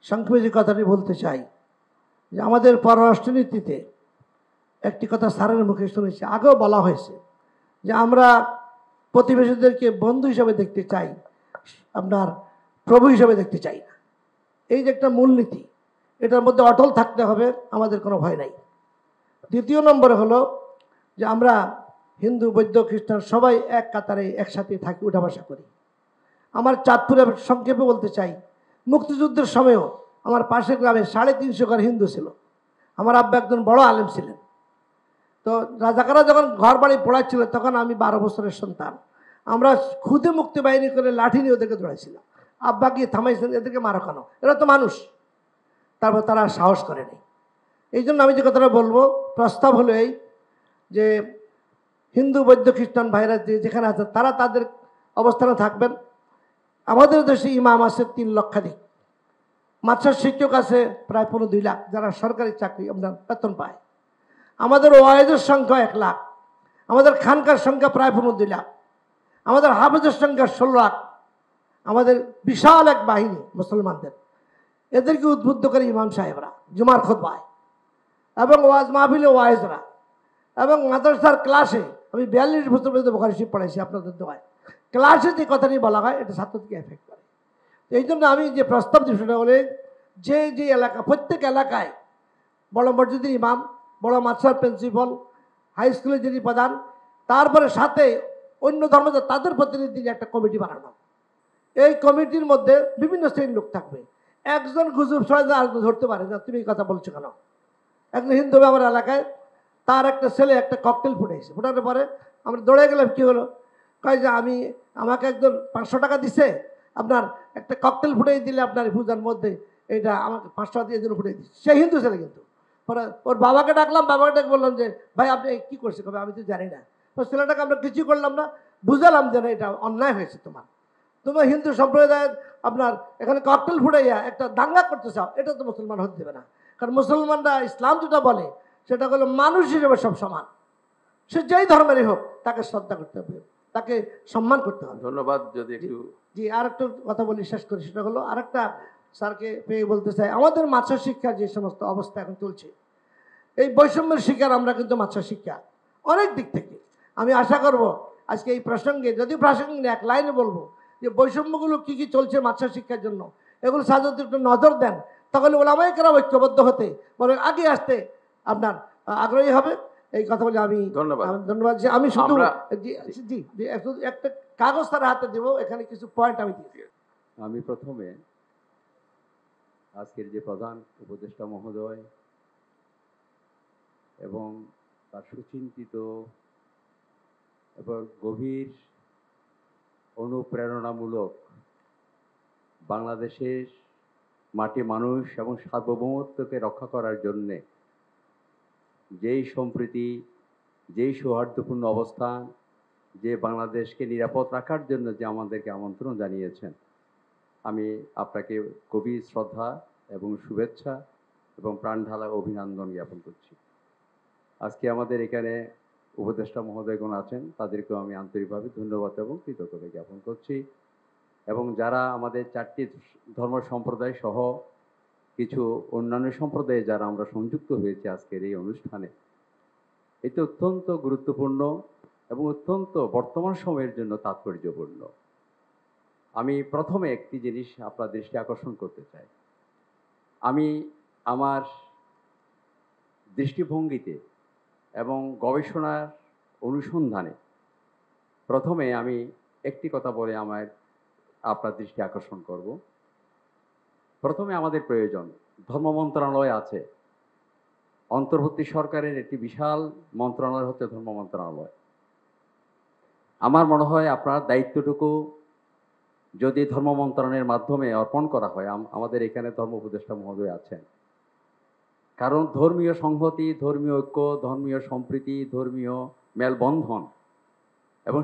সংক্ষেপে যে কথাটি বলতে চাই যে আমাদের পররাষ্ট্রনীতিতে একটি কথা স্যারের মুখে শুনেছি, আগেও বলা হয়েছে যে আমরা প্রতিবেশীদেরকে বন্ধু হিসাবে দেখতে চাই, আপনার প্রভু হিসাবে দেখতে চাই না। এই যে একটা মূলনীতি, এটার মধ্যে অটল থাকতে হবে, আমাদের কোনো ভয় নাই। দ্বিতীয় নম্বরে হলো যে আমরা হিন্দু, বৌদ্ধ, খ্রিস্টান সবাই এক কাতারে একসাথে থাকি, উঠা বসা করি। আমার চাঁদপুরে সংক্ষেপে বলতে চাই, মুক্তিযুদ্ধের সময়ও আমার পাশের গ্রামে 350 ঘর হিন্দু ছিল। আমার আব্বা একজন বড় আলেম ছিলেন। তো রাজাকাররা যখন ঘর বাড়ি পড়াচ্ছিল তখন আমি 12 বছরের সন্তান। আমরা খুদে মুক্তি বাহিনী করে লাঠি নিয়ে ওদেরকে দৌড়াইছিলাম। আব্বা গিয়ে থামাইছেন, এদেরকে মারো কেন, এরা তো মানুষ। তারপর তারা সাহস করেনি। এই জন্য আমি যে কথাটা বলবো, প্রস্তাব হলো এই যে হিন্দু, বৌদ্ধ, খ্রিস্টান ভাইরা যেখানে আছেন তারা তাদের অবস্থানে থাকবেন। আমাদের দেশে ইমাম আছে 3 লক্ষাধিক, মাদ্রাসার শিক্ষক আছে প্রায় 15-2 লাখ যারা সরকারি চাকরি আপনার বেতন পায়। আমাদের ওয়াইজের সংখ্যা 1 লাখ, আমাদের খানকার সংখ্যা প্রায় 15-2 লাখ, আমাদের হাফেজের সংখ্যা 16 লাখ। আমাদের বিশাল এক বাহিনী মুসলমানদের, এদেরকে উদ্বুদ্ধ করে ইমাম সাহেবরা জুমার খুতবায় এবং ওয়াজ মাহফিলে ওয়াইজরা এবং মাদ্রাসার ক্লাসে। আমি 42 বছর পর্যন্ত বুখারী শরীফ পড়াইছি আপনাদের দোয়ায়। ক্লাসে যে কথাটি বলা হয় এটা ছাত্রকে এফেক্ট করে। এই জন্য আমি যে প্রস্তাব দিই সেটা হলে যে যে এলাকা, প্রত্যেক এলাকায় বড় মসজিদের ইমাম, বড় মাদ্রাসার প্রিন্সিপাল, হাই স্কুলের যিনি প্রধান, তারপরে সাথে অন্য ধর্ম তাদের প্রতিনিধি একটা কমিটি বানানো। এই কমিটির মধ্যে বিভিন্ন শ্রেণীর লোক থাকবে। একজন গুজব ছড়ায় আরেকজন ধরতে পারে না তুমি এই কথা বলছো কেন। একজন হিন্দু হবে আমার এলাকায়, তার একটা ছেলে একটা ককটেল ফুটাইছে, ফুটানোর পরে আমরা দৌড়ে গেলাম, কী হলো, কয় যে আমাকে একজন 500 টাকা দিছে, আপনার একটা ককটেল ফুটাই দিলে আপনার পূজার মধ্যে এটা আমাকে 500 টাকা দিয়ে জন্য ফুটাই দিচ্ছে। সে হিন্দু ছেলে, কিন্তু পরে ওর বাবাকে ডাকলাম, বাবাকে ডাক বললাম যে ভাই আপনি কী করছে, কবে আমি তো জানি না। তো ছেলেটাকে আমরা কিছু করলাম না, বুঝালাম যে না এটা অন্যায় হয়েছে, তোমার হিন্দু সম্প্রদায়ের আপনার এখানে ককটেল ফুটাইয়া একটা দাঙ্গা করতে চাও, এটা তো মুসলমান হতে দেবে না। কারণ মুসলমানরা ইসলাম যেটা বলে সেটা হলো মানুষ হিসেবে সব সমান, সে যেই ধর্মেরই হোক তাকে শ্রদ্ধা করতে হবে, তাকে সম্মান করতে হবে। ধন্যবাদ। যদি একটু জি আর একটু কথা বলি, শেষ করি। সেটা হলো আরেকটা স্যারকে পেয়ে বলতে চাই, আমাদের মাদ্রাসা শিক্ষার যে সমস্ত অবস্থা এখন চলছে, এই বৈষম্যের শিকার আমরা কিন্তু মাদ্রাসা শিক্ষা অনেক দিক থেকে। আমি আশা করব আজকে এই প্রসঙ্গে, যদি প্রাসঙ্গিক এক লাইনে বলবো যে বৈষম্যগুলো কী কী চলছে মাদ্রাসা শিক্ষার জন্য, এগুলো স্যার যদি একটু নজর দেন তাহলে ওলামায়ে কেরাম ঐক্যবদ্ধ হতে বরং আগে আসতে আপনার আগ্রহী হবে। এই কথা বলে আমি ধন্যবাদ। যে আমি শুধু জি একটা কাগজ তার হাতে দেবো, এখানে কিছু পয়েন্ট আমি দিয়েছি। আমি প্রথমে আজকের যে প্রধান উপদেষ্টা মহোদয় এবং তার সুচিন্তিত এবং গভীর অনুপ্রেরণামূলক বাংলাদেশের মাটি, মানুষ এবং সার্বভৌমত্বকে রক্ষা করার জন্যে যেই সম্প্রীতি, যেই সৌহার্দ্যপূর্ণ অবস্থান, যে বাংলাদেশকে নিরাপদ রাখার জন্য যে আমাদেরকে আমন্ত্রণ জানিয়েছেন, আমি আপনাকে গভীর শ্রদ্ধা এবং শুভেচ্ছা এবং প্রাণঢালা অভিনন্দন জ্ঞাপন করছি। আজকে আমাদের এখানে উপদেষ্টা মহোদয়গণ আছেন, তাদেরকেও আমি আন্তরিকভাবে ধন্যবাদ এবং কৃতজ্ঞতা জ্ঞাপন করছি। এবং যারা আমাদের 4টি ধর্ম সম্প্রদায় সহ কিছু অন্যান্য সম্প্রদায়ে যারা আমরা সংযুক্ত হয়েছি আজকের এই অনুষ্ঠানে, এটি অত্যন্ত গুরুত্বপূর্ণ এবং অত্যন্ত বর্তমান সময়ের জন্য তাৎপর্যপূর্ণ। আমি প্রথমে একটি জিনিস আপনার দৃষ্টি আকর্ষণ করতে চাই। আমি আমার দৃষ্টিভঙ্গিতে এবং গবেষণার অনুসন্ধানে প্রথমে আমি একটি কথা বলে আপনার দৃষ্টি আকর্ষণ করব। প্রথমে আমাদের প্রয়োজন, ধর্ম মন্ত্রণালয় আছে, অন্তর্বর্তী সরকারের একটি বিশাল মন্ত্রণালয় হচ্ছে ধর্ম মন্ত্রণালয়। আমার মনে হয় আপনার দায়িত্বটুকু যদি ধর্ম মন্ত্রণালয়ের মাধ্যমে অর্পণ করা হয়, আমাদের এখানে ধর্ম উপদেষ্টা মহোদয় আছেন, কারণ ধর্মীয় সংহতি, ধর্মীয় ঐক্য, ধর্মীয় সম্প্রীতি, ধর্মীয় মেলবন্ধন এবং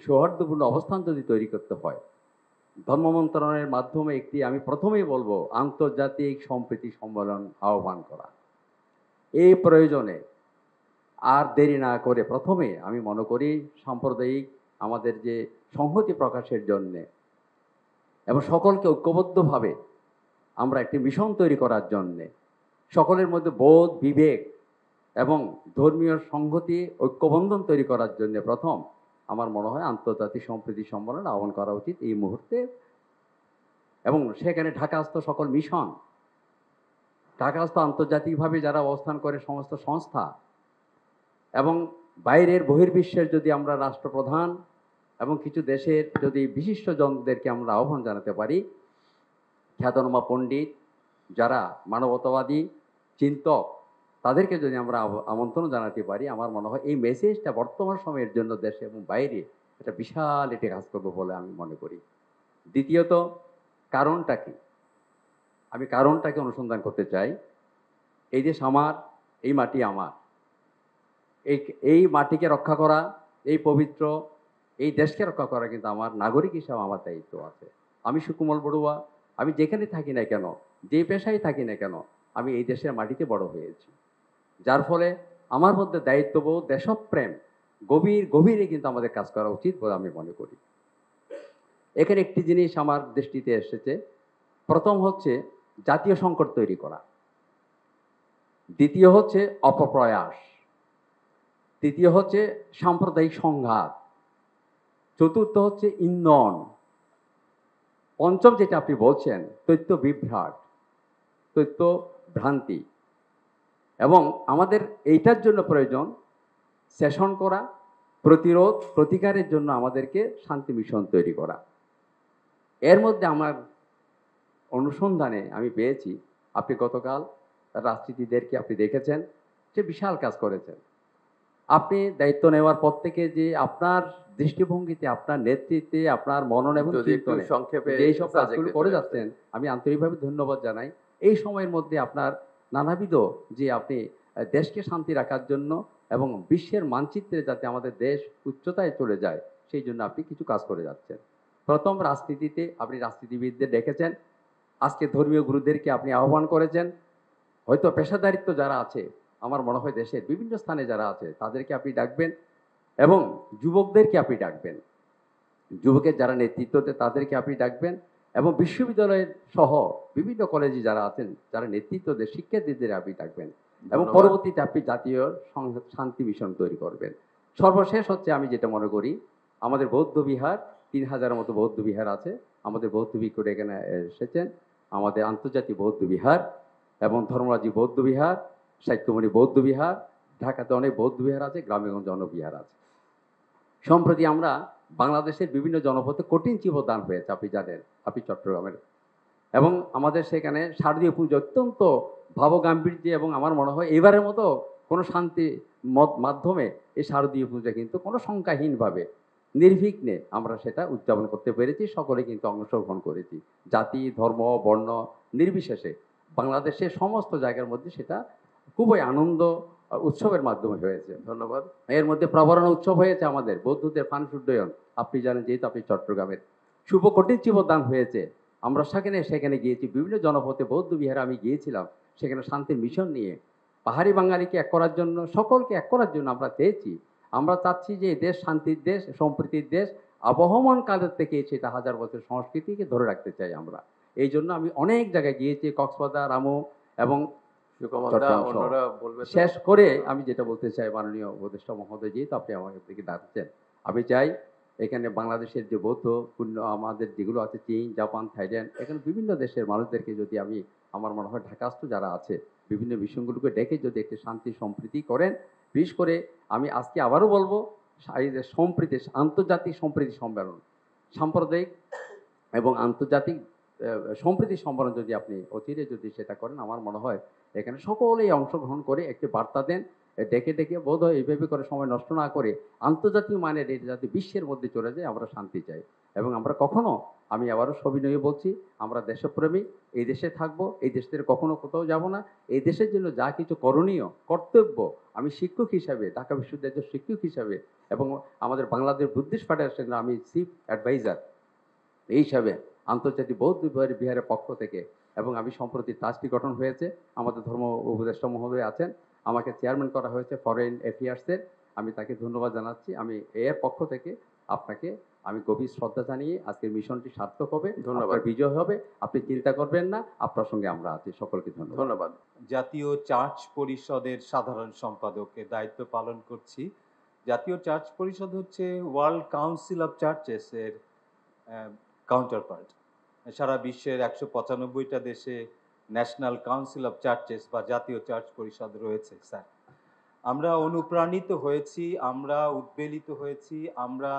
সৌহার্দ্যপূর্ণ অবস্থান যদি তৈরি করতে হয়, ধর্ম মন্ত্রণালয়ের মাধ্যমে একটি, আমি প্রথমেই বলবো, আন্তর্জাতিক সম্প্রীতি সম্মেলন আহ্বান করা। এই প্রয়োজনে আর দেরি না করে প্রথমে আমি মনে করি সাম্প্রদায়িক আমাদের যে সংহতি প্রকাশের জন্যে এবং সকলকে ঐক্যবদ্ধভাবে আমরা একটি মিশন তৈরি করার জন্যে সকলের মধ্যে বোধ বিবেক এবং ধর্মীয় সংহতি ঐক্যবন্ধন তৈরি করার জন্য প্রথম আমার মনে হয় আন্তর্জাতিক সম্প্রীতি সম্মেলন আহ্বান করা উচিত এই মুহূর্তে। এবং সেখানে ঢাকাস্থ সকল মিশন, ঢাকাস্থ আন্তর্জাতিকভাবে যারা অবস্থান করে সমস্ত সংস্থা এবং বাইরের বহির্বিশ্বের যদি আমরা রাষ্ট্রপ্রধান এবং কিছু দেশের যদি বিশিষ্টজনদেরকে আমরা আহ্বান জানাতে পারি, খ্যাতনামা পণ্ডিত যারা মানবতাবাদী চিন্তক, তাদেরকে যদি আমরা আমন্ত্রণ জানাতে পারি, আমার মনে হয় এই মেসেজটা বর্তমান সময়ের জন্য দেশে এবং বাইরে এটা বিশাল একটি কাজ করবে বলে আমি মনে করি। দ্বিতীয়ত, কারণটা কি? আমি কারণটাকে অনুসন্ধান করতে চাই। এই দেশ আমার, এই মাটি আমার, এই মাটিকে রক্ষা করা, এই পবিত্র এই দেশকে রক্ষা করা কিন্তু আমার নাগরিক হিসাবে আমার দায়িত্ব আছে। আমি সুকুমল বড়ুয়া, আমি যেখানে থাকি না কেন, যে পেশায় থাকি না কেন, আমি এই দেশের মাটিতে বড় হয়েছি, যার ফলে আমার মধ্যে দায়িত্ববোধ, দেশপ্রেম গভীরে কিন্তু আমাদের কাজ করা উচিত বলে আমি মনে করি। এখানে একটি জিনিস আমার দৃষ্টিতে এসেছে। প্রথম হচ্ছে জাতীয় সংকট তৈরি করা, দ্বিতীয় হচ্ছে অপপ্রয়াস, তৃতীয় হচ্ছে সাম্প্রদায়িক সংঘাত, চতুর্থ হচ্ছে ইন্ধন, পঞ্চম যেটা আপনি বলছেন তথ্য বিভ্রাট, তথ্য ভ্রান্তি। এবং আমাদের এইটার জন্য প্রয়োজন সেশন করা, প্রতিরোধ প্রতিকারের জন্য আমাদেরকে শান্তি মিশন তৈরি করা। এর মধ্যে আমার অনুসন্ধানে আমি পেয়েছি, আপনি গতকাল রাজনীতিদেরকে আপনি দেখেছেন, সে বিশাল কাজ করেছেন। আপনি দায়িত্ব নেওয়ার পর থেকে যে আপনার দৃষ্টিভঙ্গিতে, আপনার নেতৃত্বে, আপনার মনন এবং চিন্তনে সংক্ষেপে যে এইসব কাজগুলো করে যাচ্ছেন, আমি আন্তরিকভাবে ধন্যবাদ জানাই। এই সময়ের মধ্যে আপনার নানাবিধ যে আপনি দেশকে শান্তি রাখার জন্য এবং বিশ্বের মানচিত্রে যাতে আমাদের দেশ উচ্চতায় চলে যায়, সেই জন্য আপনি কিছু কাজ করে যাচ্ছেন। প্রথম, রাজনীতিতে আপনি রাজনীতিবিদদের ডেকেছেন, আজকে ধর্মীয় গুরুদেরকে আপনি আহ্বান করেছেন। হয়তো পেশাদারিত্ব যারা আছে, আমার মনে হয় দেশের বিভিন্ন স্থানে যারা আছে তাদেরকে আপনি ডাকবেন এবং যুবকদেরকে আপনি ডাকবেন, যুবকের যারা নেতৃত্বতে তাদেরকে আপনি ডাকবেন এবং বিশ্ববিদ্যালয়ের সহ বিভিন্ন কলেজে যারা আছেন, যারা নেতৃত্বদের শিক্ষার্থীদের আপনি ডাকবেন এবং পরবর্তীতে আপনি জাতীয় শান্তি মিশন তৈরি করবেন। সর্বশেষ হচ্ছে আমি যেটা মনে করি, আমাদের বৌদ্ধ বিহার 3000 মতো বৌদ্ধ বিহার আছে, আমাদের বৌদ্ধ ভিক্ষুরা এখানে এসেছেন, আমাদের আন্তর্জাতিক বৌদ্ধ বিহার এবং ধর্মরাজি বৌদ্ধ বিহার, সাহিত্যমণি বৌদ্ধ বিহার, ঢাকাতে অনেক বৌদ্ধ বিহার আছে, গ্রামেগঞ্জে অনেক বিহার আছে। সম্প্রতি আমরা বাংলাদেশের বিভিন্ন জনপদে কঠিন চিবদান হয়েছে, আপনি জানেন, আপনি চট্টগ্রামের, এবং আমাদের সেখানে শারদীয় পুজো অত্যন্ত ভাবগাম্ভীর্যে এবং আমার মনে হয় এবারের মতো কোনো শান্তি মাধ্যমে এই শারদীয় পূজা কিন্তু কোনো সংখ্যাহীনভাবে নির্বিঘ্নে আমরা সেটা উদযাপন করতে পেরেছি। সকলে কিন্তু অংশগ্রহণ করেছি, জাতি ধর্ম বর্ণ নির্বিশেষে বাংলাদেশের সমস্ত জায়গার মধ্যে সেটা খুবই আনন্দ উৎসবের মাধ্যমে হয়েছে। ধন্যবাদ। এর মধ্যে প্রবরণ উৎসব হয়েছে আমাদের বৌদ্ধদের ফানুস উড্ডয়ন, আপনি জানেন যেহেতু আপনি চট্টগ্রামের, শুভ কঠিন চিবদান হয়েছে। আমরা সেখানে গিয়েছি, বিভিন্ন জনপথে বৌদ্ধ বিহারে আমি গিয়েছিলাম, সেখানে শান্তির মিশন নিয়ে পাহাড়ি বাঙালিকে এক করার জন্য, সকলকে এক করার জন্য আমরা চেয়েছি। আমরা চাচ্ছি যে দেশ শান্তির দেশ, সম্প্রীতির দেশ, আবহমান কালের থেকে সেটা 1000 বছর সংস্কৃতিকে ধরে রাখতে চাই আমরা। এই জন্য আমি অনেক জায়গায় গিয়েছি, কক্সবাজার, রামু এবং শেষ করে আমি যেটা বলতে চাই, মাননীয় উপদেষ্টা মহোদয়, যেহেতু আপনি আমাদের দিকে ডাকছেন, আমি চাই এখানে বাংলাদেশের যে বৌদ্ধ পুণ্য আমাদের যেগুলো আছে, চীন, জাপান, থাইল্যান্ড, এখানে বিভিন্ন দেশের মানুষদেরকে যদি আমি, আমার মনে হয় ঢাকাস্থ যারা আছে বিভিন্ন বিষয়গুলোকে ডেকে যদি একটি শান্তি সম্প্রীতি করেন, বিশেষ করে আমি আজকে আবারও বলবো, এই যে সম্প্রীতি, আন্তর্জাতিক সম্প্রীতি সম্মেলন, সাম্প্রদায়িক এবং আন্তর্জাতিক সম্প্রীতি সম্মেলন যদি আপনি অচিরে যদি সেটা করেন, আমার মনে হয় এখানে সকলেই অংশগ্রহণ করে একটি বার্তা দেন, ডেকে বোধ হয় এইভাবে করে সময় নষ্ট না করে আন্তর্জাতিক মানের এটা যাতে বিশ্বের মধ্যে চলে যায়, আমরা শান্তি চাই। এবং আমরা কখনো, আমি আবারও সবিনয়ে বলছি, আমরা দেশপ্রেমী, এই দেশে থাকবো, এই দেশ থেকে কখনো কোথাও যাব না। এই দেশের জন্য যা কিছু করণীয় কর্তব্য, আমি শিক্ষক হিসাবে, ঢাকা বিশ্ববিদ্যালয়ের শিক্ষক হিসাবে এবং আমাদের বাংলাদেশ বুদ্ধিস্ট ফেডারেশনের আমি চিফ অ্যাডভাইজার এই হিসাবে আন্তর্জাতিক বৌদ্ধ বিহারের পক্ষ থেকে, এবং আমি সম্প্রতি ট্রাস্টি গঠন হয়েছে, আমাদের ধর্ম উপদেষ্টা মহোদয় আছেন, আমাকে চেয়ারম্যান করা হয়েছে ফরেন অ্যাফেয়ার্সের, আমি তাকে ধন্যবাদ জানাচ্ছি। আমি এর পক্ষ থেকে আপনাকে আমি গভীর শ্রদ্ধা জানিয়ে আজকের মিশনটি সার্থক হবে, ধন্যবাদ। আপনার বিজয় হবে। আপনি চিন্তা করবেন না, আপনার সঙ্গে আমরা আছি। সকলকে ধন্যবাদ। ধন্যবাদ। জাতীয় চার্চ পরিষদের সাধারণ সম্পাদকের দায়িত্ব পালন করছি। জাতীয় চার্চ পরিষদ হচ্ছে ওয়ার্ল্ড কাউন্সিল অফ চার্চেস এর কাউন্টারপার্ট। সারা বিশ্বের 195টা দেশে ন্যাশনাল কাউন্সিল অফ চার্চেস বা জাতীয় চার্চ পরিষদ রয়েছে স্যার। আমরা অনুপ্রাণিত হয়েছি, আমরা উদ্বেলিত হয়েছি, আমরা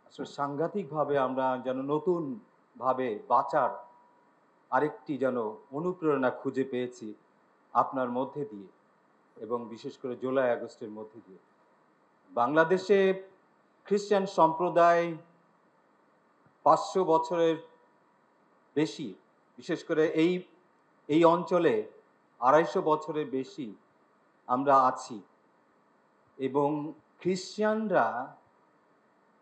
আসলে সাংঘাতিকভাবে আমরা যেন নতুনভাবে বাঁচার আরেকটি যেন অনুপ্রেরণা খুঁজে পেয়েছি আপনার মধ্যে দিয়ে, এবং বিশেষ করে জুলাই আগস্টের মধ্যে দিয়ে। বাংলাদেশে খ্রিস্টান সম্প্রদায় 500 বছরের বেশি, বিশেষ করে এই অঞ্চলে 250 বছরের বেশি আমরা আছি, এবং খ্রিস্টানরা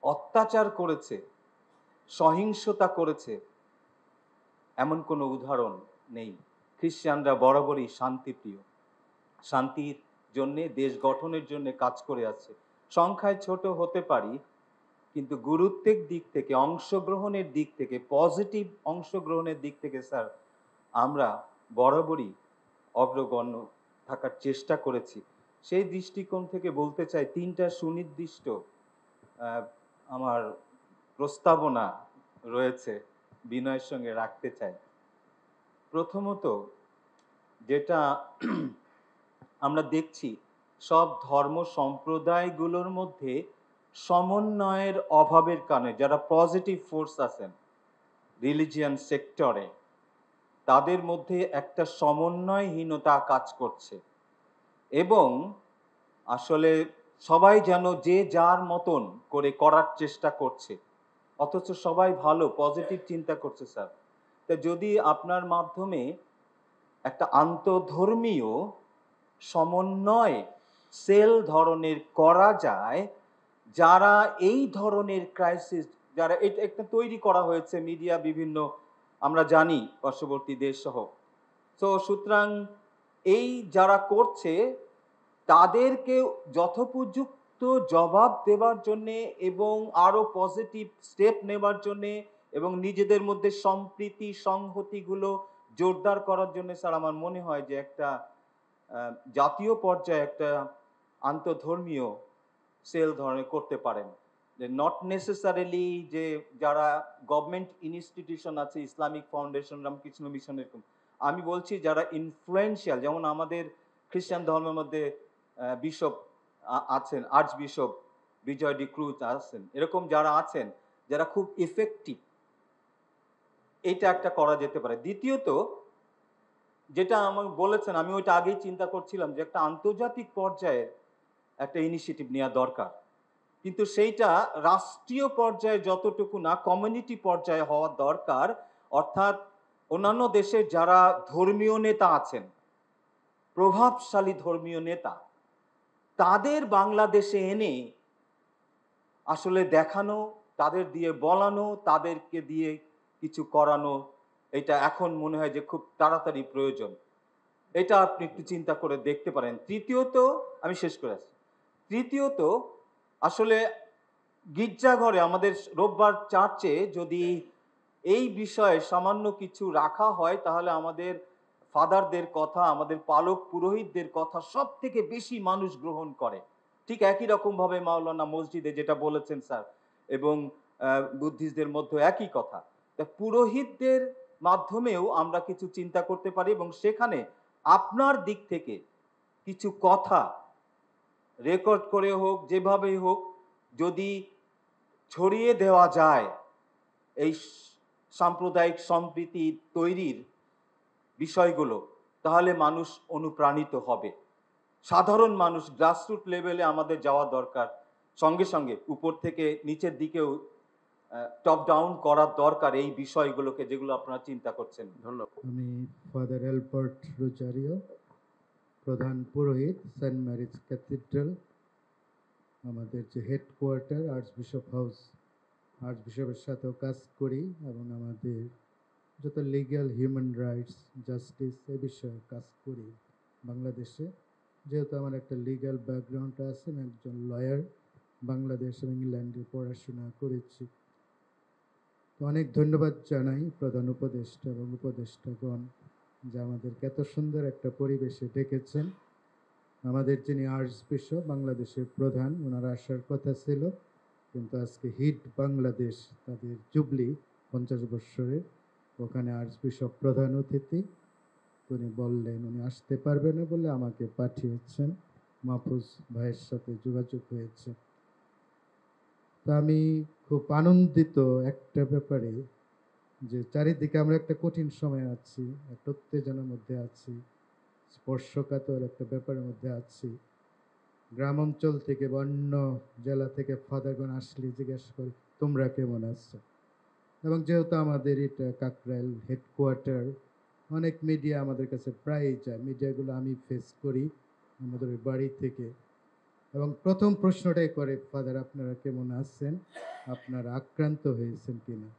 অত্যাচার করেছে, সহিংসতা করেছে এমন কোনো উদাহরণ নেই। খ্রিস্টানরা বরাবরই শান্তিপ্রিয়, শান্তির জন্যে, দেশ গঠনের জন্য কাজ করে আছে। সংখ্যায় ছোট হতে পারি, কিন্তু গুরুত্বের দিক থেকে, অংশগ্রহণের দিক থেকে, পজিটিভ অংশগ্রহণের দিক থেকে স্যার আমরা বরাবরই অগ্রগণ্য থাকার চেষ্টা করেছি। সেই দৃষ্টিকোণ থেকে বলতে চাই, 3টা সুনির্দিষ্ট আমার প্রস্তাবনা রয়েছে, বিনয়ের সঙ্গে রাখতে চাই। প্রথমত, যেটা আমরা দেখছি সব ধর্ম সম্প্রদায়গুলোর মধ্যে সমন্বয়ের অভাবের কারণে যারা পজিটিভ ফোর্স আছেন রিলিজিয়ান সেক্টরে, তাদের মধ্যে একটা সমন্বয়হীনতা কাজ করছে, এবং আসলে সবাই যেন যে যার মতন করে করার চেষ্টা করছে, অথচ সবাই ভালো পজিটিভ চিন্তা করছে স্যার। তা যদি আপনার মাধ্যমে একটা আন্তধর্মীয় সমন্বয় সেল ধরনের করা যায়, যারা এই ধরনের ক্রাইসিস, যারা এটা তৈরি করা হয়েছে মিডিয়া বিভিন্ন, আমরা জানি পার্শ্ববর্তী দেশ সহ। তো সুতরাং এই যারা করছে তাদেরকে যথোপযুক্ত জবাব দেওয়ার জন্যে এবং আরো পজিটিভ স্টেপ নেবার জন্যে এবং নিজেদের মধ্যে সম্প্রীতি সংহতিগুলো জোরদার করার জন্য স্যার আমার মনে হয় যে একটা জাতীয় পর্যায়ে একটা আন্তধর্মীয় সেল ধরনের করতে পারেন। যে নট নেসেসারিলি যে যারা গভর্নমেন্ট ইনস্টিটিউশন আছে, ইসলামিক ফাউন্ডেশন, রামকৃষ্ণ মিশন, এরকম আমি বলছি যারা ইনফ্লুয়েন্সিয়াল, যেমন আমাদের খ্রিস্টান ধর্মের মধ্যে বিশপ আছেন, আর্চ বিশপ বিজয় ডি ক্রুজ আছেন, এরকম যারা আছেন যারা খুব ইফেক্টিভ, এটা একটা করা যেতে পারে। দ্বিতীয়ত, যেটা আমাকে বলেছেন, আমি ওইটা আগেই চিন্তা করছিলাম যে একটা আন্তর্জাতিক পর্যায়ে একটা ইনিশিয়েটিভ নেওয়া দরকার, কিন্তু সেইটা রাষ্ট্রীয় পর্যায়ে যতটুকু না, কমিউনিটি পর্যায়ে হওয়া দরকার। অর্থাৎ অন্যান্য দেশের যারা ধর্মীয় নেতা আছেন, প্রভাবশালী ধর্মীয় নেতা, তাদের বাংলাদেশে এনে আসলে দেখানো, তাদের দিয়ে বলানো, তাদেরকে দিয়ে কিছু করানো, এটা এখন মনে হয় যে খুব তাড়াতাড়ি প্রয়োজন। এটা আপনি একটু চিন্তা করে দেখতে পারেন। তৃতীয়ত, আমি শেষ করে আসছি, তৃতীয়ত আসলে গির্জাঘরে আমাদের রোববার চার্চে যদি এই বিষয়ে সামান্য কিছু রাখা হয়, তাহলে আমাদের ফাদারদের কথা, আমাদের পালক পুরোহিতদের কথা সব থেকে বেশি মানুষ গ্রহণ করে। ঠিক একই রকম ভাবে মাওলানা মসজিদে যেটা বলেছেন স্যার, এবং বুদ্ধিস্টদের মধ্যে একই কথা। পুরোহিতদের মাধ্যমেও আমরা কিছু চিন্তা করতে পারি, এবং সেখানে আপনার দিক থেকে কিছু কথা রেকর্ড করে হোক, যেভাবেই হোক, যদি ছড়িয়ে দেওয়া যায় এই সাম্প্রদায়িক সম্প্রীতি তৈরির বিষয়গুলো, তাহলে মানুষ অনুপ্রাণিত হবে। সাধারণ মানুষ গ্রাসরুট লেভেলে আমাদের যাওয়া দরকার, সঙ্গে সঙ্গে উপর থেকে নিচের দিকেও টপ ডাউন করার দরকার এই বিষয়গুলোকে, যেগুলো আপনারা চিন্তা করছেন। ধন্যবাদ। আমি ফাদার অ্যালবার্ট রোজারিও, প্রধান পুরোহিত সেন্ট ম্যারিজ ক্যাথিড্রাল, আমাদের যে হেডকোয়ার্টার আর্চবিশপ হাউস, আর্চবিশপের সাথেও কাজ করি, এবং আমাদের যত লিগ্যাল হিউম্যান রাইটস জাস্টিস এ বিষয়ে কাজ করি বাংলাদেশে। যেহেতু আমার একটা লিগ্যাল ব্যাকগ্রাউন্ড আছে, আমি একজন লয়ার, বাংলাদেশ এবং ইংল্যান্ডে পড়াশোনা করেছি। তো অনেক ধন্যবাদ জানাই প্রধান উপদেষ্টা এবং উপদেষ্টাগণ যে আমাদেরকে এত সুন্দর একটা পরিবেশে ডেকেছেন। আমাদের যিনি আর্চ বিশপ বাংলাদেশের প্রধান, ওনারা আসার কথা ছিল, কিন্তু আজকে হিট বাংলাদেশ তাদের জুবলি 50 বৎসরের, ওখানে আর্চ বিশপ প্রধান অতিথি, উনি বললেন উনি আসতে পারবেন না বলে আমাকে পাঠিয়েছেন। মাহফুজ ভাইয়ের সাথে যোগাযোগ হয়েছে। তো আমি খুব আনন্দিত একটা ব্যাপারে, যে চারিদিকে আমরা একটা কঠিন সময় আছি, একটা উত্তেজনার মধ্যে আছি, স্পর্শকাতর একটা ব্যাপারের মধ্যে আছি। গ্রাম অঞ্চল থেকে বা অন্য জেলা থেকে ফাদারগণ আসলে জিজ্ঞেস করি তোমরা কেমন আছো, এবং যেহেতু আমাদের এটা কাকরাইল হেডকোয়ার্টার, অনেক মিডিয়া আমাদের কাছে প্রায়ই যায়, মিডিয়াগুলো আমি ফেস করি আমাদের ওই বাড়ি থেকে, এবং প্রথম প্রশ্নটাই করে ফাদার আপনারা কেমন আছেন, আপনারা আক্রান্ত হয়েছেন কিনা।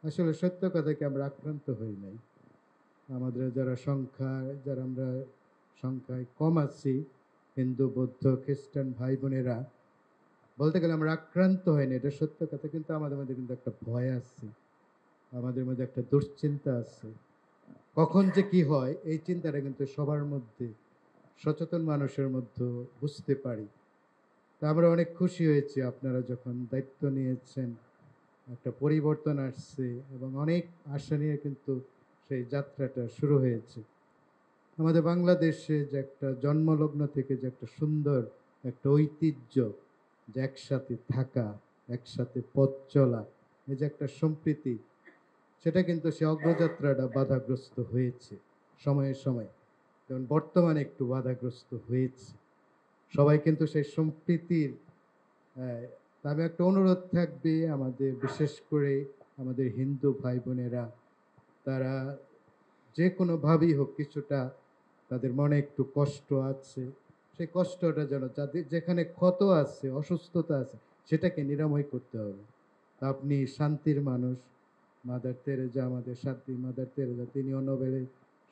আসলে সত্য কথা কি আমরা আক্রান্ত হই নাই। আমাদের যারা আমরা সংখ্যায় কম আছি, হিন্দু বৌদ্ধ খ্রিস্টান ভাই বোনেরা, বলতে গেলে আমরা আক্রান্ত হয়নি, এটা সত্য কথা, কিন্তু আমাদের মধ্যে কিন্তু একটা ভয় আছে, আমাদের মধ্যে একটা দুশ্চিন্তা আছে। কখন যে কি হয় এই চিন্তাটা কিন্তু সবার মধ্যে, সচেতন মানুষের মধ্যে বুঝতে পারি। তা আমরা অনেক খুশি হয়েছি আপনারা যখন দায়িত্ব নিয়েছেন, একটা পরিবর্তন আসছে এবং অনেক আশা নিয়ে কিন্তু সেই যাত্রাটা শুরু হয়েছে। আমাদের বাংলাদেশে যে একটা জন্মলগ্ন থেকে যে একটা সুন্দর একটা ঐতিহ্য, যে একসাথে থাকা, একসাথে পথ চলা, এই যে একটা সম্প্রীতি, সেটা কিন্তু সে অগ্রযাত্রাটা বাধাগ্রস্ত হয়েছে সময়ে সময়ে, যেমন বর্তমানে একটু বাধাগ্রস্ত হয়েছে। সবাই কিন্তু সেই সম্প্রীতির তা আমি একটা অনুরোধ থাকবে আমাদের, বিশেষ করে আমাদের হিন্দু ভাই বোনেরা, তারা যে কোনোভাবেই হোক কিছুটা তাদের মনে একটু কষ্ট আছে, সেই কষ্টটা যেন যাদের যেখানে ক্ষত আছে, অসুস্থতা আছে, সেটাকে নিরাময় করতে হবে। তা আপনি শান্তির মানুষ, মাদার তেরেজা, আমাদের শান্তি মাদার তেরেজা, তিনিও নোবেলে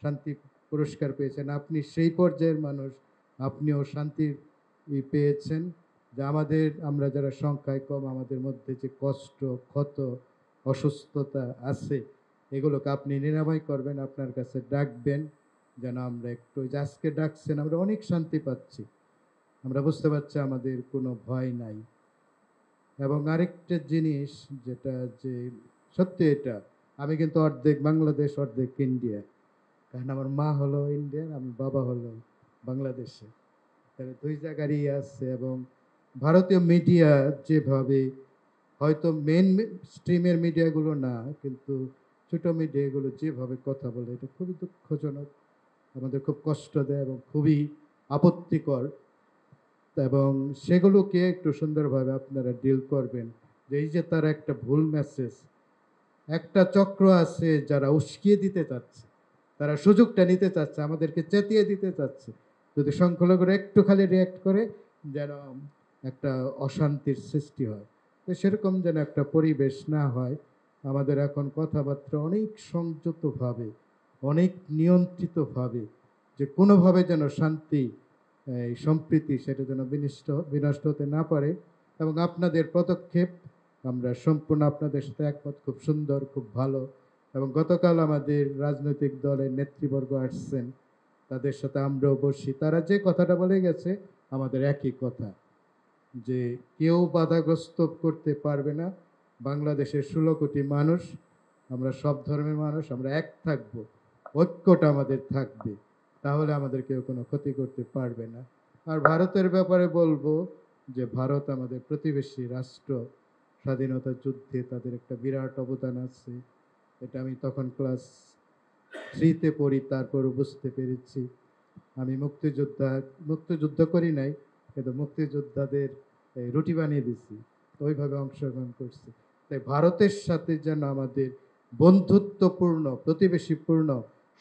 শান্তি পুরস্কার পেয়েছেন, আপনি সেই পর্যায়ের মানুষ, আপনিও শান্তির পেয়েছেন। যে আমরা যারা সংখ্যায় কম, আমাদের মধ্যে যে কষ্ট, ক্ষত, অসুস্থতা আছে, এগুলোকে আপনি নিরাময় করবেন, আপনার কাছে ডাকবেন, যেন আমরা একটু, যে আজকে ডাকছেন আমরা অনেক শান্তি পাচ্ছি, আমরা বুঝতে পারছি আমাদের কোনো ভয় নাই। এবং আরেকটা জিনিস যেটা, যে সত্যি এটা, আমি কিন্তু অর্ধেক বাংলাদেশ অর্ধেক ইন্ডিয়া, কারণ আমার মা হলো ইন্ডিয়ান, আমি বাবা হলো বাংলাদেশে, তাহলে দুই জায়গারই আছে। এবং ভারতীয় মিডিয়া যেভাবে, হয়তো মেন স্ট্রিমের মিডিয়াগুলো না, কিন্তু ছোট মিডিয়াগুলো যেভাবে কথা বলে, এটা খুবই দুঃখজনক, আমাদের খুব কষ্ট দেয় এবং খুবই আপত্তিকর। এবং সেগুলোকে একটু সুন্দরভাবে আপনারা ডিল করবেন, যে এই যে তারা একটা ভুল মেসেজ, একটা চক্র আছে যারা উস্কিয়ে দিতে চাচ্ছে, তারা সুযোগটা নিতে চাচ্ছে, আমাদেরকে চেতিয়ে দিতে চাচ্ছে, যদি সংখ্যালঘুরা একটু খালি রিয়াক্ট করে যেন একটা অশান্তির সৃষ্টি হয়। তো সেরকম যেন একটা পরিবেশ না হয়। আমাদের এখন কথাবার্তা অনেক সংযতভাবে, অনেক নিয়ন্ত্রিতভাবে, যে কোনোভাবে যেন শান্তি, এই সম্প্রীতি, সেটা যেন বিনষ্ট হতে না পারে। এবং আপনাদের পদক্ষেপ আমরা সম্পূর্ণ আপনাদের সাথে একমত, খুব সুন্দর, খুব ভালো। এবং গতকাল আমাদের রাজনৈতিক দলের নেতৃবর্গ আসছেন, তাদের সাথে আমরাও বসি, তারা যে কথাটা বলে গেছে আমাদের একই কথা, যে কেউ বাধাগ্রস্ত করতে পারবে না। বাংলাদেশের 16 কোটি মানুষ, আমরা সব ধর্মের মানুষ, আমরা এক থাকব, ঐক্যটা আমাদের থাকবে, তাহলে আমাদের কেউ কোনো ক্ষতি করতে পারবে না। আর ভারতের ব্যাপারে বলবো যে ভারত আমাদের প্রতিবেশী রাষ্ট্র, স্বাধীনতা যুদ্ধে তাদের একটা বিরাট অবদান আছে, এটা আমি তখন ক্লাস 3-তে পড়ি, তারপরও বুঝতে পেরেছি। আমি মুক্তিযুদ্ধ করি নাই, কিন্তু মুক্তিযোদ্ধাদের রুটি বানিয়ে দিছি, ওইভাবে অংশগ্রহণ করছি। তাই ভারতের সাথে যেন আমাদের বন্ধুত্বপূর্ণ, প্রতিবেশীপূর্ণ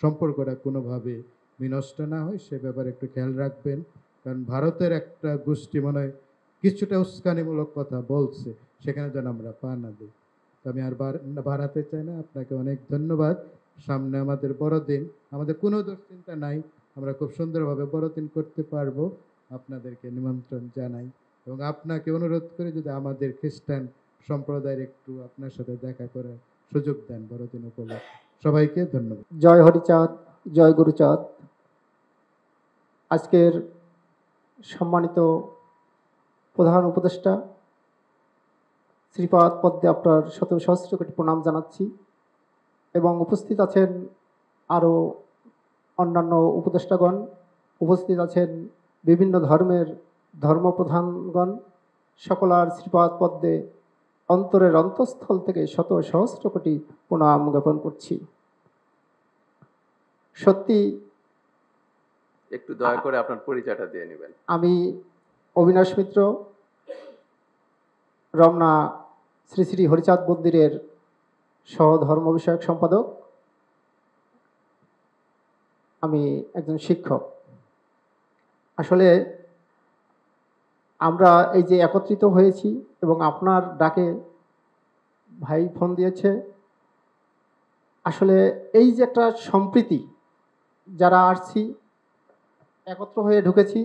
সম্পর্কটা কোনোভাবে বিনষ্ট না হয়, সে ব্যাপারে একটু খেয়াল রাখবেন। কারণ ভারতের একটা গোষ্ঠী মনে হয় কিছুটা উস্কানিমূলক কথা বলছে, সেখানে যেন আমরা পা না দিই। তো আমি আর বাড়াতে চাই না, আপনাকে অনেক ধন্যবাদ। সামনে আমাদের বড়দিন, আমাদের কোনো দুশ্চিন্তা নাই, আমরা খুব সুন্দরভাবে বড়দিন করতে পারবো, আপনাদেরকে নিমন্ত্রণ জানাই। এবং আপনাকে অনুরোধ করে যদি আমাদের খ্রিস্টান সম্প্রদায়ের একটু আপনার সাথে দেখা করার সুযোগ দেন বড়দিন উপলক্ষে। সবাইকে ধন্যবাদ। জয় হরিচাঁদ, জয় গুরুচাঁদ। আজকের সম্মানিত প্রধান উপদেষ্টা শ্রীপাদ পদ্মে আপনার শত সহস্র কোটি প্রণাম জানাচ্ছি এবং উপস্থিত আছেন আরও অন্যান্য উপদেষ্টাগণ, উপস্থিত আছেন বিভিন্ন ধর্মের ধর্মপ্রধানগণ। সকলার শ্রীপাদ পদ্মে অন্তরের অন্তঃস্থল থেকে শত সহস্র কোটি প্রণাম জ্ঞাপন করছি। সত্যি একটু দয়া করে আপনার পরিচয়টা দিয়ে নেবেন। আমি অবিনাশ মিত্র, রমনা শ্রী শ্রী হরিচাঁদ মন্দিরের সহধর্ম বিষয়ক সম্পাদক। আমি একজন শিক্ষক। আসলে আমরা এই যে একত্রিত হয়েছি এবং আপনার ডাকে ভাই ফোন দিয়েছে, আসলে এই যে একটা সম্প্রীতি, যারা আসছি একত্র হয়ে ঢুকেছি,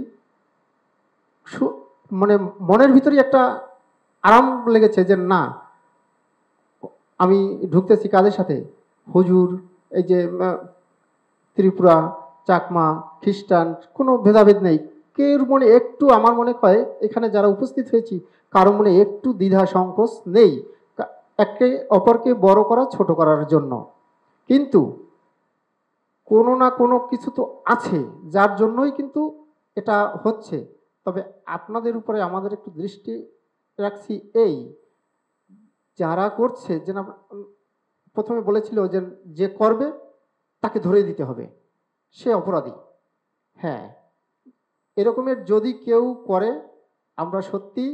মানে মনের ভিতরে একটা আরাম লেগেছে যে না, আমি ঢুকতেছি কাদের সাথে, হুজুর, এই যে ত্রিপুরা, চাকমা, খ্রিস্টান, কোনো ভেদাভেদ নেই। কেউর মনে একটু, আমার মনে হয় এখানে যারা উপস্থিত হয়েছি কারো মনে একটু দ্বিধা সংকোচ নেই একে অপরকে বড় করা ছোট করার জন্য। কিন্তু কোনো না কোনো কিছু তো আছে যার জন্যই কিন্তু এটা হচ্ছে। তবে আপনাদের উপরে আমাদের একটু দৃষ্টি রাখছি, এই যারা করছে যে না, প্রথমে বলেছিল যে করবে তাকে ধরে দিতে হবে, সে অপরাধী। হ্যাঁ, এরকমের যদি কেউ করে, আমরা সত্যি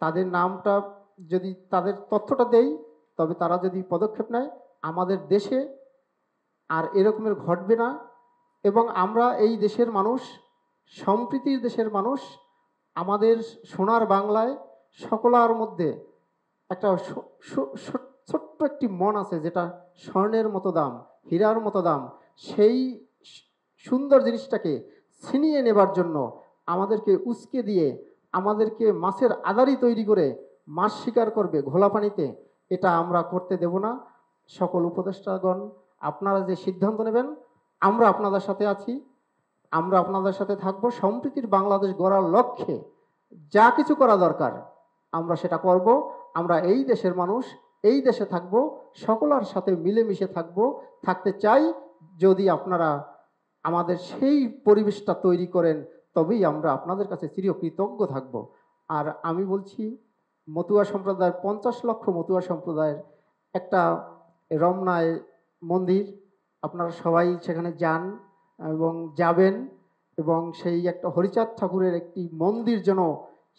তাদের নামটা যদি তাদের তথ্যটা দেই, তবে তারা যদি পদক্ষেপ নেয় আমাদের দেশে আর এরকমের ঘটবে না। এবং আমরা এই দেশের মানুষ, সম্প্রীতির দেশের মানুষ, আমাদের সোনার বাংলায় সকলার মধ্যে একটা ছোট্ট একটি মন আছে যেটা স্বর্ণের মতো দাম, হীরার মতো দাম। সেই সুন্দর জিনিসটাকে ছিনিয়ে নেবার জন্য আমাদেরকে উস্কে দিয়ে, আমাদেরকে মাছের আদারি তৈরি করে মাছ শিকার করবে ঘোলা পানিতে, এটা আমরা করতে দেব না। সকল উপদেষ্টাগণ, আপনারা যে সিদ্ধান্ত নেবেন, আমরা আপনাদের সাথে আছি, আমরা আপনাদের সাথে থাকবো। সম্প্রীতির বাংলাদেশ গড়ার লক্ষ্যে যা কিছু করা দরকার আমরা সেটা করব। আমরা এই দেশের মানুষ, এই দেশে থাকবো, সকলের সাথে মিলেমিশে থাকতে চাই। যদি আপনারা আমাদের সেই পরিবেশটা তৈরি করেন, তবেই আমরা আপনাদের কাছে চিরকৃতজ্ঞ থাকব। আর আমি বলছি, মতুয়া সম্প্রদায়ের 50 লক্ষ মতুয়া সম্প্রদায়ের একটা রমনায় মন্দির, আপনারা সবাই সেখানে যান এবং যাবেন, এবং সেই একটা হরিচাঁদ ঠাকুরের একটি মন্দির যেন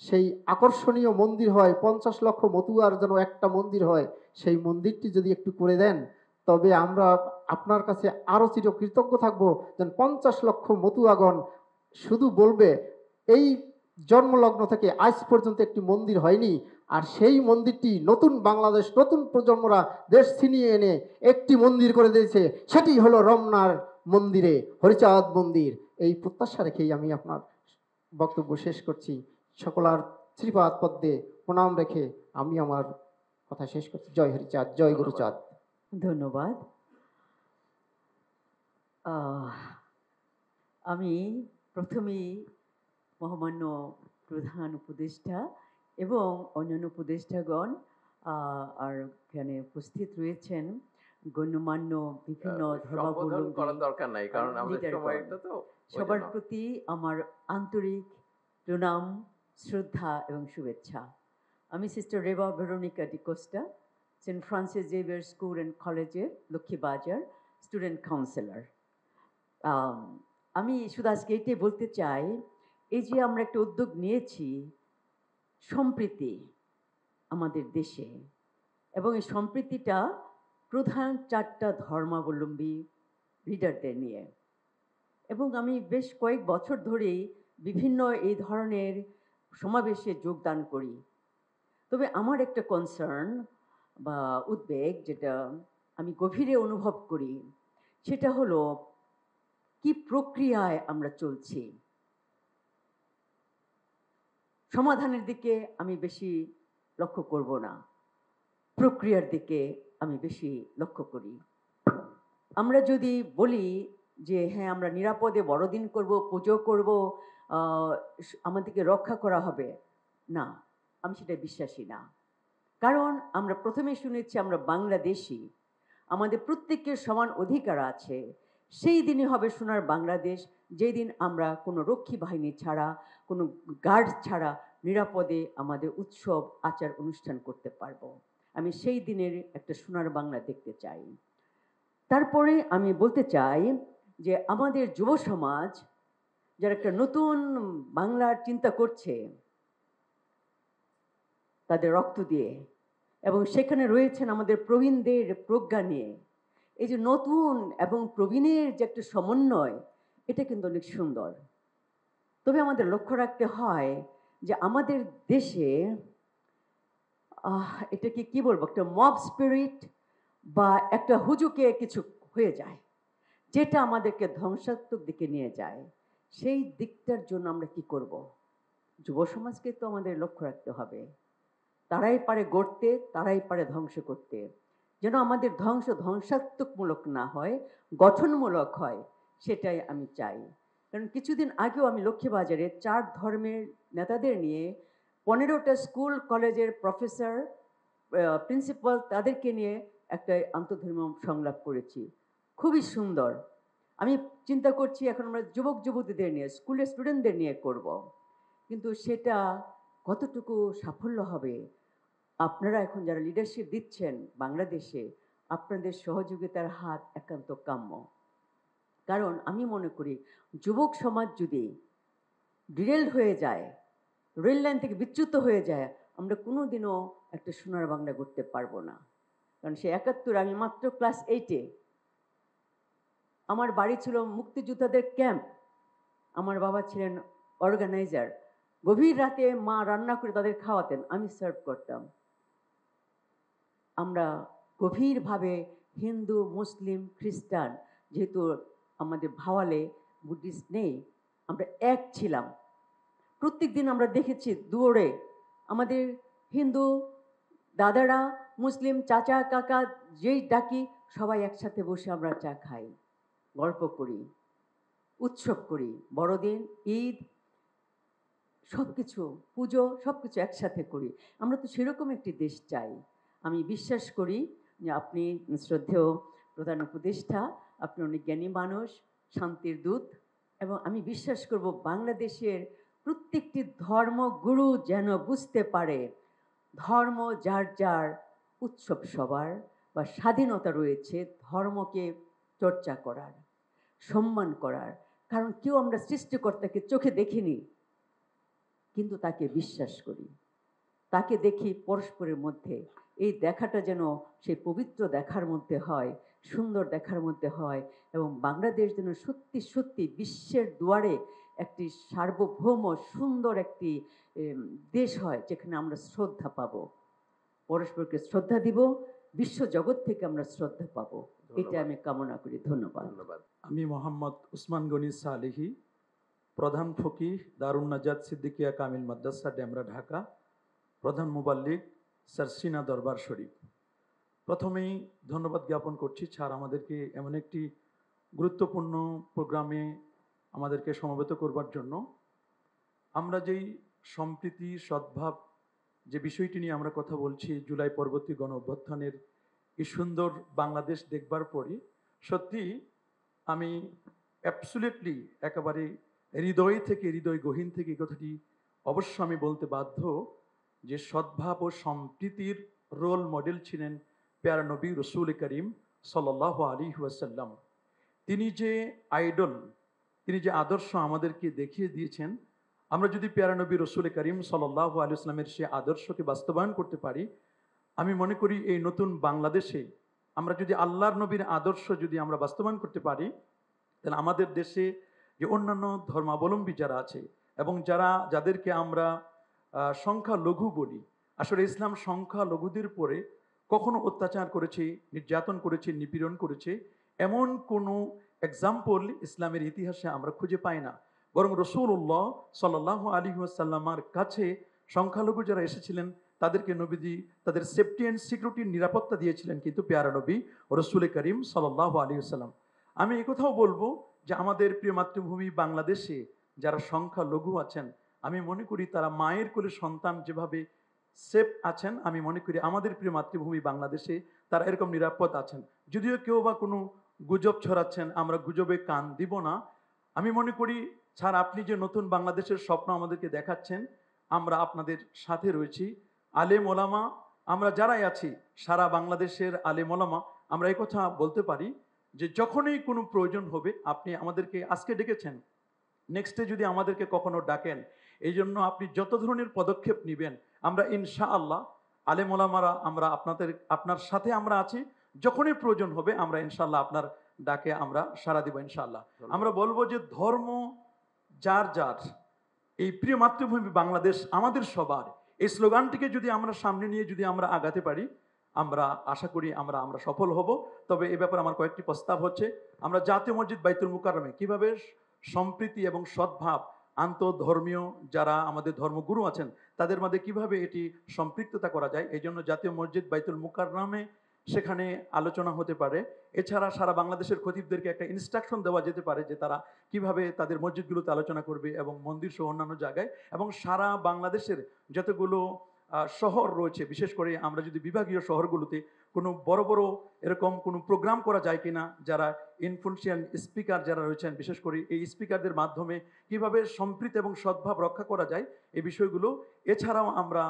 সেই আকর্ষণীয় মন্দির হয়, 50 লক্ষ মতুয়ার যেন একটা মন্দির হয়, সেই মন্দিরটি যদি একটু করে দেন, তবে আমরা আপনার কাছে আরও চিরকৃতজ্ঞ থাকবো। যেন 50 লক্ষ মতুয়াগণ শুধু বলবে এই জন্মলগ্ন থেকে আজ পর্যন্ত একটি মন্দির হয়নি, আর সেই মন্দিরটি নতুন বাংলাদেশ, নতুন প্রজন্মরা দেশ ছিনিয়ে এনে একটি মন্দির করে দিয়েছে, সেটি হলো রমনার মন্দিরে হরিচাঁদ মন্দির। এই প্রত্যাশা রেখেই আমি আপনার বক্তব্য শেষ করছি। সকলার শ্রীপাদ পদ্মে প্রণাম রেখে আমি আমার কথা শেষ করছি। জয় হরিচাঁদ, জয় গুরুচাঁদ। ধন্যবাদ। আমি প্রথমেই মহামান্য প্রধান উপদেষ্টা এবং অন্যান্য উপদেষ্টাগণ আর এখানে উপস্থিত রয়েছেন গণ্যমান্য বিভিন্ন সম্বোধন করার দরকার নাই, কারণ আমাদের সময়টা তো। সবার প্রতি আমার আন্তরিক প্রণাম, শ্রদ্ধা এবং শুভেচ্ছা। আমি sister Reba Veronica D'Costa, Saint Francis Xavier school and কলেজের লক্ষ্মীবাজার স্টুডেন্ট কাউন্সিলর। আমি শুধু আজকে এটাই বলতে চাই, এই যে আমরা একটা উদ্যোগ নিয়েছি সম্প্রীতি আমাদের দেশে, এবং এই সম্প্রীতিটা প্রধান 4টা ধর্মাবলম্বী লিডারদের নিয়ে, এবং আমি বেশ কয়েক বছর ধরেই বিভিন্ন এই ধরনের সমাবেশে যোগদান করি। তবে আমার একটা কনসার্ন বা উদ্বেগ যেটা আমি গভীরে অনুভব করি, সেটা হলো কি প্রক্রিয়ায় আমরা চলছি। সমাধানের দিকে আমি বেশি লক্ষ্য করব না, প্রক্রিয়ার দিকে আমি বেশি লক্ষ্য করি। আমরা যদি বলি যে হ্যাঁ আমরা নিরাপদে বড়দিন করব, পুজো করব, আমাদেরকে রক্ষা করা হবে, না, আমি সেটা বিশ্বাসী না। কারণ আমরা প্রথমেই শুনেছি আমরা বাংলাদেশি, আমাদের প্রত্যেকের সমান অধিকার আছে। সেই দিনই হবে সোনার বাংলাদেশ, যেই দিন আমরা কোনো রক্ষী বাহিনী ছাড়া, কোনো গার্ড ছাড়া নিরাপদে আমাদের উৎসব আচার অনুষ্ঠান করতে পারবো। আমি সেই দিনের একটা সোনার বাংলা দেখতে চাই। তারপরে আমি বলতে চাই যে আমাদের যুব সমাজ যারা একটা নতুন বাংলার চিন্তা করছে তাদের রক্ত দিয়ে, এবং সেখানে রয়েছেন আমাদের প্রবীণদের প্রজ্ঞা নিয়ে, এই যে নতুন এবং প্রবীণের যে একটা সমন্বয়, এটা কিন্তু অনেক সুন্দর। তবে আমাদের লক্ষ্য রাখতে হয় যে আমাদের দেশে এটাকে কি বলবো, একটা মব স্পিরিট বা একটা হুজুকে কিছু হয়ে যায় যেটা আমাদেরকে ধ্বংসাত্মক দিকে নিয়ে যায়। সেই দিকটার জন্য আমরা কি করব? যুব সমাজকে তো আমাদের লক্ষ্য রাখতে হবে। তারাই পারে গড়তে, তারাই পারে ধ্বংস করতে। যেন আমাদের ধ্বংসাত্মকমূলক না হয়, গঠনমূলক হয়, সেটাই আমি চাই। কারণ কিছুদিন আগেও আমি লক্ষ্মীবাজারে 4 ধর্মের নেতাদের নিয়ে 15টা স্কুল কলেজের প্রফেসর, প্রিন্সিপাল, তাদেরকে নিয়ে একটা আন্তঃধর্মীয় সংলাপ করেছি, খুবই সুন্দর। আমি চিন্তা করছি এখন আমরা যুবক যুবতীদের নিয়ে, স্কুলের স্টুডেন্টদের নিয়ে করব, কিন্তু সেটা কতটুকু সাফল্য হবে? আপনারা এখন যারা লিডারশিপ দিচ্ছেন বাংলাদেশে, আপনাদের সহযোগিতার হাত একান্ত কাম্য। কারণ আমি মনে করি যুবক সমাজ যদি ডিরেল হয়ে যায়, রেল লাইন থেকে বিচ্যুত হয়ে যায়, আমরা কোনোদিনও একটা সোনার বাংলা করতে পারবো না। কারণ সে 71, আমি মাত্র ক্লাস 8-এ, আমার বাড়ি ছিল মুক্তিযোদ্ধাদের ক্যাম্প, আমার বাবা ছিলেন অর্গানাইজার, গভীর রাতে মা রান্না করে তাদের খাওয়াতেন, আমি সার্ভ করতাম। আমরা গভীরভাবে হিন্দু, মুসলিম, খ্রিস্টান, যেহেতু আমাদের ভাওয়ালে বুদ্ধিস্ট নেই, আমরা এক ছিলাম। প্রত্যেক দিন আমরা দেখেছি দুয়ারে আমাদের হিন্দু দাদারা, মুসলিম চাচা কাকা যেই ডাকি, সবাই একসাথে বসে আমরা চা খাই, গল্প করি, উৎসব করি, বড়দিন, ঈদ, সব কিছু, পুজো, সব কিছু একসাথে করি। আমরা তো সেরকম একটি দেশ চাই। আমি বিশ্বাস করি যে আপনি শ্রদ্ধেয় প্রধান উপদেষ্টা, আপনি অনেক জ্ঞানী মানুষ, শান্তির দূত, এবং আমি বিশ্বাস করব বাংলাদেশের প্রত্যেকটি ধর্মগুরু যেন বুঝতে পারে ধর্ম যার যার, উৎসব সবার, বা স্বাধীনতা রয়েছে ধর্মকে চর্চা করার, সম্মান করার। কারণ কেউ আমরা সৃষ্টিকর্তাকে চোখে দেখিনি, কিন্তু তাকে বিশ্বাস করি, তাকে দেখি পরস্পরের মধ্যে। এই দেখাটা যেন সেই পবিত্র দেখার মধ্যে হয়, সুন্দর দেখার মধ্যে হয়, এবং বাংলাদেশ যেন সত্যি সত্যি বিশ্বের দুয়ারে একটি সার্বভৌম সুন্দর একটি দেশ হয়, যেখানে আমরা শ্রদ্ধা পাবো, পরস্পরকে শ্রদ্ধা দিব, বিশ্ব জগৎ থেকে আমরা শ্রদ্ধা পাবো। এটা আমি কামনা করি। ধন্যবাদ। ধন্যবাদ। আমি মোহাম্মদ উসমান গনি সালেহি, প্রধান ফকিহ দারুন নাজাত সিদ্দিকিয়া কামিল মাদ্রাসা, ডেমরা, ঢাকা, প্রধান মুবাল্লিগ সারসিনা দরবার শরীফ। প্রথমেই ধন্যবাদ জ্ঞাপন করছি স্যার আমাদেরকে এমন একটি গুরুত্বপূর্ণ প্রোগ্রামে আমাদেরকে সমবেত করবার জন্য। আমরা যেই সম্প্রীতি, সদ্ভাব, যে বিষয়টি নিয়ে আমরা কথা বলছি, জুলাই পরবর্তী গণ অভ্যুত্থানের এই সুন্দর বাংলাদেশ দেখবার পরে সত্যি আমি অ্যাবসুলেটলি একেবারে হৃদয় থেকে, হৃদয় গহীন থেকে এই কথাটি অবশ্য আমি বলতে বাধ্য যে সদ্ভাব ও সম্প্রীতির রোল মডেল ছিলেন প্যারা নবী রসুল করিম সাল্লাল্লাহু আলাইহি ওয়াসাল্লাম। তিনি যে আইডল, তিনি যে আদর্শ আমাদেরকে দেখিয়ে দিয়েছেন, আমরা যদি প্যারা নবী রসুল করিম সাল্লাল্লাহু আলাইহি ওয়াসাল্লামের সে আদর্শকে বাস্তবায়ন করতে পারি, আমি মনে করি এই নতুন বাংলাদেশে আমরা যদি আল্লাহর নবীর আদর্শ যদি আমরা বাস্তবায়ন করতে পারি, তাহলে আমাদের দেশে যে অন্যান্য ধর্মাবলম্বী যারা আছে এবং যাদেরকে আমরা সংখ্যালঘু বলি, আসলে ইসলাম সংখ্যালঘুদের পরে কখনো অত্যাচার করেছে, নির্যাতন করেছে, নিপীড়ন করেছে, এমন কোনো এক্সাম্পল ইসলামের ইতিহাসে আমরা খুঁজে পাই না। বরং রসুল্লাহ সাল্লাল্লাহু আলাইহি ওয়াসাল্লামের কাছে সংখ্যালঘু যারা এসেছিলেন তাদেরকে নবীজি তাদের সেফটি অ্যান্ড সিকিউরিটির নিরাপত্তা দিয়েছিলেন কিন্তু পেয়ারা নবী রসুল করিম সাল্লাল্লাহু আলাইহি ওয়াসাল্লাম। আমি একথাও বলবো যে আমাদের প্রিয় মাতৃভূমি বাংলাদেশে যারা সংখ্যালঘু আছেন, আমি মনে করি তারা মায়ের কোলে সন্তান যেভাবে সেফ আছেন, আমি মনে করি আমাদের প্রিয় মাতৃভূমি বাংলাদেশে তারা এরকম নিরাপদ আছেন। যদিও কেউ বা কোনো গুজব ছড়াচ্ছেন, আমরা গুজবে কান দিব না। আমি মনে করি স্যার, আপনি যে নতুন বাংলাদেশের স্বপ্ন আমাদেরকে দেখাচ্ছেন, আমরা আপনাদের সাথে রয়েছি। আলেম ওলামা আমরা যারাই আছি, সারা বাংলাদেশের আলেম ওলামা আমরা এই কথা বলতে পারি যে যখনই কোনো প্রয়োজন হবে আপনি আমাদেরকে আজকে ডেকেছেন, নেক্সটে যদি আমাদেরকে কখনো ডাকেন, এই জন্য আপনি যত ধরনের পদক্ষেপ নেবেন আমরা ইনশাআল্লাহ আলেম ওলামারা আমরা আপনার সাথে আমরা আছি। যখনই প্রয়োজন হবে আমরা ইনশাআল্লাহ আপনার ডাকে আমরা সাড়া দিব ইনশাআল্লাহ। আমরা বলবো যে ধর্ম যার যার, এই প্রিয় মাতৃভূমি বাংলাদেশ আমাদের সবার, এই স্লোগানটিকে যদি আমরা সামনে নিয়ে যদি আমরা আগাতে পারি, আমরা আশা করি আমরা সফল হব। তবে এ ব্যাপারে আমার কয়েকটি প্রস্তাব হচ্ছে, আমরা জাতীয় মসজিদ বাইতুল মুকাররমে কিভাবে সম্প্রীতি এবং সদ্ভাব, আন্তঃধর্মীয় যারা আমাদের ধর্মগুরু আছেন তাদের মধ্যে কিভাবে এটি সম্পৃক্ততা করা যায়, এই জন্য জাতীয় মসজিদ বাইতুল মুকাররমে সেখানে আলোচনা হতে পারে। এছাড়া সারা বাংলাদেশের খতিবদেরকে একটা ইনস্ট্রাকশন দেওয়া যেতে পারে যে তারা কিভাবে তাদের মসজিদগুলোতে আলোচনা করবে এবং মন্দির সহ অন্যান্য জায়গায়, এবং সারা বাংলাদেশের যতগুলো শহর রয়েছে, বিশেষ করে আমরা যদি বিভাগীয় শহরগুলোতে কোনো বড় বড় এরকম কোনো প্রোগ্রাম করা যায় কিনা, যারা ইনফ্লুয়েন্সিয়াল স্পিকার যারা রয়েছেন, বিশেষ করে এই স্পিকারদের মাধ্যমে কিভাবে সম্প্রীতি এবং সদ্ভাব রক্ষা করা যায় এই বিষয়গুলো। এছাড়াও আমরা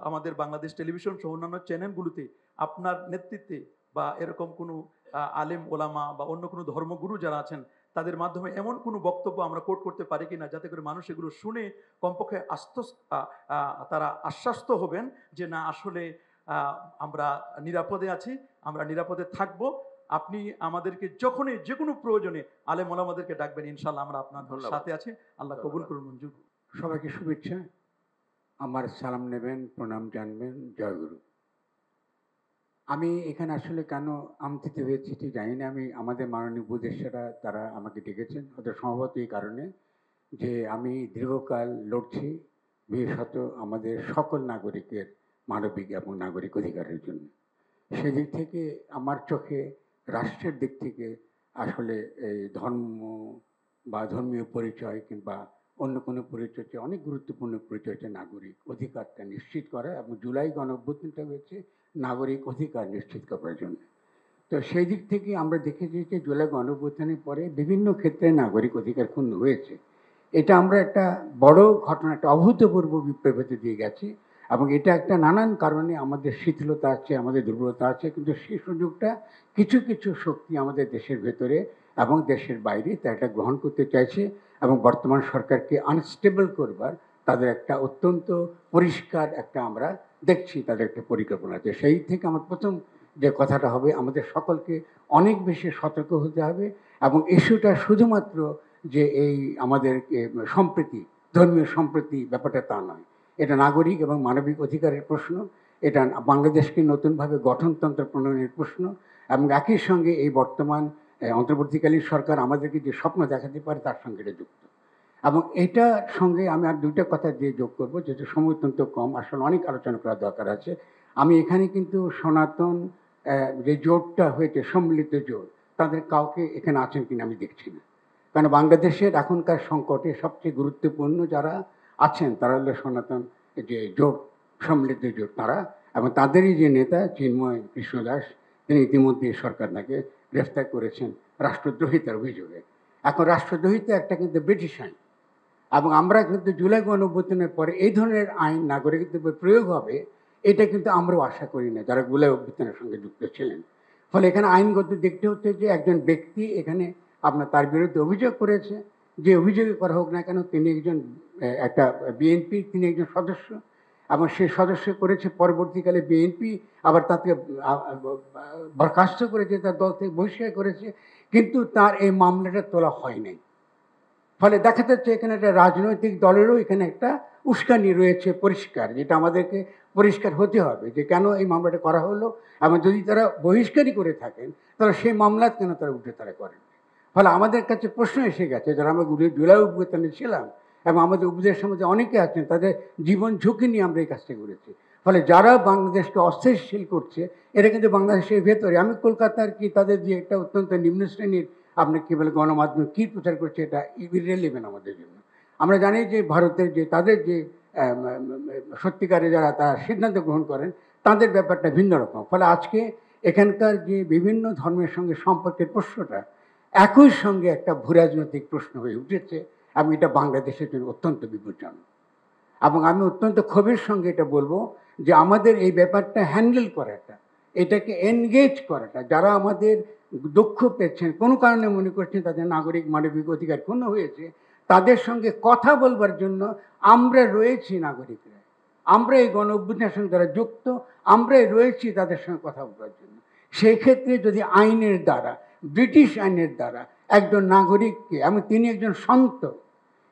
আমাদের বাংলাদেশ টেলিভিশন সহ অন্যান্য চ্যানেলগুলোতে আপনার নেতৃত্বে বা এরকম কোনো আলেম ওলামা বা অন্য কোনো ধর্মগুরু যারা আছেন তাদের মাধ্যমে এমন কোনো বক্তব্য আমরা কোট করতে পারি কিনা যাতে করে মানুষ এগুলো শুনে কমপক্ষে তারা আশ্বস্ত হবেন যে না, আসলে আমরা নিরাপদে আছি, আমরা নিরাপদে থাকবো। আপনি আমাদেরকে যখনই যে কোনো প্রয়োজনে আলেম ওলামাদেরকে ডাকবেন, ইনশাআল্লাহ আমরা আপনার সাথে আছি। আল্লাহ কবুল করুন, মঞ্জুর। সবাইকে শুভেচ্ছা, আমার সালাম নেবেন, প্রণাম জানবেন, জয়গুরু। আমি এখানে আসলে কেন আমন্ত্রিত হয়েছি ঠিক জানি না। আমি আমাদের মাননীয় উপদেষ্টারা তারা আমাকে ডেকেছেন, ওদের সম্ভবত এই কারণে যে আমি দীর্ঘকাল লড়ছি বিশেষত আমাদের সকল নাগরিকের মানবিক এবং নাগরিক অধিকারের জন্য। সেদিক থেকে আমার চোখে রাষ্ট্রের দিক থেকে আসলে এই ধর্ম বা ধর্মীয় পরিচয় কিংবা অন্য কোনো পরিচয় অনেক গুরুত্বপূর্ণ পরিচয় হচ্ছে নাগরিক অধিকারটা নিশ্চিত করা, এবং জুলাই গণঅভ্যুত্থানটা হয়েছে নাগরিক অধিকার নিশ্চিত করার জন্য। তো সেই দিক থেকে আমরা দেখেছি যে জুলাই গণঅভ্যুত্থানের পরে বিভিন্ন ক্ষেত্রে নাগরিক অধিকার ক্ষুণ্ণ হয়েছে। এটা আমরা একটা বড় ঘটনা, একটা অভূতপূর্ব বিপ্লবীতে দিয়ে গেছি, এবং এটা একটা নানান কারণে আমাদের শিথিলতা আছে, আমাদের দুর্বলতা আছে, কিন্তু সেই সুযোগটা কিছু কিছু শক্তি আমাদের দেশের ভেতরে এবং দেশের বাইরে এটা গ্রহণ করতে চাইছে, এবং বর্তমান সরকারকে আনস্টেবল করবার তাদের একটা অত্যন্ত পরিষ্কার একটা আমরা দেখছি তাদের একটা পরিকল্পনা আছে। সেই থেকে আমার প্রথম যে কথাটা হবে, আমাদের সকলকে অনেক বেশি সতর্ক হতে হবে, এবং ইস্যুটা শুধুমাত্র যে এই আমাদের সম্প্রীতি, ধর্মীয় সম্প্রীতি ব্যাপারটা তা নয়, এটা নাগরিক এবং মানবিক অধিকারের প্রশ্ন, এটা বাংলাদেশকে নতুনভাবে গঠনতন্ত্র প্রণয়নের প্রশ্ন, এবং একই সঙ্গে এই বর্তমান অন্তর্বর্তীকালীন সরকার আমাদেরকে যে স্বপ্ন দেখাতে পারে তার সঙ্গে এটা যুক্ত। এবং এটার সঙ্গে আমি আর দুইটা কথা দিয়ে যোগ করবো, যেহেতু সময় অত্যন্ত কম, আসলে অনেক আলোচনা করার দরকার আছে। আমি এখানে কিন্তু সনাতন যে জোটটা হয়েছে, সম্মিলিত জোট, তাদের কাউকে এখানে আছেন কিনা আমি দেখছি না। কারণ বাংলাদেশের এখনকার সংকটে সবচেয়ে গুরুত্বপূর্ণ যারা আছেন তারা হলো সনাতন যে জোট, সম্মিলিত জোট তারা, এবং তাদেরই যে নেতা চিন্ময় কৃষ্ণদাস, তিনি ইতিমধ্যে সরকার তাকে গ্রেফতার করেছেন রাষ্ট্রদ্রোহিতার অভিযোগে। এখন রাষ্ট্রদ্রোহিতা একটা কিন্তু ব্রিটিশ আইন, এবং আমরা কিন্তু জুলাই গণঅভ্যুত্থানের পরে এই ধরনের আইন নাগরিকদের উপর প্রয়োগ হবে এটা কিন্তু আমরাও আশা করি না যারা জুলাই অভ্যুত্থানের সঙ্গে যুক্ত ছিলেন। ফলে এখানে আইনগত দেখতে হচ্ছে যে একজন ব্যক্তি এখানে আপনার তার বিরুদ্ধে অভিযোগ করেছে, যে অভিযোগে করা হোক না কেন, তিনি একজন একটা বিএনপি, তিনি একজন সদস্য, এবং সেই সদস্য করেছে, পরবর্তীকালে বিএনপি আবার তাকে বরখাস্ত করেছে, তার দল থেকে বহিষ্কার করেছে, কিন্তু তার এই মামলাটা তোলা হয় নাই। ফলে দেখা যাচ্ছে এখানে একটা রাজনৈতিক দলেরও এখানে একটা উস্কানি রয়েছে পরিষ্কার, যেটা আমাদেরকে পরিষ্কার হতে হবে যে কেন এই মামলাটা করা হলো, এবং যদি তারা বহিষ্কারই করে থাকেন তাহলে সেই মামলা কেন তারা উঠে তারা করেন। ফলে আমাদের কাছে প্রশ্ন এসে গেছে, যারা আমরা জুলাই অভ্যুত্থানে ছিলাম এবং আমাদের উপদেশের মধ্যে অনেকে আছেন, তাদের জীবন ঝুঁকি নিয়ে আমরা এই কাজটা করেছি। ফলে যারা বাংলাদেশকে অস্থিতিশীল করছে, এটা কিন্তু বাংলাদেশের ভেতরে, আমি কলকাতার কি তাদের যে একটা অত্যন্ত নিম্ন শ্রেণীর আপনি কী বলে গণমাধ্যম কী প্রচার করছে, এটা ইররিলেভেন্ট আমাদের জন্য। আমরা জানি যে ভারতের যে তাদের যে সত্যিকারে যারা তারা সিদ্ধান্ত গ্রহণ করেন, তাদের ব্যাপারটা ভিন্ন রকম। ফলে আজকে এখানকার যে বিভিন্ন ধর্মের সঙ্গে সম্পর্কের প্রশ্নটা একই সঙ্গে একটা ভূরাজনৈতিক প্রশ্ন হয়ে উঠেছে, এবং এটা বাংলাদেশের জন্য অত্যন্ত বিপজ্জনক। এবং আমি অত্যন্ত ক্ষোভের সঙ্গে এটা বলবো যে আমাদের এই ব্যাপারটা হ্যান্ডেল করাটা, এটাকে এনগেজ করাটা, যারা আমাদের দুঃখ পেয়েছেন, কোনো কারণে মনে করছেন তাদের নাগরিক মানবিক অধিকার ক্ষুণ্ণ হয়েছে, তাদের সঙ্গে কথা বলবার জন্য আমরা রয়েছি নাগরিকরা, আমরা এই গণ অভ্যুত্থানের সঙ্গে যারা যুক্ত, আমরাই রয়েছি তাদের সঙ্গে কথা বলার জন্য। সেই ক্ষেত্রে যদি আইনের দ্বারা, ব্রিটিশ আইনের দ্বারা একজন নাগরিককে, আমি তিনি একজন সন্ত,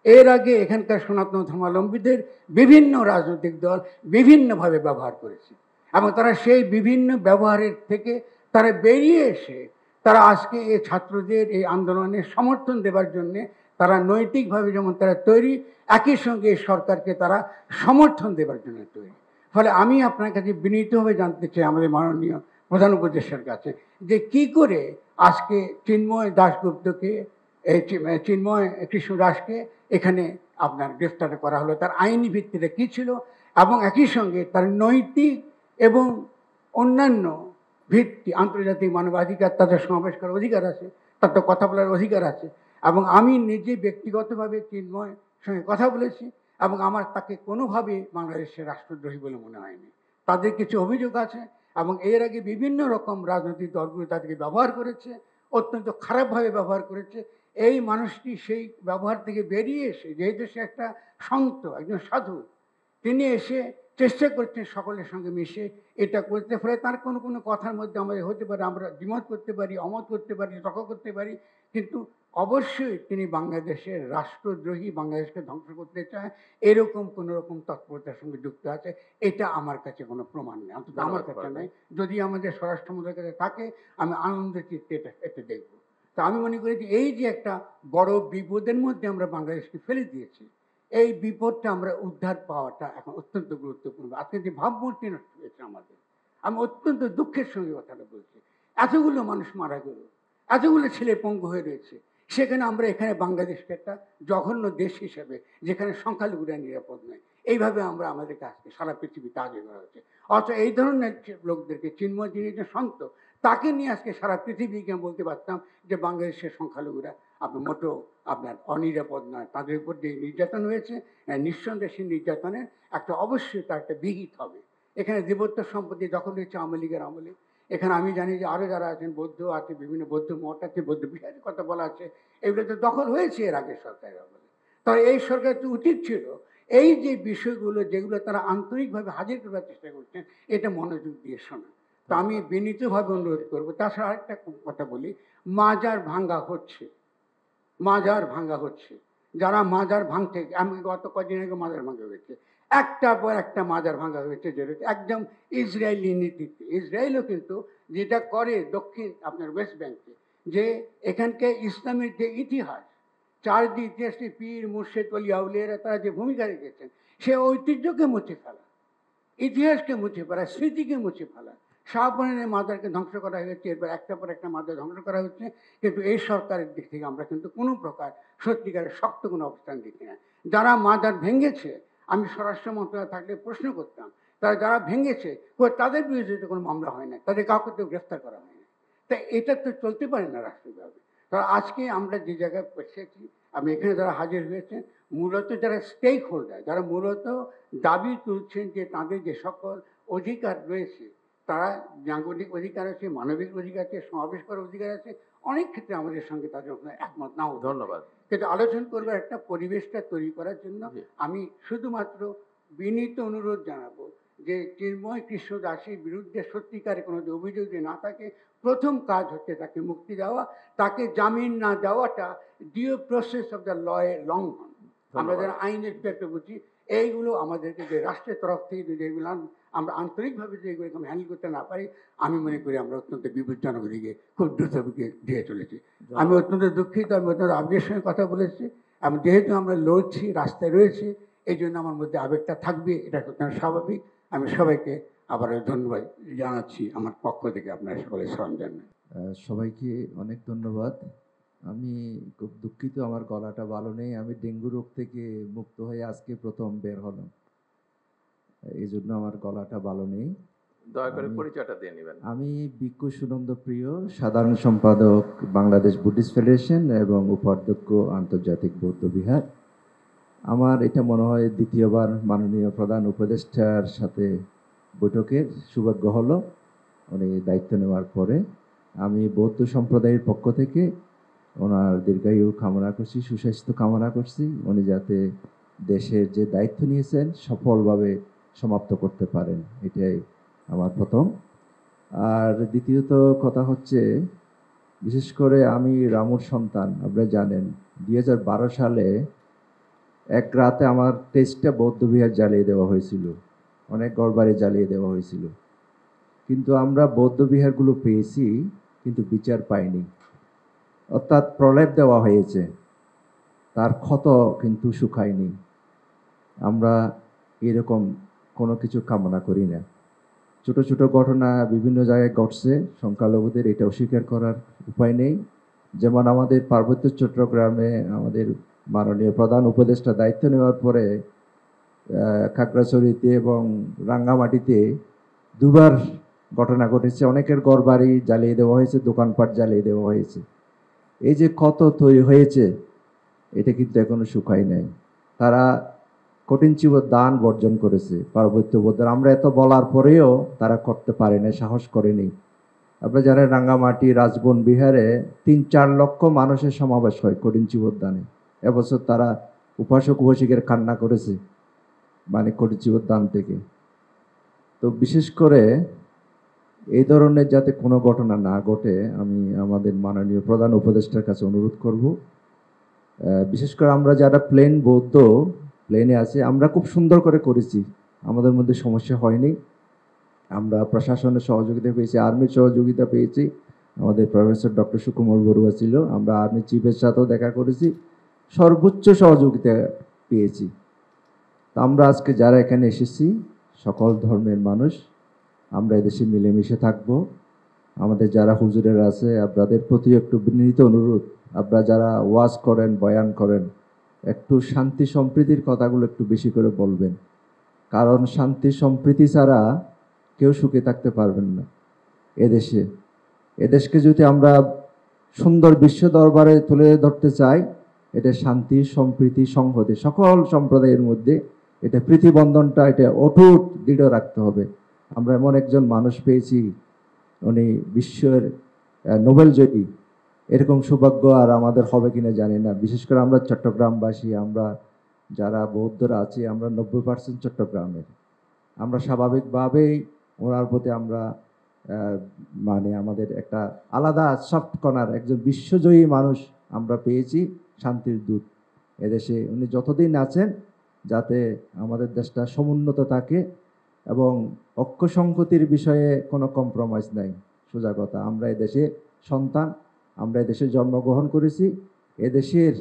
এর আগে এখানকার সনাতন ধর্মাবলম্বীদের বিভিন্ন রাজনৈতিক দল বিভিন্নভাবে ব্যবহার করেছে, এবং তারা সেই বিভিন্ন ব্যবহারের থেকে তারা বেরিয়ে এসে তারা আজকে এই ছাত্রদের এই আন্দোলনের সমর্থন দেবার জন্যে তারা নৈতিকভাবে যেমন তারা তৈরি, একই সঙ্গে এই সরকারকে তারা সমর্থন দেবার জন্য তৈরি। ফলে আমি আপনার কাছে বিনীতভাবে জানতে চাই, আমাদের মাননীয় প্রধান উপদেষ্টার কাছে, যে কি করে আজকে চিন্ময় দাশগুপ্তকে, চিন্ময় কৃষ্ণ দাসকে এখানে আপনার গ্রেফতার করা হলো, তার আইনি ভিত্তিটা কী ছিল, এবং একই সঙ্গে তার নৈতিক এবং অন্যান্য ভিত্তি, আন্তর্জাতিক মানবাধিকার, তাদের সমাবেশ করার অধিকার আছে, তার তো কথা বলার অধিকার আছে। এবং আমি নিজে ব্যক্তিগতভাবে চিন্ময়ের সঙ্গে কথা বলেছি, এবং আমার তাকে কোনোভাবে বাংলাদেশের রাষ্ট্রদ্রোহী বলে মনে হয়নি। তাদের কিছু অভিযোগ আছে, এবং এর আগে বিভিন্ন রকম রাজনৈতিক দলগুলো তাদেরকে ব্যবহার করেছে, অত্যন্ত খারাপভাবে ব্যবহার করেছে। এই মানুষটি সেই ব্যবহার থেকে বেরিয়ে এসে, যেহেতু সে একটা সন্ত, একজন সাধু, তিনি এসে চেষ্টা করছেন সকলের সঙ্গে মিশে এটা করতে। ফলে তার কোনো কোনো কথার মধ্যে আমাদের হতে পারে, আমরা দ্বিমত করতে পারি, অমত করতে পারি, তর্ক করতে পারি, কিন্তু অবশ্যই তিনি বাংলাদেশের রাষ্ট্রদ্রোহী, বাংলাদেশকে ধ্বংস করতে চায়, এরকম কোনো রকম তৎপরতার সঙ্গে যুক্ত আছে। এটা আমার কাছে কোনো প্রমাণ নেই, অন্তত আমার কাছে নেই। যদি আমাদের স্বরাষ্ট্রমন্ত্রীর কাছে থাকে, আমি আনন্দ চিত্তে এটা দেখব। তা আমি মনে করি যে এই যে একটা বড় বিপদের মধ্যে আমরা বাংলাদেশকে ফেলে দিয়েছি, এই বিপদটা আমরা উদ্ধার পাওয়াটা এখন অত্যন্ত গুরুত্বপূর্ণ। আজকে যে ভাবমূর্তি নষ্ট হয়েছে আমাদের, আমি অত্যন্ত দুঃখের সঙ্গে কথাটা বলছি। এতগুলো মানুষ মারা গেল, এতগুলো ছেলে পঙ্গু হয়ে রয়েছে, সেখানে আমরা এখানে বাংলাদেশকে একটা জঘন্য দেশ হিসেবে, যেখানে সংখ্যালঘুরা নিরাপদ নয়, এইভাবে আমরা আমাদের কাছকে সারা পৃথিবীতে আগে করা হচ্ছে। অথচ এই ধরনের লোকদেরকে, চিন্ময় যিনি যে সন্ত, তাকে নিয়ে আজকে সারা পৃথিবীকে বলতে পারতাম যে বাংলাদেশের সংখ্যালঘুরা আপনার মোটো আপনার অনিরাপদ নয়, তাদের উপর যে নির্যাতন হয়েছে, নিঃসন্দেহে সেই নির্যাতনের একটা অবশ্যই তার একটা বিহিত হবে। এখানে দেবত্ব সম্পত্তি দখল হয়েছে আওয়ামী লীগের আমলে। এখানে আমি জানি যে আরও যারা আছেন, বৌদ্ধ আছে, বিভিন্ন বৌদ্ধ মঠ আছে, বৌদ্ধ বিষয়ের কথা বলা আছে, এগুলো তো দখল হয়েছে এর আগের সরকারের আমলে। তবে এই সরকার তো উচিত ছিল এই যে বিষয়গুলো, যেগুলো তারা আন্তরিকভাবে হাজির করবার চেষ্টা করছেন, এটা মনোযোগ দিয়ে শোনা। তো আমি বিনীতভাবে অনুরোধ করবো। তাছাড়া আরেকটা কথা বলি, মাজার ভাঙ্গা হচ্ছে, মাজার ভাঙ্গা হচ্ছে। যারা মাজার ভাঙতে, আমি গত কদিন আগে মাজার ভাঙ্গা হয়েছে, একটার পর একটা মাজার ভাঙ্গা হয়েছে, যেটা একদম ইসরায়েলি নীতিতে। ইসরায়েলও কিন্তু যেটা করে দক্ষিণ আপনার ওয়েস্ট ব্যাংকে, যে এখানকার ইসলামের যে ইতিহাস, চারদিক ইতিহাসটি পীর মুর্শেদ ওলি আউলিয়ারা তারা যে ভূমিকা রেখেছেন, সে ঐতিহ্যকে মুছে ফেলা, ইতিহাসকে মুছে ফেলা, স্মৃতিকে মুছে ফেলা। শাহপরানের মাজারকে ধ্বংস করা হয়েছে, এরপর একটা পর একটা মাজার ধ্বংস করা হচ্ছে, কিন্তু এই সরকারের দিক থেকে আমরা কিন্তু কোনো প্রকার সত্যিকারের শক্ত কোনো অবস্থান দেখি না। যারা মাজার ভেঙেছে, আমি স্বরাষ্ট্র মন্ত্রণালয় থাকলে প্রশ্ন করতাম, তারা যারা ভেঙেছে তাদের বিরুদ্ধে কোনো মামলা হয় না, তাদের কাউকে তো গ্রেফতার করা হয় না। তাই এটা তো চলতে পারে না রাষ্ট্রীয়ভাবে। কারণ আজকে আমরা যে জায়গায় পৌঁছেছি, আমি এখানে যারা হাজির হয়েছেন, মূলত যারা স্টেক হোল্ডার, যারা মূলত দাবি তুলছেন যে তাদের যে সকল অধিকার রয়েছে, তারা নাগরিক অধিকার আছে, মানবিক অধিকার আছে, সমাবেশ করার অধিকার আছে, অনেক ক্ষেত্রে আমাদের সঙ্গে তাদের একমত নাও। ধন্যবাদ। কিন্তু আলোচনা করবার একটা পরিবেশটা তৈরি করার জন্য আমি শুধুমাত্র বিনীত অনুরোধ জানাবো যে চিন্ময় কৃষ্ণ দাসের বিরুদ্ধে সত্যিকারে কোনো অভিযোগ যদি না থাকে, প্রথম কাজ হচ্ছে তাকে মুক্তি দেওয়া। তাকে জামিন না দেওয়াটা due process of the law এর লঙ্ঘন। আমরা যারা আইনের পেটে বুঝি, এইগুলো আমাদেরকে যে রাষ্ট্রের তরফ থেকে যদি এগুলো আমরা আন্তরিকভাবে যে এগুলো হ্যান্ডেল করতে না পারি, আমি মনে করি আমরা অত্যন্ত বিপজ্জনক দিকে খুব দ্রুত দিয়ে চলেছি। আমি অত্যন্ত দুঃখিত, আমি অত্যন্ত আবেগের সঙ্গে কথা বলেছি, এবং যেহেতু আমরা লড়ছি, রাস্তায় রয়েছি, এই জন্য আমার মধ্যে আবেগটা থাকবে, এটা অত্যন্ত স্বাভাবিক। আমি সবাইকে আবারও ধন্যবাদ জানাচ্ছি আমার পক্ষ থেকে, আপনারা সকলে সালাম জানাই। সবাইকে অনেক ধন্যবাদ। আমি খুব দুঃখিত, আমার গলাটা ভালো নেই। আমি ডেঙ্গু রোগ থেকে মুক্ত হয়ে আজকে প্রথম বের হলাম, এই জন্য আমার গলাটা ভালো নেই। দয়া করে পরিচয়টা দিয়ে নেবেন। আমি ভিক্ষু সুনন্দ প্রিয়, সাধারণ সম্পাদক বাংলাদেশ বুদ্ধিস্ট ফেডারেশন এবং উপাধ্যক্ষ আন্তর্জাতিক বৌদ্ধ বিহার। আমার এটা মনে হয় দ্বিতীয়বার মাননীয় প্রধান উপদেষ্টার সাথে বৈঠকের সৌভাগ্য হলো উনি দায়িত্ব নেওয়ার পরে। আমি বৌদ্ধ সম্প্রদায়ের পক্ষ থেকে ওনার দীর্ঘায়ু কামনা করছি, সুস্বাস্থ্য কামনা করছি, উনি যাতে দেশের যে দায়িত্ব নিয়েছেন সফলভাবে সমাপ্ত করতে পারেন, এটাই আমার প্রথম। আর দ্বিতীয়ত কথা হচ্ছে, বিশেষ করে আমি রামুর সন্তান, আপনারা জানেন 2012 সালে এক রাতে আমার 23টা বৌদ্ধ বিহার জ্বালিয়ে দেওয়া হয়েছিল, অনেক ঘরবাড়ি জ্বালিয়ে দেওয়া হয়েছিল। কিন্তু আমরা বৌদ্ধ বিহারগুলো পেয়েছি, কিন্তু বিচার পাইনি। অর্থাৎ প্রলেপ দেওয়া হয়েছে, তার ক্ষত কিন্তু শুকায়নি। আমরা এরকম কোনো কিছু কামনা করি না। ছোট ছোট ঘটনা বিভিন্ন জায়গায় ঘটছে, সংখ্যালঘুদের এটা অস্বীকার করার উপায় নেই। যেমন আমাদের পার্বত্য চট্টগ্রামে আমাদের মাননীয় প্রধান উপদেষ্টা দায়িত্ব নেওয়ার পরে খাগড়াছড়িতে এবং রাঙ্গামাটিতে দুবার ঘটনা ঘটেছে, অনেকের ঘরবাড়ি জ্বালিয়ে দেওয়া হয়েছে, দোকানপাট জ্বালিয়ে দেওয়া হয়েছে। এই যে ক্ষত তৈরি হয়েছে, এটা কিন্তু এখনো শুকায় নাই। তারা কঠিন চিব দান বর্জন করেছে পার্বত্য বৌদ্ধরা। আমরা এত বলার পরেও তারা করতে পারে না, সাহস করেনি। আপনারা জানেন রাঙ্গামাটি রাজবন বিহারে 3-4 লক্ষ মানুষের সমাবেশ হয় কঠিন চিবোদ্দানে। এবছর তারা উপাসক উপাসিকের কান্না করেছে মানে কঠিন চিবোদ্দান থেকে। তো বিশেষ করে এই ধরনের যাতে কোনো ঘটনা না ঘটে, আমি আমাদের মাননীয় প্রধান উপদেষ্টার কাছে অনুরোধ করব। বিশেষ করে আমরা যারা প্লেন বৌদ্ধ প্লেনে আছে, আমরা খুব সুন্দর করে করেছি, আমাদের মধ্যে সমস্যা হয়নি। আমরা প্রশাসনের সহযোগিতা পেয়েছি, আর্মির সহযোগিতা পেয়েছি। আমাদের প্রফেসর ডক্টর সুকুমল বড়ুয়া ছিল, আমরা আর্মি চিফের সাথেও দেখা করেছি, সর্বোচ্চ সহযোগিতা পেয়েছি। তো আমরা আজকে যারা এখানে এসেছি সকল ধর্মের মানুষ, আমরা এদেশে মিলেমিশে থাকব। আমাদের যারা হুজুরেরা আছে আপনাদের প্রতি একটু বিনীত অনুরোধ, আপনারা যারা ওয়াজ করেন, বয়ান করেন, একটু শান্তি সম্প্রীতির কথাগুলো একটু বেশি করে বলবেন। কারণ শান্তি সম্প্রীতি ছাড়া কেউ সুখে থাকতে পারবেন না এদেশে। এদেশকে যদি আমরা সুন্দর বিশ্ব দরবারে তুলে ধরতে চাই, এটা শান্তি সম্প্রীতি সংহতি সকল সম্প্রদায়ের মধ্যে এটা প্রীতিবন্ধনটা এটা অটুট দৃঢ় রাখতে হবে। আমরা এমন একজন মানুষ পেয়েছি, উনি বিশ্বের নোবেল জয়ী, এরকম সৌভাগ্য আর আমাদের হবে কিনা জানি না। বিশেষ করে আমরা চট্টগ্রামবাসী, আমরা যারা বৌদ্ধরা আছি, আমরা 90% চট্টগ্রামের। আমরা স্বাভাবিকভাবেই ওনার প্রতি আমরা মানে আমাদের একটা আলাদা সফট কর্নার, একজন বিশ্বজয়ী মানুষ আমরা পেয়েছি, শান্তির দূত এদেশে। উনি যতদিন আছেন যাতে আমাদের দেশটা সমুন্নত থাকে এবং ঐক্য সংহতির বিষয়ে কোনো কম্প্রোমাইজ নাই। সোজা কথা, আমরা এদেশে সন্তান, আমরা এদেশে জন্মগ্রহণ করেছি। এদেশের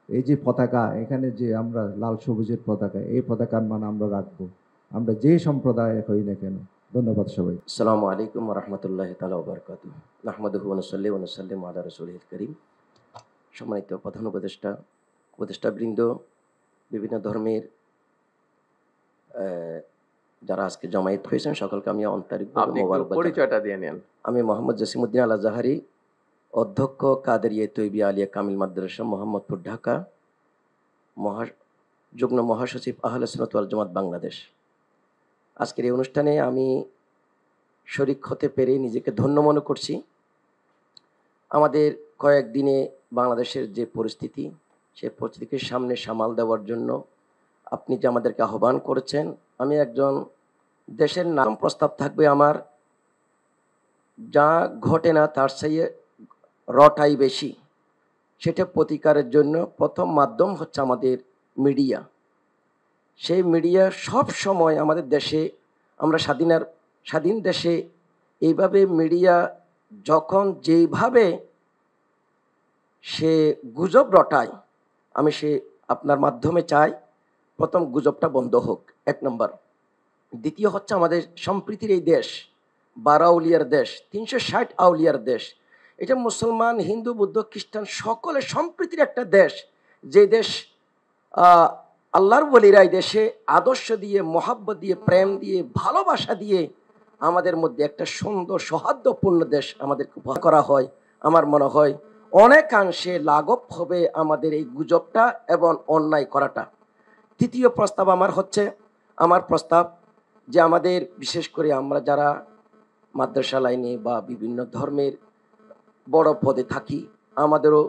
এই যে পতাকা, এখানে যে আমরা লাল সবুজের পতাকা, এই পতাকার মান আমরা রাখবো, আমরা যে সম্প্রদায় হই না কেন। ধন্যবাদ সবাই। আসসালামু আলাইকুম ওয়া রাহমাতুল্লাহি তাআলা ওয়া বারাকাতুহু। নাহমাদুহু ওয়া নুসাল্লি ওয়া নুসাল্লিমু আলা রাসূলিল কারীম। সম্মানিত প্রধান উপদেষ্টাবৃন্দ, বিভিন্ন ধর্মের যারা আজকে জমায়েত হয়েছেন সকলকে আমি আন্তরিকভাবে মোবারকবাদ। পরিচয়টা দিয়ে নেন। আমি মোহাম্মদ জসিমউদ্দিন আল আজহারি, অধ্যক্ষ কাদেরিয়া তৈবিয়া আলিয়া কামিল মাদ্রাসা মোহাম্মদপুর, ঢাকা, যুগ্ম মহাসচিব আহলে সুন্নাত ওয়াল জামাত বাংলাদেশ। আজকের এই অনুষ্ঠানে আমি শরীক হতে পেরে নিজেকে ধন্য মনে করছি। আমাদের কয়েকদিনে বাংলাদেশের যে পরিস্থিতি, সেই পরিস্থিতিকে সামনে সামাল দেওয়ার জন্য আপনি যে আমাদেরকে আহ্বান করেছেন, আমি একজন দেশের নাম প্রস্তাব থাকবে আমার, যা ঘটে না তার চেয়ে রটাই বেশি, সেটা প্রতিকারের জন্য প্রথম মাধ্যম হচ্ছে আমাদের মিডিয়া। সেই মিডিয়া সব সময় আমাদের দেশে, আমরা স্বাধীন দেশে এইভাবে মিডিয়া যখন যেইভাবে সে গুজব রটায়, আমি আপনার মাধ্যমে চাই প্রথম গুজবটা বন্ধ হোক, 1 নম্বর। দ্বিতীয় হচ্ছে আমাদের সম্প্রীতির এই দেশ, 12 আউলিয়ার দেশ, 360 আউলিয়ার দেশ। এটা মুসলমান, হিন্দু, বৌদ্ধ, খ্রিস্টান সকলের সম্প্রীতির একটা দেশ। যে দেশ আল্লাহর ওলিরা এই দেশে আদর্শ দিয়ে, মহাব্বত দিয়ে, প্রেম দিয়ে, ভালোবাসা দিয়ে আমাদের মধ্যে একটা সুন্দর সৌহার্দ্যপূর্ণ দেশ আমাদেরকে উপহার করা হয়। আমার মনে হয় অনেকাংশে লাঘব হবে আমাদের এই গুজবটা এবং অন্যায় করাটা। তৃতীয় প্রস্তাব আমার প্রস্তাব যে আমাদের বিশেষ করে আমরা যারা মাদ্রাসা লাইনে বা বিভিন্ন ধর্মের বড় পদে থাকি, আমাদেরও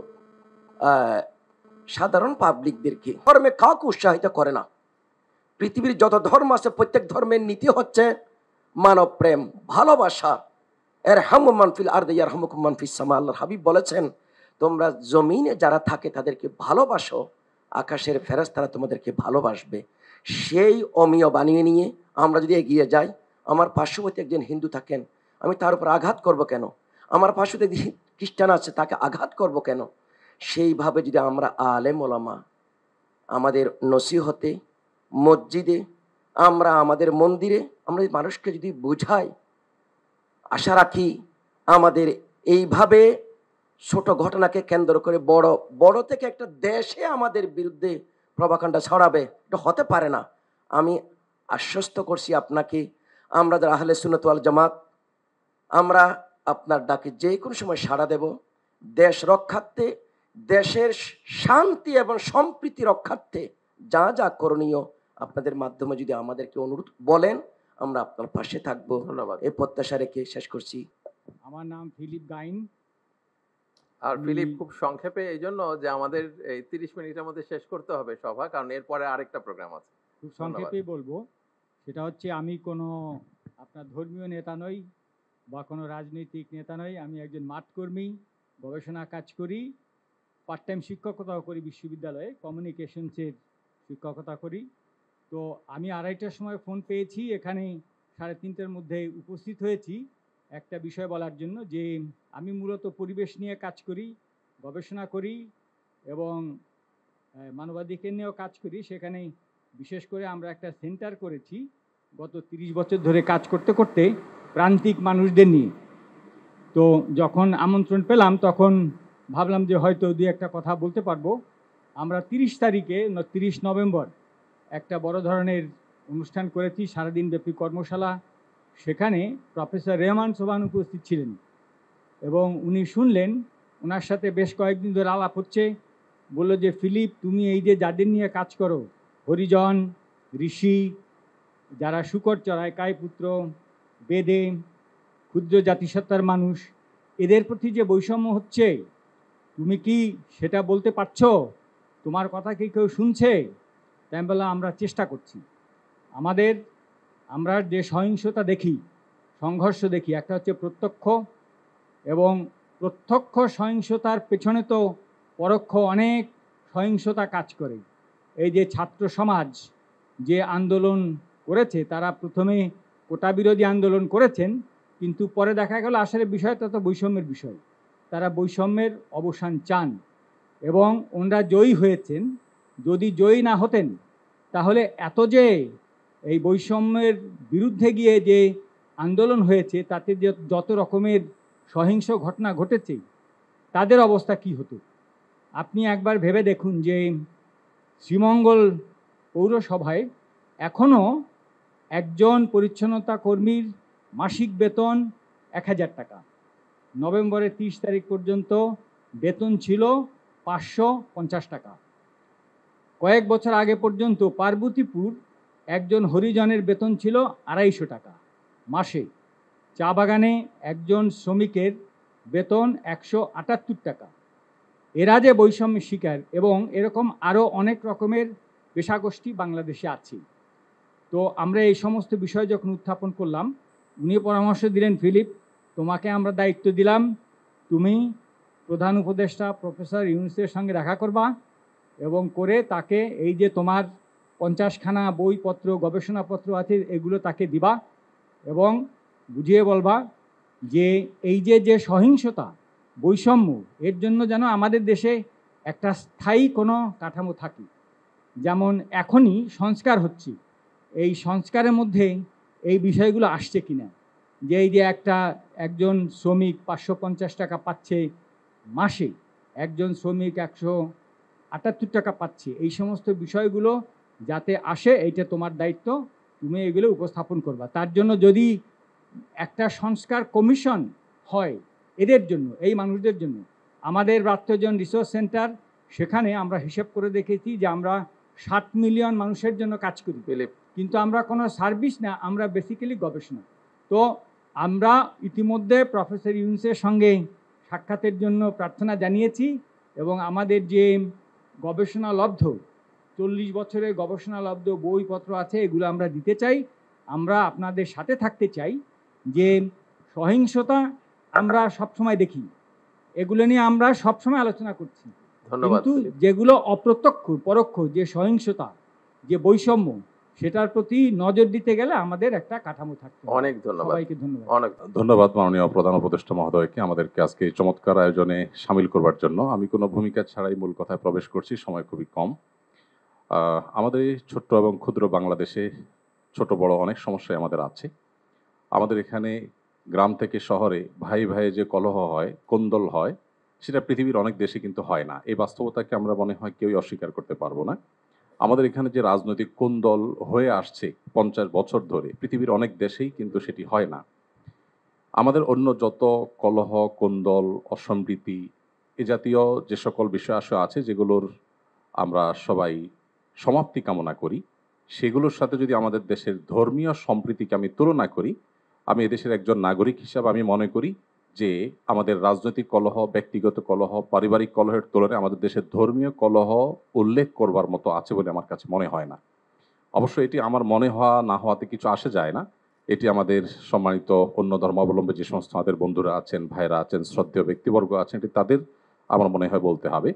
সাধারণ পাবলিকদেরকে ধর্মে কাউকে উৎসাহিত করে না। পৃথিবীর যত ধর্ম আছে প্রত্যেক ধর্মের নীতি হচ্ছে মানব প্রেম, ভালোবাসা। ইরহামু মান ফিল আরদি ইয়ারহামুকুম মান ফিস সামা। আল্লাহর হাবিব বলেছেন, তোমরা জমিনে যারা থাকে তাদেরকে ভালোবাসো, আকাশের ফেরেশতারা তোমাদেরকে ভালোবাসবে। সেই অমীয় বানিয়ে নিয়ে আমরা যদি এগিয়ে যাই, আমার পার্শ্ববর্তী একজন হিন্দু থাকেন, আমি তার উপর আঘাত করব কেন? আমার পার্শ্ববর্তী খ্রিস্টান আছে, তাকে আঘাত করব কেন? সেইভাবে যদি আমরা আলেম ওলামা আমাদের নসিহতে, মসজিদে, আমরা আমাদের মন্দিরে আমরা মানুষকে যদি বুঝাই, আশা রাখি আমাদের এইভাবে ছোট ঘটনাকে কেন্দ্র করে বড় থেকে একটা দেশে আমাদের বিরুদ্ধে প্রভাকাণ্ডা ছড়াবে, এটা হতে পারে না। আমি আশ্বস্ত করছি আপনাকে, আমরা যারা আহলে সুন্নাত ওয়াল জামাত, আমরা আপনার ডাকে যে কোনো সময় সাড়া দেব। দেশ রক্ষার্থে, দেশের শান্তি এবং সম্প্রীতি রক্ষার্থে যা যা করণীয় আপনাদের মাধ্যমে যদি আমাদেরকে অনুরোধ বলেন, আমরা আপনার পাশে থাকবো। ধন্যবাদ। এই প্রত্যাশা রেখে শেষ করছি। আমার নাম ফিলিপ গাইন। আর ফিলিপ, খুব সংক্ষেপে, এই জন্য যে আমাদের এই 30 মিনিটের মধ্যে শেষ করতে হবে সভা, কারণ এরপরে আরেকটা প্রোগ্রাম আছে। খুব সংক্ষেপেই বলবো, সেটা হচ্ছে আমি কোনো আপনার ধর্মীয় নেতা নই বা কোনো রাজনৈতিক নেতা নই। আমি একজন মাঠকর্মী, গবেষণা কাজ করি, পার্ট টাইম শিক্ষকতাও করি, বিশ্ববিদ্যালয়ে কমিউনিকেশনসের শিক্ষকতা করি। তো আমি 2:30টার সময় ফোন পেয়েছি, এখানে 3:30টার মধ্যে উপস্থিত হয়েছি একটা বিষয় বলার জন্য, যে আমি মূলত পরিবেশ নিয়ে কাজ করি, গবেষণা করি এবং মানবাধিকার নিয়েও কাজ করি। সেখানে বিশেষ করে আমরা একটা সেন্টার করেছি গত 30 বছর ধরে কাজ করতে করতে প্রান্তিক মানুষদের নিয়ে। তো যখন আমন্ত্রণ পেলাম তখন ভাবলাম যে হয়তো 2-1টা কথা বলতে পারবো। আমরা 30 নভেম্বর একটা বড় ধরনের অনুষ্ঠান করেছি, সারাদিন ব্যাপী কর্মশালা। সেখানে প্রফেসর রেহমান সোবহান উপস্থিত ছিলেন এবং উনি শুনলেন, ওনার সাথে বেশ কয়েকদিন ধরে আলাপ হচ্ছে। বলল যে ফিলিপ, তুমি এই যে যাদের নিয়ে কাজ করো, হরিজন, ঋষি, যারা শুকর চড়ায়, কায়পুত্র, বেদে, ক্ষুদ্র জাতিসত্তার মানুষ, এদের প্রতি যে বৈষম্য হচ্ছে, তুমি কি সেটা বলতে পারছো? তোমার কথা কি কেউ শুনছে? তাই বললাম আমরা চেষ্টা করছি। আমরা যে সহিংসতা দেখি, সংঘর্ষ দেখি, একটা হচ্ছে প্রত্যক্ষ, এবং প্রত্যক্ষ সহিংসতার পেছনে তো পরোক্ষ অনেক সহিংসতা কাজ করে। এই যে ছাত্র সমাজ যে আন্দোলন করেছে, তারা প্রথমে কোটা বিরোধী আন্দোলন করেছেন, কিন্তু পরে দেখা গেল আসলে বিষয়টা তো বৈষম্যের বিষয়। তারা বৈষম্যের অবসান চান এবং ওনারা জয়ী হয়েছেন। যদি জয়ী না হতেন তাহলে এত যে এই বৈষম্যের বিরুদ্ধে গিয়ে যে আন্দোলন হয়েছে, তাতে যে যত রকমের সহিংস ঘটনা ঘটেছে, তাদের অবস্থা কি হতো? আপনি একবার ভেবে দেখুন যে শ্রীমঙ্গল পৌরসভায় এখনও একজন পরিচ্ছন্নতা কর্মীর মাসিক বেতন 1000 টাকা। নভেম্বরের 30 তারিখ পর্যন্ত বেতন ছিল 550 টাকা। কয়েক বছর আগে পর্যন্ত পার্বতীপুর একজন হরিজনের বেতন ছিল 250 টাকা মাসে। চা বাগানে একজন শ্রমিকের বেতন 178 টাকা। এরা যে বৈষম্যের শিকার, এবং এরকম আরও অনেক রকমের পেশাগোষ্ঠী বাংলাদেশে আছে। তো আমরা এই সমস্ত বিষয় যখন উত্থাপন করলাম, উনি পরামর্শ দিলেন, ফিলিপ, তোমাকে আমরা দায়িত্ব দিলাম, তুমি প্রধান উপদেষ্টা প্রফেসর ইউনূসের সঙ্গে দেখা করবা এবং করে তাকে এই যে তোমার 50খানা বইপত্র গবেষণাপত্র আছে, এগুলো তাকে দিবা এবং বুঝিয়ে বলবা যে এই যে সহিংসতা বৈষম্য, এর জন্য যেন আমাদের দেশে একটা স্থায়ী কোনো কাঠামো থাকে। যেমন এখনই সংস্কার হচ্ছে, এই সংস্কারের মধ্যে এই বিষয়গুলো আসছে কিনা, যে এই যে একজন শ্রমিক 550 টাকা পাচ্ছে মাসে, একজন শ্রমিক 178 টাকা পাচ্ছে, এই সমস্ত বিষয়গুলো যাতে আসে, এইটা তোমার দায়িত্ব, তুমি এগুলো উপস্থাপন করবা। তার জন্য যদি একটা সংস্কার কমিশন হয় এদের জন্য, এই মানুষদের জন্য, আমাদের রাষ্ট্রজন রিসোর্স সেন্টার, সেখানে আমরা হিসেব করে দেখেছি যে আমরা 7 মিলিয়ন মানুষের জন্য কাজ করি, কিন্তু আমরা কোনো সার্ভিস না, আমরা বেসিক্যালি গবেষণা। তো আমরা ইতিমধ্যে প্রফেসর ইউনূসের সঙ্গে সাক্ষাতের জন্য প্রার্থনা জানিয়েছি এবং আমাদের যে গবেষণালব্ধ 40 বছরের গবেষণালব্ধ বইপত্র আছে, এগুলো আমরা দিতে চাই। আমরা আপনাদের সাথে থাকতে চাই। যে সহিংসতা আমরা সবসময় দেখি, এগুলো নিয়ে আমরা সবসময় আলোচনা করছি, কিন্তু যেগুলো অপ্রত্যক্ষ পরোক্ষ যে সহিংসতা, যে বৈষম্য, সেটার প্রতি নজর দিতে গেলে আমাদের একটা কাঠামো থাকতে হবে। অনেক ধন্যবাদ। সবাইকে ধন্যবাদ। অনেক ধন্যবাদ মাননীয় প্রধান উপদেষ্টা মহোদয়কে আমাদেরকে আজকে এই চমৎকার আয়োজনে সামিল করবার জন্য। আমি কোনো ভূমিকা ছাড়াই মূল কথায় প্রবেশ করছি, সময় খুবই কম। আমাদের এই ছোট্ট এবং ক্ষুদ্র বাংলাদেশে ছোট বড় অনেক সমস্যাই আমাদের আছে। আমাদের এখানে গ্রাম থেকে শহরে ভাই ভাই যে কলহ হয়, কোন্দল হয়, সেটা পৃথিবীর অনেক দেশে কিন্তু হয় না। এই বাস্তবতাকে আমরা মনে হয় কেউই অস্বীকার করতে পারবো না। আমাদের এখানে যে রাজনৈতিক কোন্দল হয়ে আসছে 50 বছর ধরে, পৃথিবীর অনেক দেশেই কিন্তু সেটি হয় না। আমাদের অন্য যত কলহ, কোন্দল, অসম্প্রীতি, এ জাতীয় যে সকল বিষয় আছে যেগুলোর আমরা সবাই সমাপ্তি কামনা করি, সেগুলোর সাথে যদি আমাদের দেশের ধর্মীয় সম্প্রীতিকে আমি তুলনা করি, আমি এদেশের একজন নাগরিক হিসাবে আমি মনে করি যে আমাদের রাজনৈতিক কলহ, ব্যক্তিগত কলহ, পারিবারিক কলহের তুলনায় আমাদের দেশের ধর্মীয় কলহ উল্লেখ করবার মতো আছে বলে আমার কাছে মনে হয় না। অবশ্য এটি আমার মনে হওয়া না হওয়াতে কিছু আসে যায় না। এটি আমাদের সম্মানিত অন্য ধর্মাবলম্বী যে সমস্ত আমাদের বন্ধুরা আছেন, ভাইরা আছেন, শ্রদ্ধেয় ব্যক্তিবর্গ আছেন, এটি তাদের আমার মনে হয় বলতে হবে।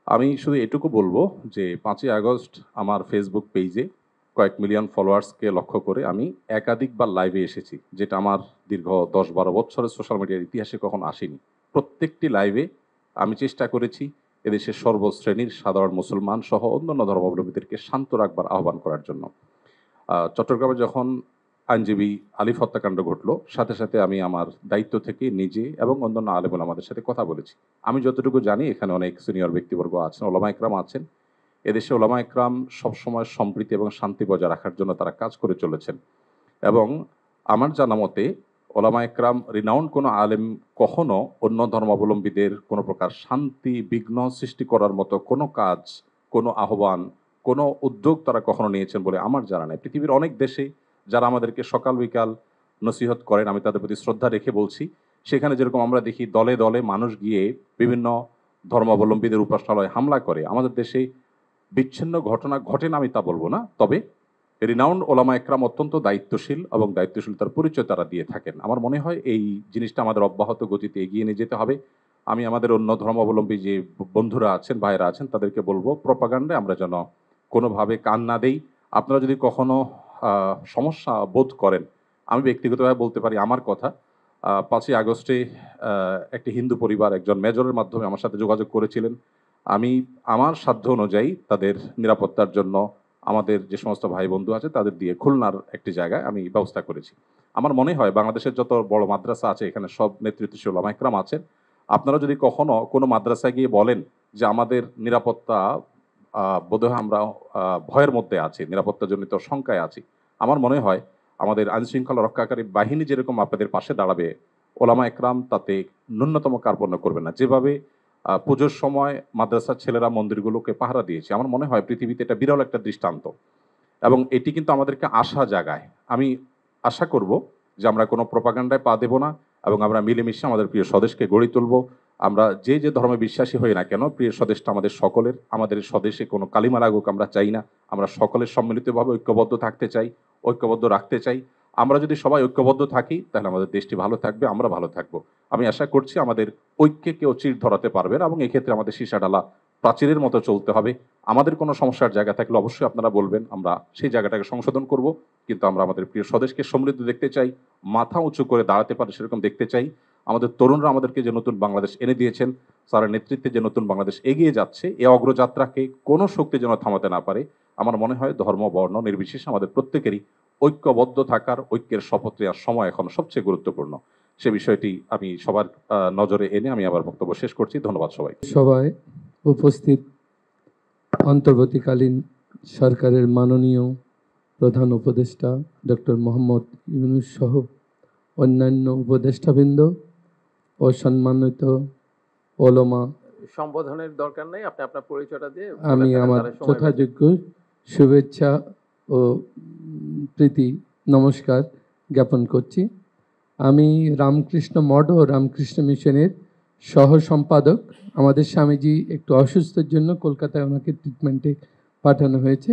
আমি শুধু এটুকু বলবো যে 5ই আগস্ট আমার ফেসবুক পেজে কয়েক মিলিয়ন ফলোয়ার্সকে লক্ষ্য করে আমি একাধিকবার লাইভে এসেছি, যেটা আমার দীর্ঘ 10-12 বছরের সোশ্যাল মিডিয়ার ইতিহাসে কখনো আসেনি। প্রত্যেকটি লাইভে আমি চেষ্টা করেছি এদেশের সর্বশ্রেণীর সাধারণ মুসলমান সহ অন্যান্য ধর্মাবলম্বীদেরকে শান্ত রাখবার আহ্বান করার জন্য। চট্টগ্রামে যখন আইনজীবী আলিফ হত্যাকাণ্ড ঘটলো, সাথে সাথে আমি আমার দায়িত্ব থেকে নিজে এবং অন্যান্য আলেম ওলামাদের সাথে কথা বলেছি। আমি যতটুকু জানি এখানে অনেক সিনিয়র ব্যক্তিবর্গ আছেন, ওলামা ইকরাম আছেন। এদেশে ওলামা ইকরাম সবসময় সম্প্রীতি এবং শান্তি বজায় রাখার জন্য তারা কাজ করে চলেছেন এবং আমার জানা মতে ওলামা ইকরাম রিনাউন্ড কোনো আলেম কখনো অন্য ধর্মাবলম্বীদের কোনো প্রকার শান্তি বিঘ্ন সৃষ্টি করার মতো কোনো কাজ, কোনো আহ্বান, কোনো উদ্যোগ তারা কখনো নিয়েছেন বলে আমার জানা নেই। পৃথিবীর অনেক দেশে যারা আমাদেরকে সকাল বিকাল নসিহত করেন, আমি তাদের প্রতি শ্রদ্ধা রেখে বলছি, সেখানে যেরকম আমরা দেখি দলে দলে মানুষ গিয়ে বিভিন্ন ধর্মাবলম্বীদের উপাসনালয়ে হামলা করে, আমাদের দেশে বিচ্ছিন্ন ঘটনা ঘটে না আমি তা বলবো না, তবে রিনাউন্ড ওলামা একরাম অত্যন্ত দায়িত্বশীল এবং দায়িত্বশীলতার পরিচয় তারা দিয়ে থাকেন। আমার মনে হয় এই জিনিসটা আমাদের অব্যাহত গতিতে এগিয়ে নিয়ে যেতে হবে। আমি আমাদের অন্য ধর্মাবলম্বী যে বন্ধুরা আছেন, ভাইরা আছেন, তাদেরকে বলবো প্রপাগান্ডায় আমরা যেন কোনোভাবে কান না দেই। আপনারা যদি কখনো সমস্যা বোধ করেন, আমি ব্যক্তিগতভাবে বলতে পারি আমার কথা, 5ই আগস্টে একটি হিন্দু পরিবার একজন মেজরের মাধ্যমে আমার সাথে যোগাযোগ করেছিলেন। আমি আমার সাধ্য অনুযায়ী তাদের নিরাপত্তার জন্য আমাদের যে সমস্ত ভাই বন্ধু আছে তাদের দিয়ে খুলনার একটি জায়গায় আমি ব্যবস্থা করেছি। আমার মনে হয় বাংলাদেশের যত বড় মাদ্রাসা আছে এখানে সব নেতৃত্বশীল ওলামা ইকরাম আছেন। আপনারা যদি কখনো কোনো মাদ্রাসায় গিয়ে বলেন যে আমাদের নিরাপত্তা বোধহয় আমরা ভয়ের মধ্যে আছি, নিরাপত্তাজনিত শঙ্কায় আছি, আমার মনে হয় আমাদের আইনশৃঙ্খলা রক্ষাকারী বাহিনী যেরকম আপনাদের পাশে দাঁড়াবে, ওলামা ইকরাম তাতে ন্যূনতম কার্পণ্য করবে না। যেভাবে পুজোর সময় মাদ্রাসার ছেলেরা মন্দিরগুলোকে পাহারা দিয়েছে, আমার মনে হয় পৃথিবীতে এটা বিরল একটা দৃষ্টান্ত এবং এটি কিন্তু আমাদেরকে আশা জাগায়। আমি আশা করব যে আমরা কোনো প্রপাগান্ডায় পা দেব না এবং আমরা মিলেমিশে আমাদের প্রিয় স্বদেশকে গড়ে তুলব। আমরা যে যে ধর্মে বিশ্বাসী হই না কেন, প্রিয় স্বদেশটা আমাদের সকলের। আমাদের স্বদেশে কোনো কালিমা লাগুক আমরা চাই না। আমরা সকলের সম্মিলিতভাবে ঐক্যবদ্ধ থাকতে চাই, ঐক্যবদ্ধ রাখতে চাই। আমরা যদি সবাই ঐক্যবদ্ধ থাকি তাহলে আমাদের দেশটি ভালো থাকবে, আমরা ভালো থাকবো। আমি আশা করছি আমাদের ঐক্যে কেউ চির ধরাতে পারবে না এবং এক্ষেত্রে আমাদের সীসা ডালা প্রাচীরের মতো চলতে হবে। আমাদের কোনো সমস্যার জায়গা থাকলে অবশ্যই আপনারা বলবেন, আমরা সেই জায়গাটাকে সংশোধন করব। কিন্তু আমরা আমাদের প্রিয় স্বদেশকে সমৃদ্ধ দেখতে চাই, মাথা উঁচু করে দাঁড়াতে পারে সেরকম দেখতে চাই। আমাদের তরুণরা আমাদেরকে যে নতুন বাংলাদেশ এনে দিয়েছেন, স্যারের নেতৃত্বে যে নতুন বাংলাদেশ এগিয়ে যাচ্ছে, এই অগ্রযাত্রাকে কোনো শক্তি যেন থামাতে না পারে। আমার মনে হয় ধর্ম বর্ণ নির্বিশেষে আমাদের প্রত্যেকেরই ঐক্যবদ্ধ থাকার, ঐক্যের শপথ নেওয়ার সময় এখন সবচেয়ে গুরুত্বপূর্ণ। সে বিষয়টি আমি সবার নজরে এনে আমি আমার বক্তব্য শেষ করছি। ধন্যবাদ সবাই। সভায় উপস্থিত অন্তর্বর্তীকালীন সরকারের মাননীয় প্রধান উপদেষ্টা ডক্টর মোহাম্মদ ইউনূস সহ অন্যান্য উপদেষ্টাবৃন্দ ও সম্মানিত ওলামা, সম্বোধনের দরকার নেই, আপনি আপনার পরিচয়টা দিয়ে আমি আমার যথাযোগ্য শুভেচ্ছা ও প্রীতি নমস্কার জ্ঞাপন করছি। আমি রামকৃষ্ণ মঠ ও রামকৃষ্ণ মিশনের সহ সম্পাদক। আমাদের স্বামীজি একটু অসুস্থের জন্য কলকাতায় ওনাকে ট্রিটমেন্টে পাঠানো হয়েছে।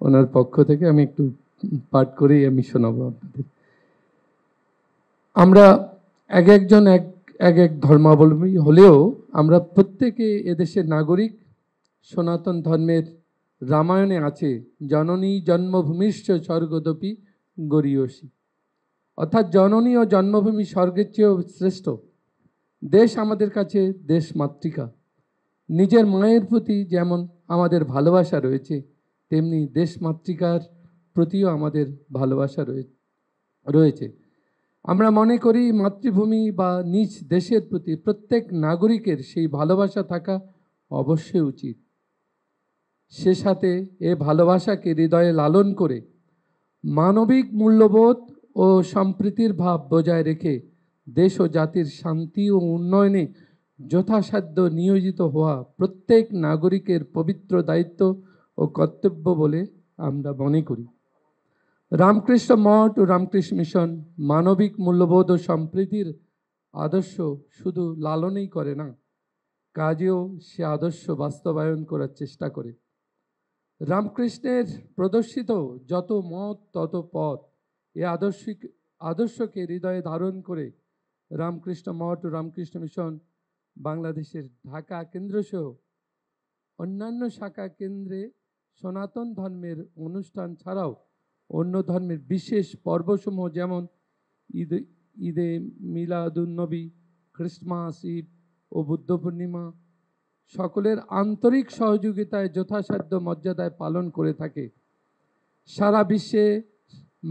ওনার পক্ষ থেকে আমি একটু পাঠ করেই আমি শোনাবো আপনাদের। আমরা একজন এক ধর্মাবলম্বী হলেও আমরা প্রত্যেকে এদেশের নাগরিক। সনাতন ধর্মের রামায়ণে আছে জননী জন্মভূমিশ্চ স্বর্গদপি গরীয়সী, অর্থাৎ জননী ও জন্মভূমি স্বর্গের চেয়েও শ্রেষ্ঠ। দেশ আমাদের কাছে দেশ মাতৃকা। নিজের মায়ের প্রতি যেমন আমাদের ভালোবাসা রয়েছে, তেমনি দেশ মাতৃকার প্রতিও আমাদের ভালোবাসা রয়েছে। আমরা মনে করি মাতৃভূমি বা নিজ দেশের প্রতি প্রত্যেক নাগরিকের সেই ভালোবাসা থাকা অবশ্যই উচিত। সে সাথে এ ভালোবাসাকে হৃদয়ে লালন করে মানবিক মূল্যবোধ ও সম্প্রীতির ভাব বজায় রেখে দেশ ও জাতির শান্তি ও উন্নয়নে যথাসাধ্য নিয়োজিত হওয়া প্রত্যেক নাগরিকের পবিত্র দায়িত্ব ও কর্তব্য বলে আমরা মনে করি। রামকৃষ্ণ মঠ ও রামকৃষ্ণ মিশন মানবিক মূল্যবোধ ও সম্প্রীতির আদর্শ শুধু লালনই করে না, কাজেও সে আদর্শ বাস্তবায়ন করার চেষ্টা করে। রামকৃষ্ণের প্রদর্শিত যত মত তত পথ, এ আদর্শকে হৃদয়ে ধারণ করে রামকৃষ্ণ মঠ ও রামকৃষ্ণ মিশন বাংলাদেশের ঢাকা কেন্দ্রসহ অন্যান্য শাখা কেন্দ্রে সনাতন ধর্মের অনুষ্ঠান ছাড়াও অন্য ধর্মের বিশেষ পর্বসমূহ যেমন ঈদে মিলাদুন্নবী, খ্রিস্টমাস, ঈদ ও বুদ্ধ পূর্ণিমা সকলের আন্তরিক সহযোগিতায় যথাসাধ্য মর্যাদায় পালন করে থাকে। সারা বিশ্বে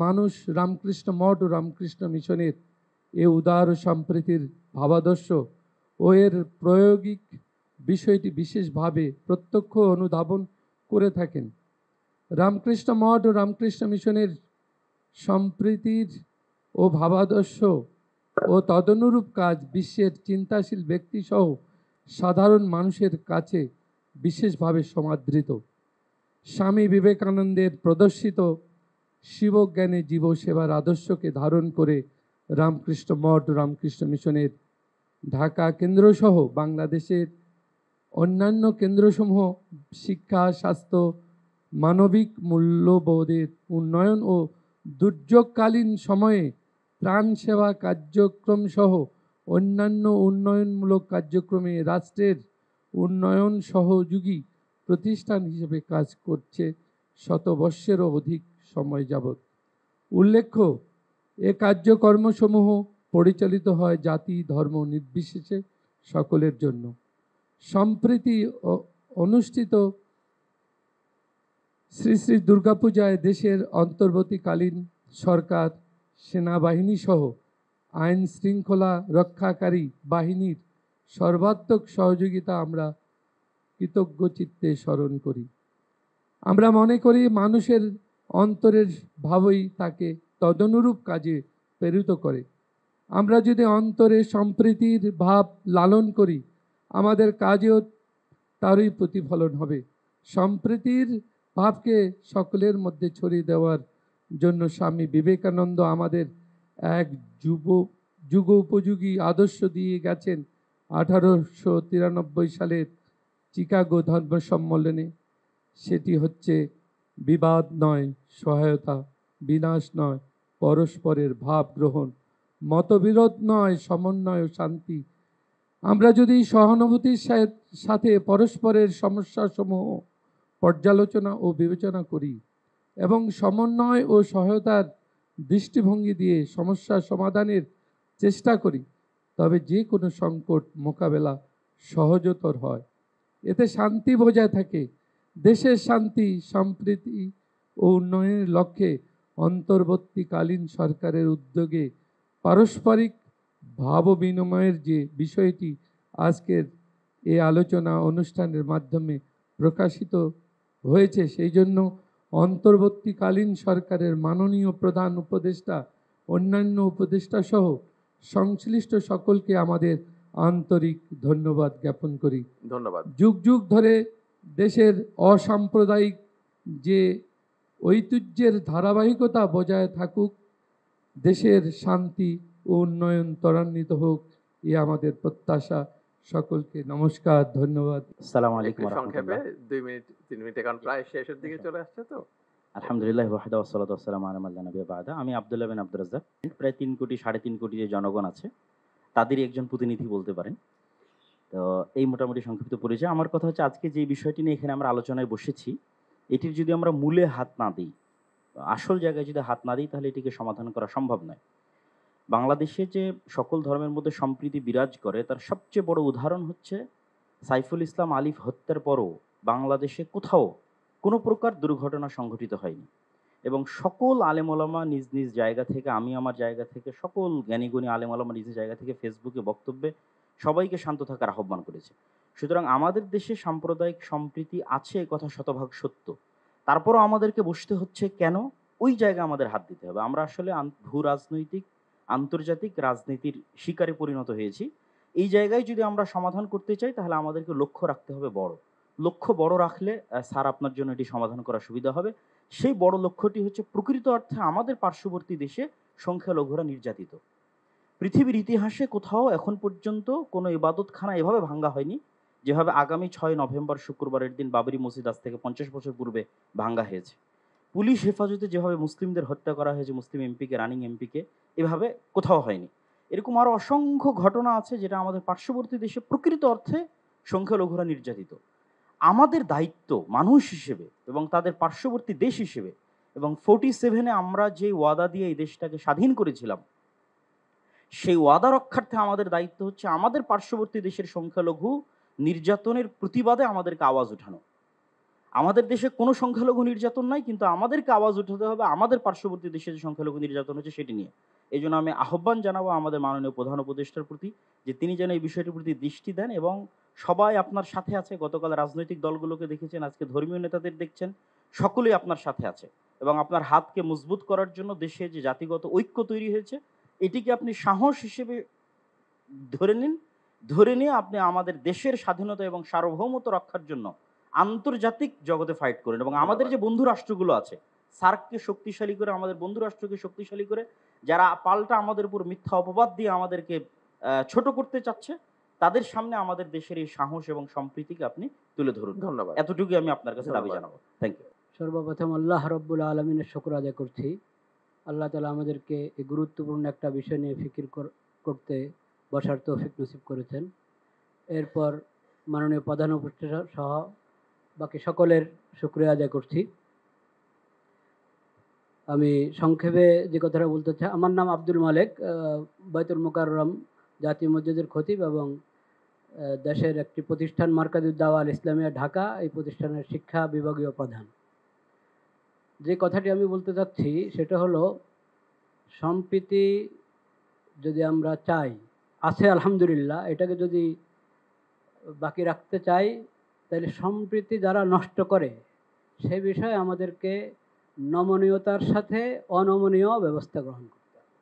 মানুষ রামকৃষ্ণ মঠ ও রামকৃষ্ণ মিশনের এ উদার সম্প্রীতির ভাবাদর্শ ও এর প্রায়োগিক বিষয়টি বিশেষভাবে প্রত্যক্ষ অনুধাবন করে থাকেন। রামকৃষ্ণ মঠ ও রামকৃষ্ণ মিশনের সম্প্রীতির ও ভাবাদর্শ ও তদনুরূপ কাজ বিশ্বের চিন্তাশীল ব্যক্তিসহ সাধারণ মানুষের কাছে বিশেষভাবে সমাদৃত। স্বামী বিবেকানন্দের প্রদর্শিত শিবজ্ঞানে জীব সেবার আদর্শকে ধারণ করে রামকৃষ্ণ মঠ ও রামকৃষ্ণ মিশনের ঢাকা কেন্দ্রসহ বাংলাদেশের অন্যান্য কেন্দ্রসমূহ শিক্ষা, স্বাস্থ্য, মানবিক মূল্যবোধের উন্নয়ন ও দুর্যোগকালীন সময়ে ত্রাণ সেবা কার্যক্রম সহ অন্যান্য উন্নয়নমূলক কার্যক্রমে রাষ্ট্রের উন্নয়ন সহযোগী প্রতিষ্ঠান হিসেবে কাজ করছে শতবর্ষেরও অধিক সময় যাবৎ। উল্লেখ্য, এ কার্যকর্মসমূহ পরিচালিত হয় জাতি ধর্ম নির্বিশেষে সকলের জন্য। সম্প্রতি অনুষ্ঠিত শ্রী শ্রী দুর্গাপূজায় দেশের অন্তর্বর্তীকালীন সরকার, সেনাবাহিনী সহ আইন শৃঙ্খলা রক্ষাকারী বাহিনীর সর্বাত্মক সহযোগিতা আমরা কৃতজ্ঞ চিত্তে স্মরণ করি। আমরা মনে করি মানুষের অন্তরের ভাবই তাকে তদনুরূপ কাজে প্রেরিত করে। আমরা যদি অন্তরে সম্প্রীতির ভাব লালন করি, আমাদের কাজেও তারই প্রতিফলন হবে। সম্প্রীতির ভাবকে সকলের মধ্যে ছড়িয়ে দেওয়ার জন্য স্বামী বিবেকানন্দ আমাদের এক যুগোপযোগী আদর্শ দিয়ে গেছেন 1893 সালের চিকাগো ধর্ম সম্মেলনে। সেটি হচ্ছে বিবাদ নয় সহায়তা, বিনাশ নয় পরস্পরের ভাব গ্রহণ, মতবিরোধ নয় সমন্বয় ও শান্তি। আমরা যদি সহানুভূতির সাথে পরস্পরের সমস্যাসমূহ পর্যালোচনা ও বিবেচনা করি এবং সমন্বয় ও সহায়তার দৃষ্টিভঙ্গি দিয়ে সমস্যা সমাধানের চেষ্টা করি, তবে যে কোনো সংকট মোকাবেলা সহজতর হয়। এতে শান্তি বজায় থাকে। দেশের শান্তি, সম্প্রীতি ও উন্নয়নের লক্ষ্যে অন্তর্বর্তীকালীন সরকারের উদ্যোগে পারস্পরিক ভাব বিনিময়ের যে বিষয়টি আজকের এই আলোচনা অনুষ্ঠানের মাধ্যমে প্রকাশিত হয়েছে, সেই জন্য অন্তর্বর্তীকালীন সরকারের মাননীয় প্রধান উপদেষ্টা, অন্যান্য উপদেষ্টা সহ সংশ্লিষ্ট সকলকে আমাদের আন্তরিক ধন্যবাদ জ্ঞাপন করি। ধন্যবাদ। যুগ যুগ ধরে দেশের অসাম্প্রদায়িক যে ঐতিহ্যের ধারাবাহিকতা বজায় থাকুক, দেশের শান্তি ও উন্নয়ন ত্বরান্বিত হোক, এ আমাদের প্রত্যাশা। সকলকে নমস্কার, ধন্যবাদ। আসসালামু আলাইকুম একটু সংক্ষেপে 2 মিনিট 3 মিনিট, কারণ প্রায় শেষের দিকে চলে আসছে তো। আলহামদুলিল্লাহ ওয়াহদা ওয়াসসালাতু ওয়াসসালামু আলা মান লা নাবিয়্যা বা'দা। আমি আব্দুল্লাহ বিন আব্দুর রাজ্জাক। প্রায় 3 কোটি 3.5 কোটি যে জনগণ আছে তাদেরই একজন প্রতিনিধি বলতে পারেন। তো এই মোটামুটি সংক্ষিপ্ত পরিচয়। আমার কথা হচ্ছে, আজকে যে বিষয়টি নিয়ে এখানে আমরা আলোচনায় বসেছি, এটির যদি আমরা মূলে হাত না দিই, আসল জায়গায় যদি হাত না দিই, তাহলে এটিকে সমাধান করা সম্ভব নয়। বাংলাদেশে যে সকল ধর্মের মধ্যে সম্প্রীতি বিরাজ করে, তার সবচেয়ে বড় উদাহরণ হচ্ছে সাইফুল ইসলাম আলিফ হত্যার পরও বাংলাদেশে কোথাও কোনো প্রকার দুর্ঘটনা সংঘটিত হয়নি এবং সকল আলেম ওলামা নিজ নিজ জায়গা থেকে, আমি আমার জায়গা থেকে, সকল জ্ঞানীগুণী আলেম ওলামা নিজ জায়গা থেকে ফেসবুকে বক্তব্যে সবাইকে শান্ত থাকার আহ্বান করেছে। সুতরাং আমাদের দেশে সাম্প্রদায়িক সম্প্রীতি আছে, এ কথা শতভাগ সত্য। তারপরও আমাদেরকে বসতে হচ্ছে কেন? ওই জায়গায় আমাদের হাত দিতে হবে। আমরা আসলে ভূ রাজনৈতিক আন্তর্জাতিক রাজনীতির শিকারে পরিণত হয়েছি। এই জায়গায় যদি আমরা সমাধান করতে চাই, তাহলে আমাদেরকে লক্ষ্য রাখতে হবে বড়। লক্ষ্য বড় রাখলে স্যার আপনার জন্য এটি সমাধান করা সুবিধা হবে। সেই বড় লক্ষ্যটি হচ্ছে, প্রকৃত অর্থে আমাদের পার্শ্ববর্তী দেশে সংখ্যালঘুরা নির্যাতিত। পৃথিবীর ইতিহাসে কোথাও এখন পর্যন্ত কোনো ইবাদতখানা এভাবে ভাঙ্গা হয়নি যেভাবে আগামী 6 নভেম্বর শুক্রবারের দিন বাবরি মসজিদ আজ থেকে 50 বছর পূর্বে ভাঙ্গা হয়েছে। পুলিশ হেফাজতে যেভাবে মুসলিমদের হত্যা করা হয়েছে, মুসলিম এমপিকে, রানিং এমপিকে, এভাবে কোথাও হয়নি। এরকম আরও অসংখ্য ঘটনা আছে যেটা আমাদের পার্শ্ববর্তী দেশে প্রকৃত অর্থে সংখ্যালঘুরা নির্যাতিত। আমাদের দায়িত্ব মানুষ হিসেবে এবং তাদের পার্শ্ববর্তী দেশ হিসেবে, এবং 47-এ আমরা যে ওয়াদা দিয়ে এই দেশটাকে স্বাধীন করেছিলাম, সেই ওয়াদা রক্ষার্থে আমাদের দায়িত্ব হচ্ছে আমাদের পার্শ্ববর্তী দেশের সংখ্যালঘু নির্যাতনের প্রতিবাদে আমাদেরকে আওয়াজ উঠানো। আমাদের দেশে কোনো সংখ্যালঘু নির্যাতন নাই, কিন্তু আমাদেরকে আওয়াজ উঠাতে হবে আমাদের পার্শ্ববর্তী দেশে যে সংখ্যালঘু নির্যাতন হচ্ছে সেটি নিয়ে। এই জন্য আমি আহ্বান জানাবো আমাদের মাননীয় প্রধান উপদেষ্টার প্রতি যে তিনি যেন এই বিষয়টির প্রতি দৃষ্টি দেন, এবং সবাই আপনার সাথে আছে। গতকাল রাজনৈতিক দলগুলোকে দেখেছেন, আজকে ধর্মীয় নেতাদের দেখছেন, সকলেই আপনার সাথে আছে এবং আপনার হাতকে মজবুত করার জন্য দেশে যে জাতিগত ঐক্য তৈরি হয়েছে, এটিকে আপনি সাহস হিসেবে ধরে নিন। ধরে নিয়ে আপনি আমাদের দেশের স্বাধীনতা এবং সার্বভৌমত্ব রক্ষার জন্য আন্তর্জাতিক জগতে ফাইট করেন, এবং আমাদের যে বন্ধু রাষ্ট্রগুলো আছে, সার্ককে শক্তিশালী করে, আমাদের বন্ধু রাষ্ট্রকে শক্তিশালী করে, যারা পাল্টা আমাদের উপর মিথ্যা অপবাদ দিয়ে আমাদেরকে ছোট করতে চাচ্ছে, তাদের সামনে আমাদের দেশের এই সাহস এবং সম্প্রীতিকে আপনি তুলে ধরুন। ধন্যবাদ। এতটুকুই আমি আপনার কাছে দাবি জানাবো। Thank you. সর্বপ্রথম আল্লাহ রব্বুল আলমিনের শুকর আদায় করছি। আল্লাহ তালা আমাদেরকে এই গুরুত্বপূর্ণ একটা বিষয় নিয়ে ফিকির করতে বসার তৌফিক নসিব করেছেন। এরপর মাননীয় প্রধান উপদেষ্টা সহ বাকি সকলের শুকরিয়া আদায় করছি। আমি সংক্ষেপে যে কথাটা বলতে চাই, আমার নাম আব্দুল মালেক, বাইতুল মুকাররম জাতীয় মসজিদের খতিব এবং দেশের একটি প্রতিষ্ঠান মার্কাজুদ দাওয়া আল ইসলামিয়া ঢাকা, এই প্রতিষ্ঠানের শিক্ষা বিভাগীয় প্রধান। যে কথাটি আমি বলতে চাচ্ছি সেটা হলো, সম্প্রীতি যদি আমরা চাই, আছে আলহামদুলিল্লাহ, এটাকে যদি বাকি রাখতে চাই, তাহলে সম্প্রীতি যারা নষ্ট করে সে বিষয়ে আমাদেরকে নমনীয়তার সাথে অনমনীয় ব্যবস্থা গ্রহণ করতে হবে।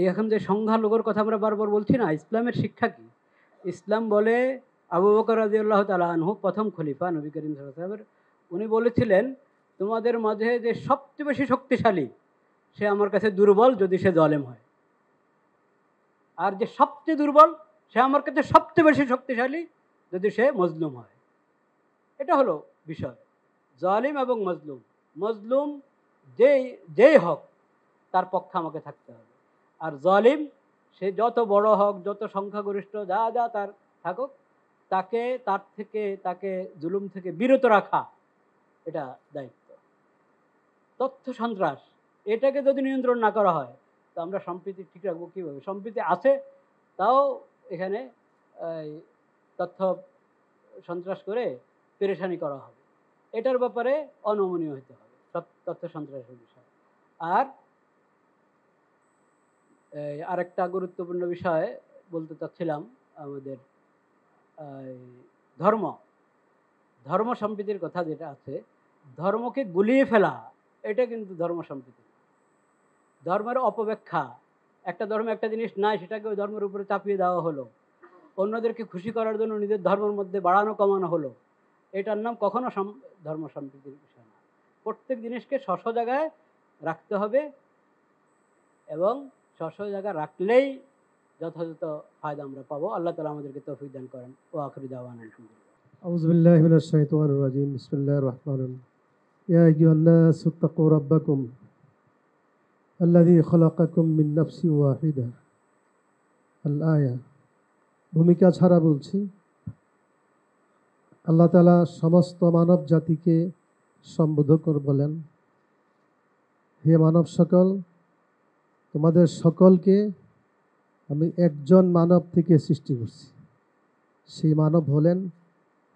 এখন যে সংখ্যালঘুর কথা আমরা বারবার বলছি না, ইসলামের শিক্ষা কি? ইসলাম বলে, আবু বকর রাদিয়াল্লাহু তাআলা আনহু প্রথম খলিফা নবী করিম সাল্লাল্লাহু আলাইহি ওয়াসাল্লাম, উনি বলেছিলেন, তোমাদের মাঝে যে সবচেয়ে বেশি শক্তিশালী সে আমার কাছে দুর্বল যদি সে জালেম হয়, আর যে সবচেয়ে দুর্বল সে আমার কাছে সবচেয়ে বেশি শক্তিশালী যদি সে মজলুম হয়। এটা হলো বিষয়। জালিম এবং মজলুম, মজলুম যেই হোক তার পক্ষে আমাকে থাকতে হবে, আর জালিম সে যত বড় হোক, যত সংখ্যাগরিষ্ঠ যা যা তার থাকুক, তাকে জুলুম থেকে বিরত রাখা এটা দায়িত্ব। তথ্য সন্ত্রাস এটাকে যদি নিয়ন্ত্রণ না করা হয় তো আমরা সম্প্রীতি ঠিক রাখবো কীভাবে? সম্প্রীতি আছে, তাও এখানে তথ্য সন্ত্রাস করে পেরেশানি করা হবে। এটার ব্যাপারে অনমনীয় হতে হবে তথ্য সন্ত্রাসের বিষয়। আর আরেকটা গুরুত্বপূর্ণ বিষয় বলতে চাচ্ছিলাম, আমাদের ধর্ম সম্প্রীতির কথা যেটা আছে, ধর্মকে গুলিয়ে ফেলা এটা কিন্তু ধর্ম সম্প্রীতি। ধর্মের অপব্যাখ্যা, একটা ধর্মে একটা জিনিস নাই সেটাকে ওই ধর্মের উপরে চাপিয়ে দেওয়া হলো, অন্যদেরকে খুশি করার জন্য নিজের ধর্মের মধ্যে বাড়ানো কমানো হলো, এটার নাম কখনো ধর্ম সম্প্রীতির বিষয় না। প্রত্যেক জিনিসকে স্ব জায়গায় রাখতে হবে এবং স্ব জায়গায় রাখলেই যথাযথ ফায়দা আমরা পাবো। আল্লাহ তাআলা আমাদেরকে তৌফিক দান করেন। ওয়া আখিরু দাওয়ানা আলহামদুলিল্লাহ। আউযু বিল্লাহি মিনাশ শাইতানির রাজিম। বিসমিল্লাহির রাহমানির রাহিম। ইয়া আইয়ুহান নাসু তাকু রাব্বাকুম আল্লাযী খলাকাকুম মিন নাফসিন ওয়াহিদা। আল আয়া। ভূমিকা ছাড়া বলছি, আল্লাহ তাআলা সমস্ত মানব জাতিকে সম্বোধন করে বলেন, হে মানব সকল, তোমাদের সকলকে আমি একজন মানব থেকে সৃষ্টি করছি। সেই মানব হলেন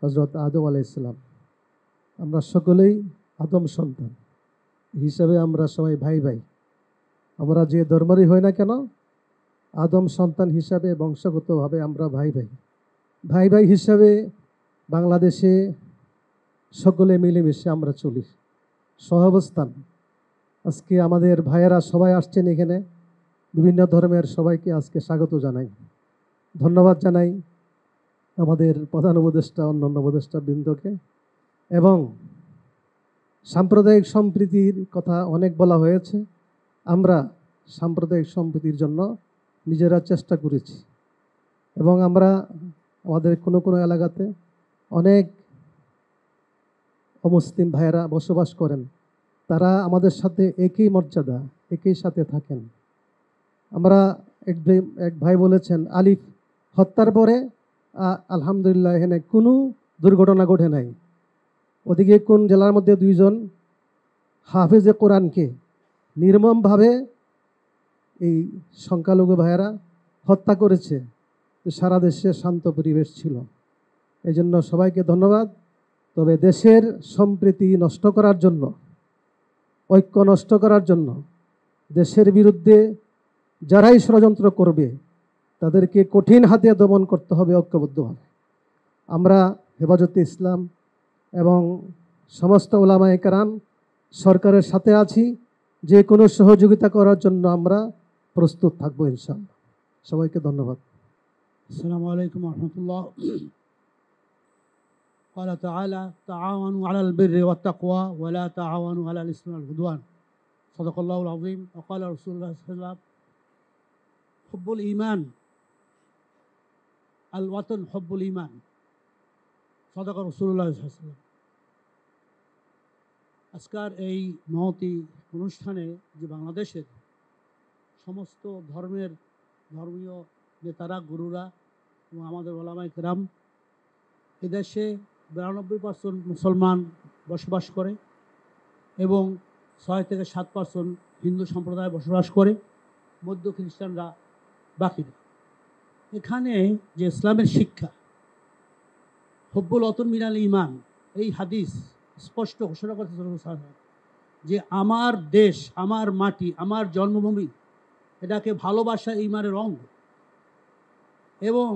হযরত আদম আলাইহিস সালাম। আমরা সকলেই আদম সন্তান হিসাবে আমরা সবাই ভাই ভাই। আমরা যে ধর্মেরই হই না কেন, আদম সন্তান হিসাবে বংশগতভাবে আমরা ভাই ভাই। ভাই ভাই হিসাবে বাংলাদেশে সকলে মিলেমিশে আমরা চলি, সহাবস্থান। আজকে আমাদের ভাইয়েরা সবাই আসছেন এখানে, বিভিন্ন ধর্মের সবাইকে আজকে স্বাগত জানাই, ধন্যবাদ জানাই আমাদের প্রধান উপদেষ্টা, অন্যান্য উপদেষ্টা বৃন্দকে। এবং সাম্প্রদায়িক সম্প্রীতির কথা অনেক বলা হয়েছে। আমরা সাম্প্রদায়িক সম্প্রীতির জন্য নিজেরা চেষ্টা করেছি এবং আমরা আমাদের কোনো কোনো এলাকাতে অনেক অমুসলিম ভাইয়েরা বসবাস করেন, তারা আমাদের সাথে একই মর্যাদা, একই সাথে থাকেন। আমরা এক ভাই বলেছেন, আলিফ হত্যার পরে আলহামদুলিল্লাহ এখানে কোনো দুর্ঘটনা ঘটে নাই। ওদিকে কোন জেলার মধ্যে দুইজন হাফেজে কোরআনকে নির্মমভাবে এই সংখ্যালঘু ভাইয়েরা হত্যা করেছে। সারা দেশে শান্ত পরিবেশ ছিল। এই জন্য সবাইকে ধন্যবাদ। তবে দেশের সম্প্রীতি নষ্ট করার জন্য, ঐক্য নষ্ট করার জন্য, দেশের বিরুদ্ধে যারাই ষড়যন্ত্র করবে তাদেরকে কঠিন হাতে দমন করতে হবে ঐক্যবদ্ধভাবে। আমরা হেফাজতে ইসলাম এবং সমস্ত উলামায়ে কেরাম সরকারের সাথে আছি, যে কোনো সহযোগিতা করার জন্য আমরা প্রস্তুত থাকবো ইনশাআল্লাহ। সবাইকে ধন্যবাদ। আসসালামু আলাইকুম ওয়া রাহমাতুল্লাহ। قال تعالى تعاونوا على البر والتقوى ولا تعاونوا على الإثم والعدوان. صدق الله العظيم. وقال رسول الله صلى الله عليه وسلم حب الإيمان الوطن حب الإيمان. صدق رسول الله صلى الله عليه وسلم. আজকের এই মহতী অনুষ্ঠানে যে বাংলাদেশের সমস্ত ধর্মীয় নেতারা, গুরুরা এবং আমাদের ওলামায়ে কেরাম, এদেশে 92% মুসলমান বসবাস করে এবং 6 থেকে 7% হিন্দু সম্প্রদায় বসবাস করে, মধ্য খ্রিস্টানরা বাকিরা। এখানে যে ইসলামের শিক্ষা, হুব্বুল ওয়াতন মিনাল ঈমান, এই হাদিস স্পষ্ট ঘোষণা করতে যে আমার দেশ, আমার মাটি, আমার জন্মভূমি, এটাকে ভালোবাসা ঈমানের অঙ্গ। এবং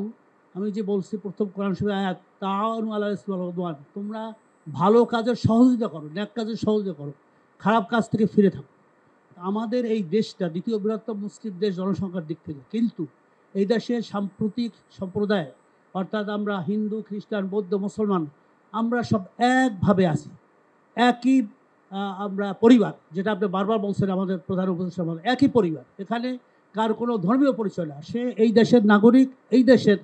আমি যে বলছি প্রথম কোরআন শরীফের আয়াত, তাআওয়ানু আলাল ইসমি ওয়াল উদওয়ান, তোমরা ভালো কাজের সহযোগিতা করো, নেক কাজের সহযোগিতা করো, খারাপ কাজ থেকে ফিরে থাকো। আমাদের এই দেশটা দ্বিতীয় বৃহত্তম মুসলিম দেশ জনসংখ্যার দিক থেকে, কিন্তু এই দেশের সাম্প্রতিক সম্প্রদায়, অর্থাৎ আমরা হিন্দু, খ্রিস্টান, বৌদ্ধ, মুসলমান, আমরা সব একভাবে আছি, একই আমরা পরিবার, যেটা আপনি বারবার বলছেন আমাদের প্রধান উপদেষ্টা, আমাদের একই পরিবার। এখানে কার কোনো ধর্মীয় পরিচয় না, সে এই দেশের নাগরিক, এই দেশের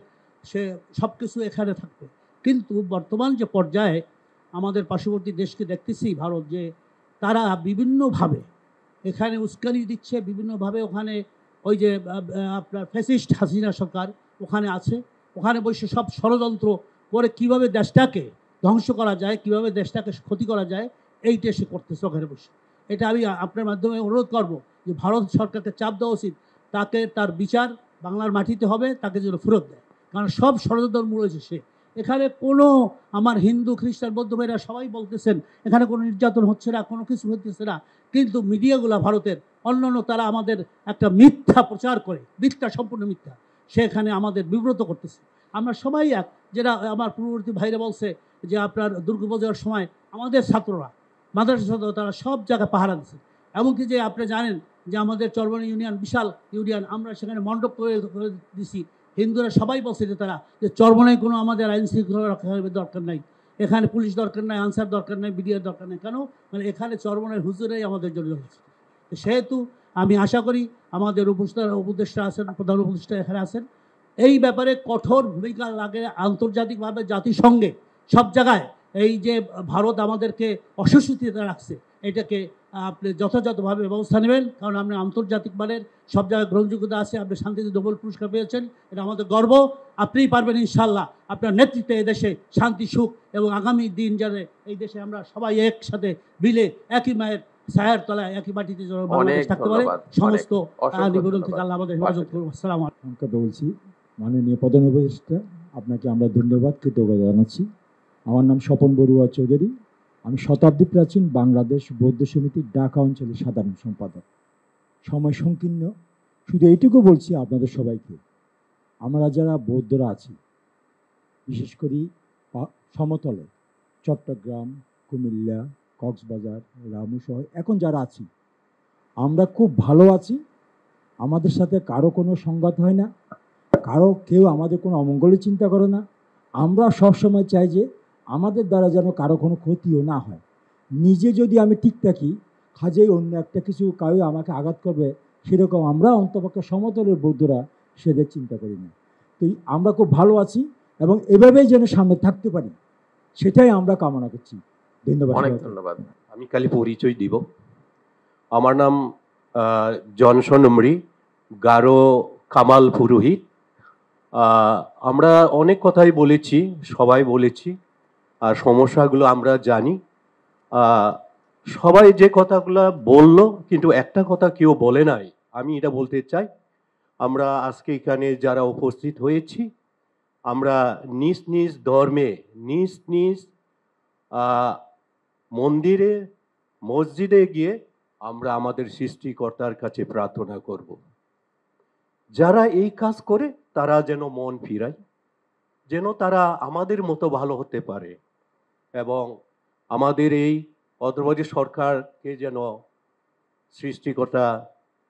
সে সব কিছু এখানে থাকবে। কিন্তু বর্তমান যে পর্যায়ে আমাদের পার্শ্ববর্তী দেশকে দেখতেছি ভারত, যে তারা বিভিন্নভাবে এখানে উস্কানি দিচ্ছে, বিভিন্নভাবে ওখানে ওই যে আপনার ফ্যাসিস্ট হাসিনা সরকার ওখানে আছে, ওখানে বসে সব ষড়যন্ত্র করে কিভাবে দেশটাকে ধ্বংস করা যায়, কিভাবে দেশটাকে ক্ষতি করা যায়, এইটা সে করতেছে ওখানে বসে। এটা আমি আপনার মাধ্যমে অনুরোধ করব যে ভারত সরকারকে চাপ দেওয়া উচিত, তাকে তার বিচার বাংলার মাটিতে হবে, তাকে যেন ফেরত দেয়, কারণ সব ষড়যন্ত্র মূল হয়েছে সে। এখানে কোনো আমার হিন্দু খ্রিস্টান বৌদ্ধ ভাইরা সবাই বলতেছেন এখানে কোনো নির্যাতন হচ্ছে না, কোনো কিছু হচ্ছে না, কিন্তু মিডিয়াগুলো ভারতের অন্যান্য তারা আমাদের একটা মিথ্যা প্রচার করে, মিথ্যা, সম্পূর্ণ মিথ্যা, সেখানে আমাদের বিব্রত করতেছে। আমরা সবাই এক, যেটা আমার পূর্ববর্তী ভাইরা বলছে যে আপনার দুর্গাপূজার সময় আমাদের ছাত্ররা, মাদ্রাসা ছাত্র, তারা সব জায়গায় পাহারা দিচ্ছে। এমনকি যে আপনি জানেন যে আমাদের চরবনি ইউনিয়ন বিশাল ইউনিয়ন, আমরা সেখানে মণ্ডপ করে দিছি। হিন্দুরা সবাই বলছে যে তারা যে চরবনায় কোনো আমাদের আইন শৃঙ্খলা রক্ষার দরকার নাই, এখানে পুলিশ দরকার নাই, আনসার দরকার নাই, বিডিআর দরকার নেই, কেন মানে এখানে চরবনের হুজুরাই আমাদের জন্য হয়েছে। সেহেতু আমি আশা করি আমাদের উপদেষ্টা আছেন, প্রধান উপদেষ্টা এখানে আছেন, এই ব্যাপারে কঠোর ভূমিকা লাগে আন্তর্জাতিকভাবে, জাতিসংঘে, সব জায়গায়। এই যে ভারত আমাদেরকে অস্বস্তিতে রাখছে, এটাকে আপনি যথাযথভাবে ব্যবস্থা নেবেন, কারণ আপনি আন্তর্জাতিক মানের সব জায়গায় গ্রহণযোগ্যতা আছে, আপনি শান্তিতে নোবেল পুরস্কার পেয়েছেন, এটা আমাদের গর্ব। আপনিই পারবেন ইনশাল্লাহ, আপনার নেতৃত্বে এদেশে শান্তি, সুখ এবং আগামী দিন যাতে এই দেশে আমরা সবাই একসাথে মিলে একই মায়ের ছায়ার তলায় একই মাটিতে বাংলাদেশ থাকতে পারে। সমস্ত নিবেদন থেকে আল্লাহ আমাদের হেফাজত করুন। আসসালামু আলাইকুম। বলছি মাননীয় প্রধান উপদেষ্টা, আপনাকে আমরা ধন্যবাদ, কৃতজ্ঞতা জানাচ্ছি। আমার নাম স্বপন বড়ুয়া চৌধুরী, আমি শতাব্দী প্রাচীন বাংলাদেশ বৌদ্ধ সমিতির ঢাকা অঞ্চলের সাধারণ সম্পাদক। সময় সংকীর্ণ, শুধু এইটুকু বলছি আপনাদের সবাইকে, আমরা যারা বৌদ্ধরা আছি, বিশেষ করে সমতলে চট্টগ্রাম, কুমিল্লা, কক্সবাজার, রামুসহ এখন যারা আছি, আমরা খুব ভালো আছি। আমাদের সাথে কারো কোনো সংঘাত হয় না, কেউ আমাদের কোনো অমঙ্গলের চিন্তা করে না। আমরা সবসময় চাই যে আমাদের দ্বারা যেন কারো কোনো ক্ষতিও না হয়। নিজে যদি আমি ঠিক থাকি, কাজেই অন্য একটা কিছু কাউ আমাকে আঘাত করবে, সেরকম আমরা অন্তপক্ষে সমতলের বৌদ্ধরা সেদের চিন্তা করি না। তো আমরা খুব ভালো আছি এবং এভাবেই যেন সামনে থাকতে পারি, সেটাই আমরা কামনা করছি। ধন্যবাদ। অনেক ধন্যবাদ। আমি খালি পরিচয় দিব। আমার নাম জনসন উমরি, গারো কামাল পুরোহিত। আমরা অনেক কথাই বলেছি, সবাই বলেছি, আর সমস্যাগুলো আমরা জানি। সবাই যে কথাগুলো বললো, কিন্তু একটা কথা কেউ বলে নাই, আমি এটা বলতে চাই। আমরা আজকে এখানে যারা উপস্থিত হয়েছি, আমরা নিজ নিজ ধর্মে, নিজ নিজ মন্দিরে, মসজিদে গিয়ে আমরা আমাদের সৃষ্টিকর্তার কাছে প্রার্থনা করব। যারা এই কাজ করে তারা যেন মন ফিরায়, যেন তারা আমাদের মতো ভালো হতে পারে, এবং আমাদের এই অন্তর্বর্তী সরকারকে যেন সৃষ্টিকর্তা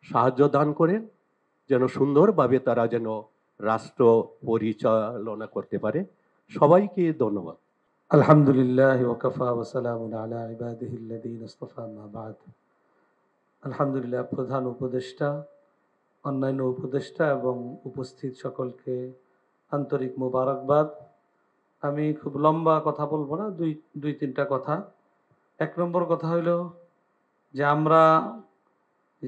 সাহায্য দান করেন, যেন সুন্দরভাবে তারা যেন রাষ্ট্র পরিচালনা করতে পারে। সবাইকে ধন্যবাদ। আলহামদুলিল্লাহ ওয়াকাফা ওয়া সালামুন আলা ইবাদিহিল্লাযীনা ইসতাফা, আম্মা বা'দ। আলহামদুলিল্লাহ, প্রধান উপদেষ্টা, অন্যান্য উপদেষ্টা এবং উপস্থিত সকলকে আন্তরিক মোবারকবাদ। আমি খুব লম্বা কথা বলবো না, দুই তিনটা কথা। এক নম্বর কথা হইল যে আমরা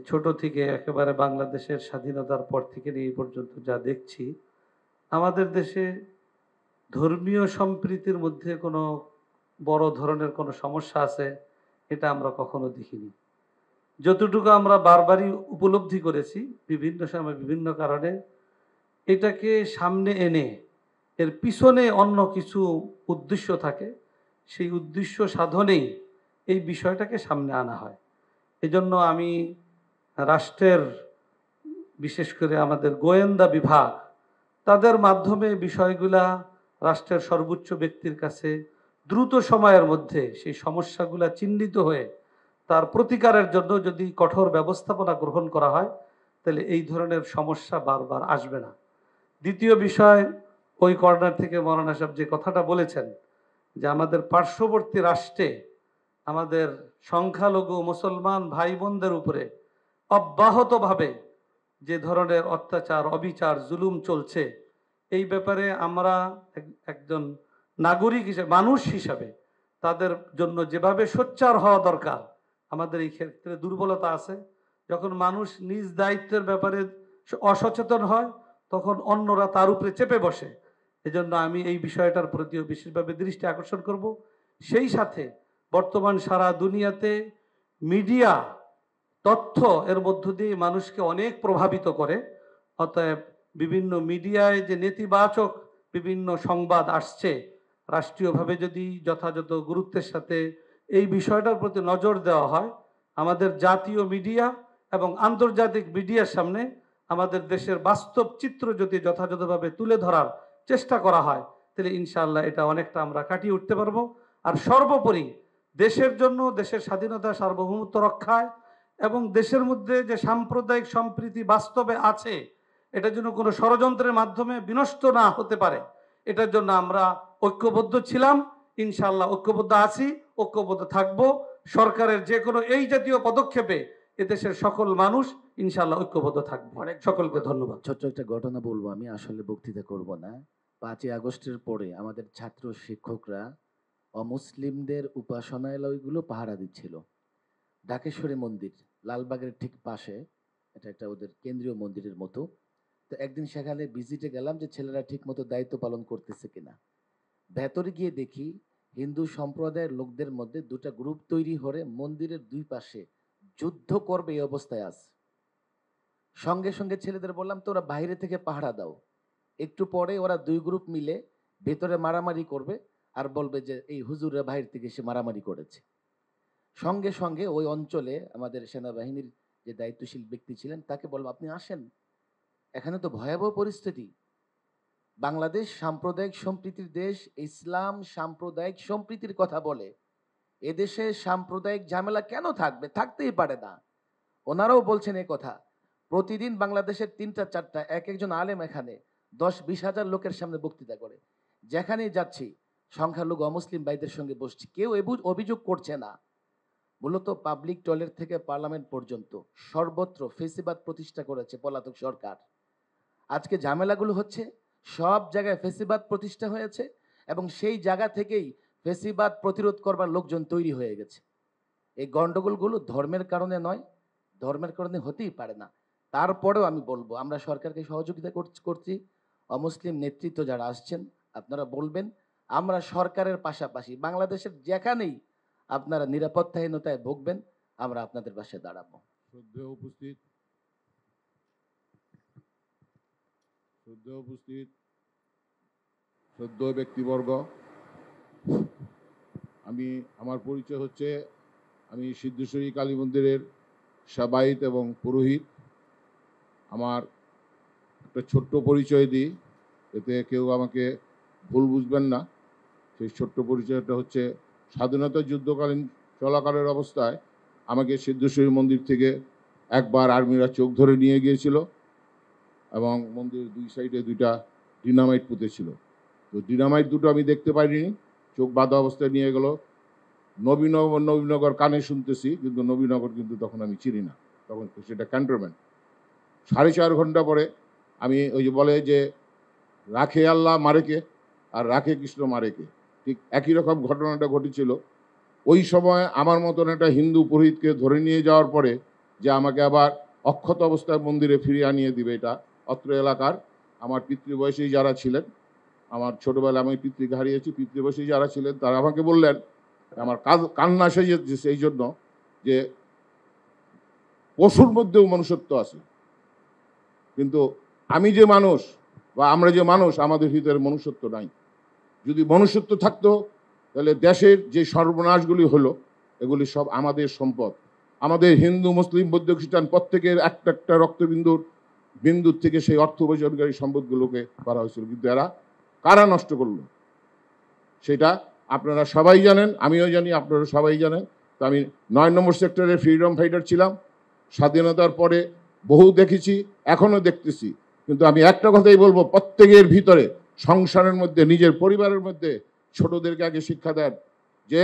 ছোট থেকে একেবারে বাংলাদেশের স্বাধীনতার পর থেকে এই পর্যন্ত যা দেখছি, আমাদের দেশে ধর্মীয় সম্প্রীতির মধ্যে কোনো বড় ধরনের কোনো সমস্যা আছে এটা আমরা কখনো দেখিনি। যতটুকু আমরা বারবারই উপলব্ধি করেছি বিভিন্ন সময় বিভিন্ন কারণে, এটাকে সামনে এনে এর পিছনে অন্য কিছু উদ্দেশ্য থাকে, সেই উদ্দেশ্য সাধনেই এই বিষয়টাকে সামনে আনা হয়। এজন্য আমি রাষ্ট্রের, বিশেষ করে আমাদের গোয়েন্দা বিভাগ, তাদের মাধ্যমে বিষয়গুলা রাষ্ট্রের সর্বোচ্চ ব্যক্তির কাছে দ্রুত সময়ের মধ্যে সেই সমস্যাগুলা চিহ্নিত হয়ে তার প্রতিকারের জন্য যদি কঠোর ব্যবস্থাপনা গ্রহণ করা হয়, তাহলে এই ধরনের সমস্যা বারবার আসবে না। দ্বিতীয় বিষয়, ওই কর্নার থেকে মৌলানা সাহেব যে কথাটা বলেছেন যে আমাদের পার্শ্ববর্তী রাষ্ট্রে আমাদের সংখ্যালঘু মুসলমান ভাই বোনদের উপরে অব্যাহতভাবে যে ধরনের অত্যাচার, অবিচার, জুলুম চলছে, এই ব্যাপারে আমরা একজন নাগরিক হিসেবে, মানুষ হিসাবে তাদের জন্য যেভাবে সোচ্চার হওয়া দরকার, আমাদের এই ক্ষেত্রে দুর্বলতা আছে। যখন মানুষ নিজ দায়িত্বের ব্যাপারে অসচেতন হয় তখন অন্যরা তার উপরে চেপে বসে। এজন্য আমি এই বিষয়টার প্রতিও বিশেষভাবে দৃষ্টি আকর্ষণ করব। সেই সাথে বর্তমান সারা দুনিয়াতে মিডিয়া তথ্য এর মধ্য দিয়ে মানুষকে অনেক প্রভাবিত করে। অতএব বিভিন্ন মিডিয়ায় যে নেতিবাচক বিভিন্ন সংবাদ আসছে, রাষ্ট্রীয়ভাবে যদি যথাযথ গুরুত্বের সাথে এই বিষয়টার প্রতি নজর দেওয়া হয়, আমাদের জাতীয় মিডিয়া এবং আন্তর্জাতিক মিডিয়ার সামনে আমাদের দেশের বাস্তব চিত্র যদি যথাযথভাবে তুলে ধরার চেষ্টা করা হয়, তাহলে ইনশাআল্লাহ এটা অনেকটা আমরা কাটিয়ে উঠতে পারবো। আর সর্বোপরি দেশের জন্য, দেশের স্বাধীনতা সার্বভৌমত্ব রক্ষায় এবং দেশের মধ্যে যে সাম্প্রদায়িক সম্প্রীতি বাস্তবে আছে, এটা যেন কোনো ষড়যন্ত্রের মাধ্যমে বিনষ্ট না হতে পারে, এটার জন্য আমরা ঐক্যবদ্ধ ছিলাম, ইনশাআল্লাহ ঐক্যবদ্ধ আছি, ঐক্যবদ্ধ থাকবো। সরকারের যে কোনো এই জাতীয় পদক্ষেপে এদেশের সকল মানুষ ইনশাআল্লাহ ঐক্যবদ্ধ থাকবে। সকলকে ধন্যবাদ। ছোট্ট একটা ঘটনা বলবো, আমি আসলে বক্তৃতা করব না। 5ই আগস্টের পরে আমাদের ছাত্র শিক্ষকরা অমুসলিমদের উপাসনালয়গুলো পাহারা দিচ্ছিল। ঢাকেশ্বরী মন্দির লালবাগের ঠিক পাশে, এটা একটা ওদের কেন্দ্রীয় মন্দিরের মতো। তো একদিন সেখানে ভিজিটে গেলাম যে ছেলেরা ঠিক মতো দায়িত্ব পালন করতেছে কিনা। ভেতরে গিয়ে দেখি হিন্দু সম্প্রদায়ের লোকদের মধ্যে দুটা গ্রুপ তৈরি হয়ে মন্দিরের দুই পাশে যুদ্ধ করবে এই অবস্থায় আছে। সঙ্গে সঙ্গে ছেলেদের বললাম, তোরা বাইরে থেকে পাহারা দাও। একটু পরে ওরা দুই গ্রুপ মিলে ভেতরে মারামারি করবে আর বলবে যে এই হুজুররা বাইরে থেকে এসে মারামারি করেছে। সঙ্গে সঙ্গে ওই অঞ্চলে আমাদের সেনাবাহিনীর যে দায়িত্বশীল ব্যক্তি ছিলেন তাকে বলবো, আপনি আসেন, এখানে তো ভয়াবহ পরিস্থিতি। বাংলাদেশ সাম্প্রদায়িক সম্প্রীতির দেশ, ইসলাম সাম্প্রদায়িক সম্প্রীতির কথা বলে। এদেশে সাম্প্রদায়িক ঝামেলা কেন থাকবে? থাকতেই পারে না। ওনারাও বলছেন এই কথা। প্রতিদিন বাংলাদেশের 3টা-4টা এক একজন আলেম এখানে 10-20 হাজার লোকের সামনে বক্তৃতা করে। যেখানেই যাচ্ছি সংখ্যালঘু অমুসলিম ভাইদের সঙ্গে বসছি, কেউ অভিযোগ করছে না। মূলত পাবলিক টয়লেট থেকে পার্লামেন্ট পর্যন্ত সর্বত্র ফেসিবাদ প্রতিষ্ঠা করেছে পলাতক সরকার। আজকে ঝামেলাগুলো হচ্ছে সব জায়গায় ফেসিবাদ প্রতিষ্ঠা হয়েছে এবং সেই জায়গা থেকেই ফেসিবাদ প্রতিরোধ করবার লোকজন তৈরি হয়ে গেছে। এই গন্ডগোলগুলো ধর্মের কারণে নয়, ধর্মের কারণে হতেই পারে না। তারপরেও আমি বলবো, আমরা সরকারকে সহযোগিতা করছি। অমুসলিম নেতৃত্ব যারা আসছেন আপনারা বলবেন, আমরা সরকারের পাশাপাশি বাংলাদেশের যেখানেই আপনারা নিরাপত্তাহীনতায় ভুগবেন, আমরা আপনাদের পাশে দাঁড়াবো। শ্রদ্ধেয় উপস্থিত শ্রদ্ধেয় ব্যক্তিবর্গ, আমার পরিচয় হচ্ছে, আমি সিদ্ধেশ্বরী কালী মন্দিরের সেবায়েত এবং পুরোহিত। আমার একটা ছোট্ট পরিচয় দিই, এতে কেউ আমাকে ভুল বুঝবেন না। সেই ছোট্ট পরিচয়টা হচ্ছে, স্বাধীনতা যুদ্ধকালীন চলাকালের অবস্থায় আমাকে সিদ্ধেশ্বরী মন্দির থেকে একবার আর্মিরা চোখ ধরে নিয়ে গিয়েছিল এবং মন্দিরের দুই সাইডে 2টা ডিনামাইট পুঁতেছিল। তো ডিনামাইট দুটো আমি দেখতে পাইনি, চোখ বাঁধা অবস্থায় নিয়ে গেল। নবীনগর কানে শুনতেছি, কিন্তু নবীনগর কিন্তু তখন আমি চিনি না, তখন সেটা ক্যান্টনমেন্ট। 4.5 ঘন্টা পরে আমি ওই যে বলে যে রাখে আল্লাহ মারেকে আর রাখে কৃষ্ণ মারেকে, ঠিক একই রকম ঘটনাটা ঘটেছিল। ওই সময় আমার মতন একটা হিন্দু পুরোহিতকে ধরে নিয়ে যাওয়ার পরে যে আমাকে আবার অক্ষত অবস্থায় মন্দিরে ফিরিয়ে আনিয়ে দিবে, এটা অত্র এলাকার আমার পিতৃবয়সী যারা ছিলেন, আমার ছোটোবেলায় আমি পিতৃকে হারিয়েছি, পিতৃবয়সী যারা ছিলেন তারা আমাকে বললেন, আমার কান্না সেজেছে সেই জন্য যে পশুর মধ্যেও মনুষ্যত্ব আছে, কিন্তু আমি যে মানুষ বা আমরা যে মানুষ, আমাদের ভিতরে মনুষ্যত্ব নাই। যদি মনুষ্যত্ব থাকতো তাহলে দেশের যে সর্বনাশগুলি হলো এগুলি সব আমাদের সম্পদ। আমাদের হিন্দু মুসলিম বৌদ্ধ খ্রিস্টান প্রত্যেকের একটা বিন্দুর থেকে সেই অর্থ উপার্জনকারী সম্পদগুলোকে করা হয়েছিল, কিন্তু এরা কারা নষ্ট করলো সেটা আপনারা সবাই জানেন, আমিও জানি, আপনারা সবাই জানেন। তো আমি 9 নম্বর সেক্টরের ফ্রিডম ফাইটার ছিলাম। স্বাধীনতার পরে বহু দেখেছি, এখনও দেখতেছি, কিন্তু আমি একটা কথাই বলবো, প্রত্যেকের ভিতরে সংসারের মধ্যে নিজের পরিবারের মধ্যে ছোটদেরকে আগে শিক্ষা দেন যে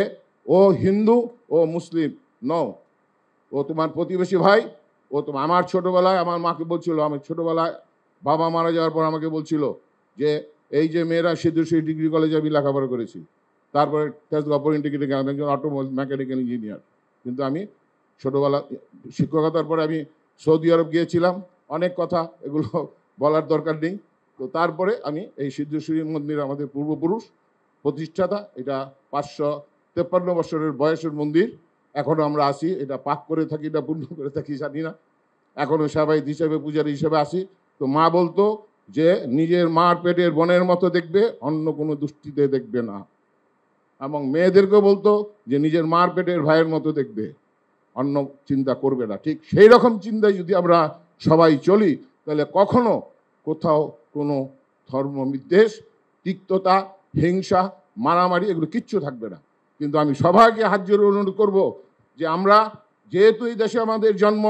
ও হিন্দু ও মুসলিম নও, ও তোমার প্রতিবেশী ভাই। ও আমার ছোটোবেলায় আমার মাকে বলছিল, আমি ছোটোবেলায় বাবা মারা যাওয়ার পর আমাকে বলছিল যে এই যে মেয়েরা সিদ্ধেশ্বরী ডিগ্রি কলেজে আমি লেখাপড়া করেছি, তারপরে তেজগাঁও পলিটেকনিকে গেলাম, একজন অটোমোবাইল মেকানিক্যাল ইঞ্জিনিয়ার। কিন্তু আমি ছোটোবেলা শিক্ষকতার পরে আমি সৌদি আরব গিয়েছিলাম, অনেক কথা, এগুলো বলার দরকার নেই। তো তারপরে আমি এই সিদ্ধেশ্বরী মন্দির আমাদের পূর্বপুরুষ প্রতিষ্ঠাতা, এটা 553 বছরের বয়সের মন্দির। এখনও আমরা আসি, এটা পাক করে থাকি না পূর্ণ করে থাকি জানি না, এখনও সেবায়িত হিসেবে পূজারী হিসেবে আসি। তো মা বলতো যে নিজের মার পেটের বোনের মতো দেখবে, অন্য কোনো দৃষ্টিতে দেখবে না। এবং মেয়েদেরকেও বলতো যে নিজের মার পেটের ভাইয়ের মতো দেখবে, অন্য চিন্তা করবে না। ঠিক সেই রকম চিন্তায় যদি আমরা সবাই চলি, তাহলে কখনো কোথাও কোনো ধর্মবিদ্বেষ, তিক্ততা, হিংসা, মারামারি এগুলো কিচ্ছু থাকবে না। কিন্তু আমি সবাইকে হাত জোড়ে অনুরোধ করব যে আমরা যেহেতু এই দেশে আমাদের জন্ম,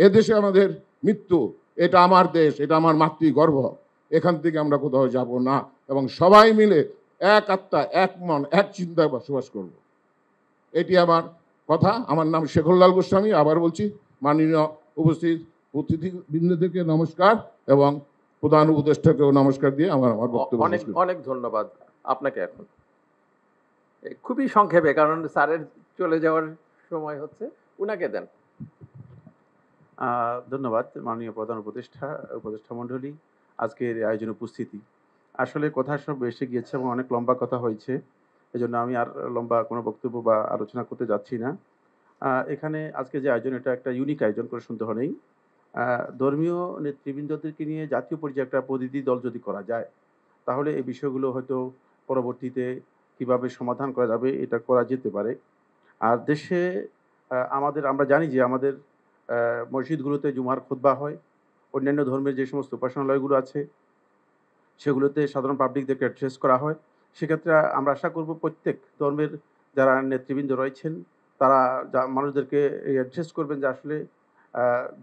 এ দেশে আমাদের মৃত্যু, এটা আমার দেশ, এটা আমার মাতৃগর্ভ, এখান থেকে আমরা কোথাও যাব না এবং সবাই মিলে এক আত্মা, এক মন, এক চিন্তায় বসবাস করব। এটি আমার কথা। আমার নাম শেখরলাল গোস্বামী। আবার বলছি, মাননীয় উপস্থিত অতিথিবৃন্দদেরকে নমস্কার এবং প্রধান উপদেষ্টাকেও নমস্কার দিয়ে আমার বক্তব্য অনেক অনেক ধন্যবাদ আপনাকে। এখন খুবই সংক্ষেপে, কারণ স্যারের চলে যাওয়ার সময় হচ্ছে, উনাকে দেন। ধন্যবাদ মাননীয় প্রধান উপদেষ্টা মণ্ডলী, আজকের আয়োজনে উপস্থিতি। আসলে কথা সব এসে গিয়েছে এবং অনেক লম্বা কথা হয়েছে, এজন্য আমি আর লম্বা কোনো বক্তব্য বা আলোচনা করতে যাচ্ছি না। এখানে আজকে যে আয়োজন, এটা একটা ইউনিক আয়োজন করে সন্দেহ নেই। ধর্মীয় নেতৃবৃন্দদেরকে নিয়ে জাতীয় পর্যায়ে একটা প্রতিনিধি দল যদি করা যায়, তাহলে এই বিষয়গুলো হয়তো পরবর্তীতে কিভাবে সমাধান করা যাবে এটা করা যেতে পারে। আর দেশে আমরা জানি যে আমাদের মসজিদগুলোতে জুমার খুতবা হয়, অন্যান্য ধর্মের যে সমস্ত উপাসনালয়গুলো আছে সেগুলোতে সাধারণ পাবলিকদেরকে অ্যাড্রেস করা হয়। সেক্ষেত্রে আমরা আশা করব প্রত্যেক ধর্মের যারা নেতৃবৃন্দ রয়েছেন তারা মানুষদেরকে অ্যাড্রেস করবেন যে আসলে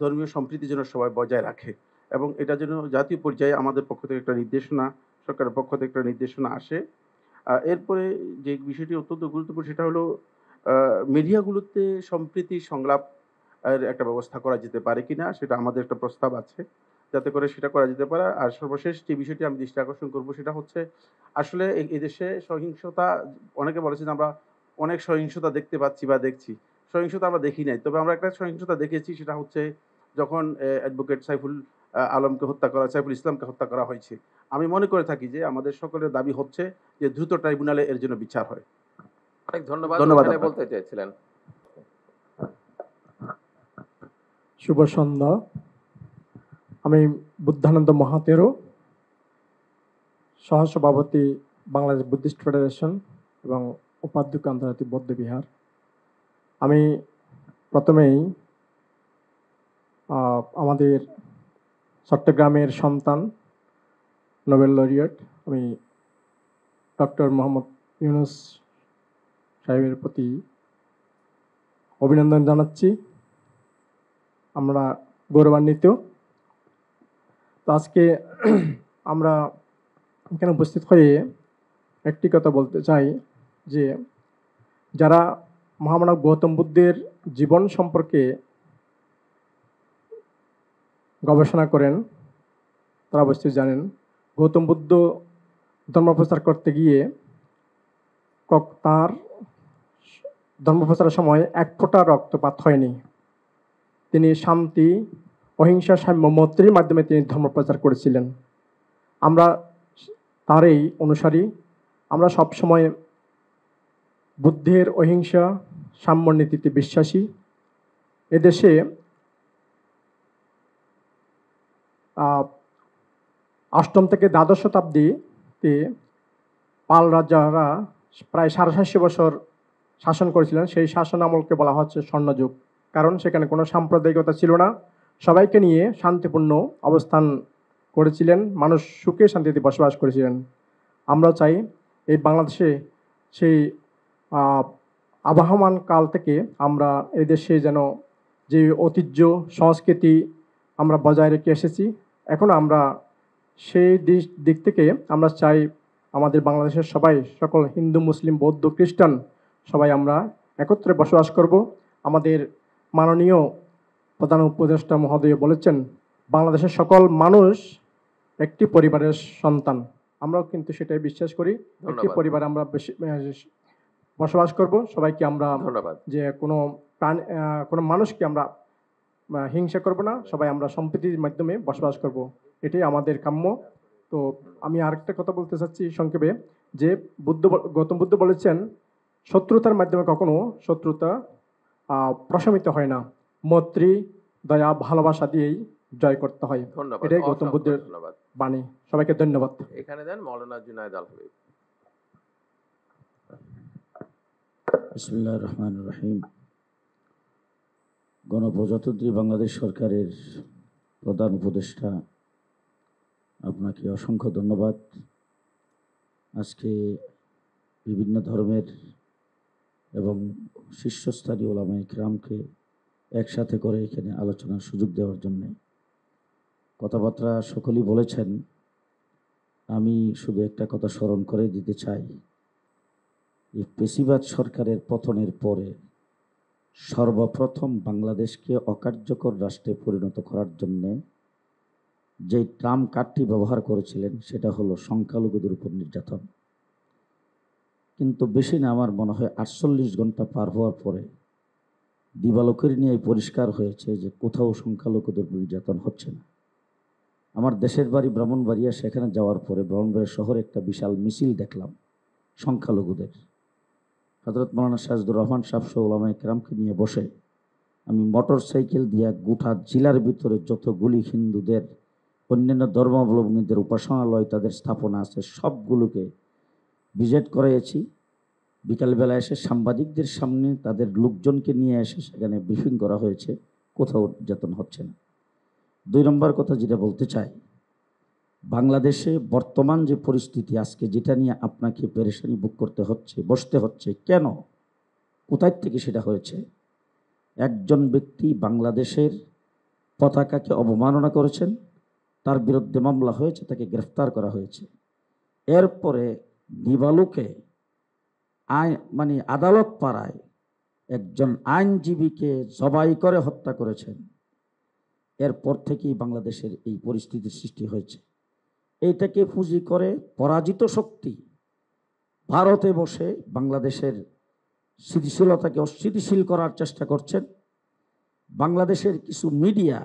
ধর্মীয় সম্প্রীতি যেন সবাই বজায় রাখে, এবং এটা যেন জাতীয় পর্যায়ে আমাদের পক্ষ থেকে একটা নির্দেশনা, সরকারের পক্ষ থেকে একটা নির্দেশনা আসে। এরপরে যে বিষয়টি অত্যন্ত গুরুত্বপূর্ণ, সেটা হলো মিডিয়াগুলোতে সম্প্রীতি সংলাপ একটা ব্যবস্থা করা যেতে পারে কিনা, সেটা আমাদের একটা প্রস্তাব আছে, যাতে করে সেটা করা যেতে পারে। আর সর্বশেষ যে বিষয়টি আমি দৃষ্টি আকর্ষণ করব, সেটা হচ্ছে আসলে এই দেশে সহিংসতা, অনেকে বলেছেন আমরা অনেক সহিংসতা দেখতে পাচ্ছি বা দেখছি, সহিংসতা আমরা দেখি নাই, তবে আমরা একটা সহিংসতা দেখেছি, সেটা হচ্ছে যখন অ্যাডভোকেট সাইফুল সাইফুল ইসলামকে হত্যা করা হয়েছে। আমি মনে করে থাকি যে আমাদের সকলের দাবি হচ্ছে যে দ্রুত ট্রাইব্যুনালে এর জন্য বিচার হয়। অনেক ধন্যবাদ। বলতে চেয়েছিলেন। শুভ সন্ধ্যা। আমি বুদ্ধানন্দ মহাতেরো, সহসভাপতি বাংলাদেশ বুদ্ধিস্ট ফেডারেশন এবং উপাধ্যক্ষ আন্তর্জাতিক বৌদ্ধ বিহার। আমি প্রথমেই আমাদের চট্টগ্রামের সন্তান, নোবেল লরিয়েট, আমি ডক্টর মোহাম্মদ ইউনুস সাহেবের প্রতি অভিনন্দন জানাচ্ছি। আমরা গৌরবান্বিত। তো আজকে আমরা এখানে উপস্থিত হয়ে একটি কথা বলতে চাই যে যারা মহামানব গৌতম বুদ্ধের জীবন সম্পর্কে গবেষণা করেন তারা অবশ্যই জানেন, গৌতম বুদ্ধ ধর্মপ্রচার করতে গিয়ে তার ধর্মপ্রচারের সময় এক ফোঁটা রক্তপাত হয়নি। তিনি শান্তি, অহিংসা, সাম্য, মৈত্রীর মাধ্যমে তিনি ধর্মপ্রচার করেছিলেন। আমরা তারই অনুসারী। আমরা সবসময় বুদ্ধের অহিংসা, সাম্য নীতিতে বিশ্বাসী। এদেশে অষ্টম থেকে দ্বাদশ শতাব্দীতে পাল রাজারা প্রায় 750 বছর শাসন করেছিলেন। সেই শাসন আমলকে বলা হচ্ছে স্বর্ণযুগ, কারণ সেখানে কোনো সাম্প্রদায়িকতা ছিল না, সবাইকে নিয়ে শান্তিপূর্ণ অবস্থান করেছিলেন, মানুষ সুখে শান্তিতে বসবাস করেছিলেন। আমরা চাই এই বাংলাদেশে সেই আবহমান কাল থেকে আমরা এই দেশে যেন যে ঐতিহ্য সংস্কৃতি আমরা বজায় রেখে এসেছি, এখন আমরা সেই দিক থেকে আমরা চাই আমাদের বাংলাদেশের সবাই, সকল হিন্দু, মুসলিম, বৌদ্ধ, খ্রিস্টান সবাই আমরা একত্রে বসবাস করব। আমাদের মাননীয় প্রধান উপদেষ্টা মহোদয় বলেছেন বাংলাদেশের সকল মানুষ একটি পরিবারের সন্তান। আমরাও কিন্তু সেটাই বিশ্বাস করি, একটি পরিবারে আমরা বসবাস করব। সবাইকে আমরা যে কোনো মানুষকে আমরা হিংসা করব না, সবাই আমরা সম্প্রীতির মাধ্যমে বসবাস করব, এটাই আমাদের কাম্য। তো আমি আরেকটা কথা বলতে চাচ্ছি সংক্ষেপে, যে গৌতম বুদ্ধ বলেছেন শত্রুতার মাধ্যমে কখনো শত্রুতা প্রশমিত হয় না, মৈত্রী, দয়া, ভালোবাসা দিয়েই জয় করতে হয়। ধন্যবাদ, এটাই গৌতম অসংখ্য বুদ্ধের ধন্যবাদ। বাণী। সবাইকে ধন্যবাদ। এখানে দেন মৌলানা জুনায়েদ আল হাবিব। বিসমিল্লাহির রহমানির রহিম। গণপ্রজাতন্ত্রী বাংলাদেশ সরকারের প্রধান উপদেষ্টা, আপনাকে অসংখ্য ধন্যবাদ। আজকে বিভিন্ন ধর্মের এবং শীর্ষস্থানীয় ওলামায়ে কেরামকে একসাথে করে এখানে আলোচনার সুযোগ দেওয়ার জন্যে। কথাবার্তা সকলেই বলেছেন, আমি শুধু একটা কথা স্মরণ করে দিতে চাই। এই পেশিবাদ সরকারের পতনের পরে সর্বপ্রথম বাংলাদেশকে অকার্যকর রাষ্ট্রে পরিণত করার জন্যে যে ট্রাম্প কার্ডটি ব্যবহার করেছিলেন সেটা হলো সংখ্যালঘুদের উপর নির্যাতন। কিন্তু বেশি না, আমার মনে হয় 48 ঘন্টা পার হওয়ার পরে দিবালোকের নিয়ে পরিষ্কার হয়েছে যে কোথাও সংখ্যালঘুদের উপর নির্যাতন হচ্ছে না। আমার দেশের বাড়ি ব্রাহ্মণবাড়িয়া, সেখানে যাওয়ার পরে ব্রাহ্মণবাড়িয়া শহরে একটা বিশাল মিছিল দেখলাম সংখ্যালঘুদের। হযরত মাওলানা সাজদুর রহমান সাহেব সহ ওলামায়ে কেরামকে নিয়ে বসে আমি মোটর সাইকেল দিয়ে গোটা জেলার ভিতরে যতগুলি হিন্দুদের, অন্যান্য ধর্মাবলম্বীদের উপাসনালয়, তাদের স্থাপনা আছে, সবগুলোকে ভিজিট করিয়েছি। বিকালবেলা এসে সাংবাদিকদের সামনে তাদের লোকজনকে নিয়ে এসে সেখানে ব্রিফিং করা হয়েছে, কোথাও নির্যাতন হচ্ছে না। 2 নম্বর কথা যেটা বলতে চাই, বাংলাদেশে বর্তমান যে পরিস্থিতি আজকে, যেটা নিয়ে আপনাকে পেরেশানি ভোগ করতে হচ্ছে, বসতে হচ্ছে, কেন, কোথায় থেকে সেটা হয়েছে? একজন ব্যক্তি বাংলাদেশের পতাকাকে অবমাননা করেছেন, তার বিরুদ্ধে মামলা হয়েছে, তাকে গ্রেফতার করা হয়েছে। এরপরে দিবালুকে আদালত পাড়ায় একজন আইনজীবীকে জবাই করে হত্যা করেছেন। এরপর থেকেই বাংলাদেশের এই পরিস্থিতির সৃষ্টি হয়েছে। এইটাকে পুঁজি করে পরাজিত শক্তি ভারতে বসে বাংলাদেশের স্থিতিশীলতাকে অস্থিতিশীল করার চেষ্টা করছেন। বাংলাদেশের কিছু মিডিয়া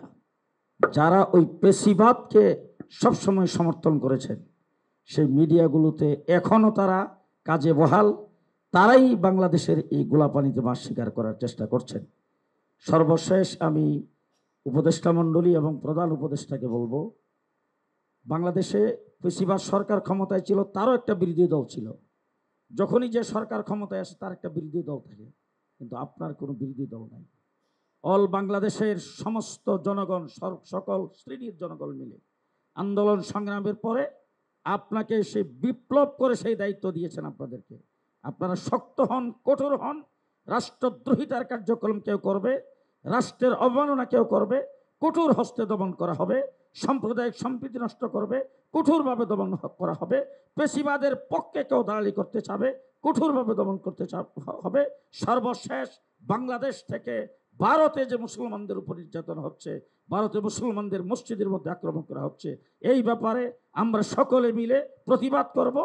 যারা ওই পেশিবাদকে সবসময় সমর্থন করেছেন, সেই মিডিয়াগুলোতে এখনও তারা কাজে বহাল, তারাই বাংলাদেশের এই গোলাপানিতে মাছ শিকার করার চেষ্টা করছেন। সর্বশেষ আমি উপদেষ্টা মণ্ডলী এবং প্রধান উপদেষ্টাকে বলবো, বাংলাদেশে পেশিবাদ সরকার ক্ষমতায় ছিল, তারও একটা বিরোধী দল ছিল। যখনই যে সরকার ক্ষমতায় আসে তার একটা বিরোধী দল থাকে, কিন্তু আপনার কোনো বিরোধী দল নাই। অল বাংলাদেশের সমস্ত জনগণ, সকল শ্রেণীর জনগণ মিলে আন্দোলন সংগ্রামের পরে আপনাকে সেই বিপ্লব করে সেই দায়িত্ব দিয়েছেন আপনাদেরকে। আপনারা শক্ত হন, কঠোর হন। রাষ্ট্রদ্রোহিতার কার্যক্রম কেউ করবে, রাষ্ট্রের অবমাননা কেউ করবে, কঠোর হস্তে দমন করা হবে। সাম্প্রদায়িক সম্প্রীতি নষ্ট করবে, কঠোরভাবে দমন করা হবে। পেশিবাদের পক্ষে কেউ দালালি করতে চাবে, কঠোরভাবে দমন করতে হবে। সর্বশেষ বাংলাদেশ থেকে ভারতে যে মুসলমানদের উপর নির্যাতন হচ্ছে, ভারতে মুসলমানদের মসজিদের মধ্যে আক্রমণ করা হচ্ছে, এই ব্যাপারে আমরা সকলে মিলে প্রতিবাদ করব।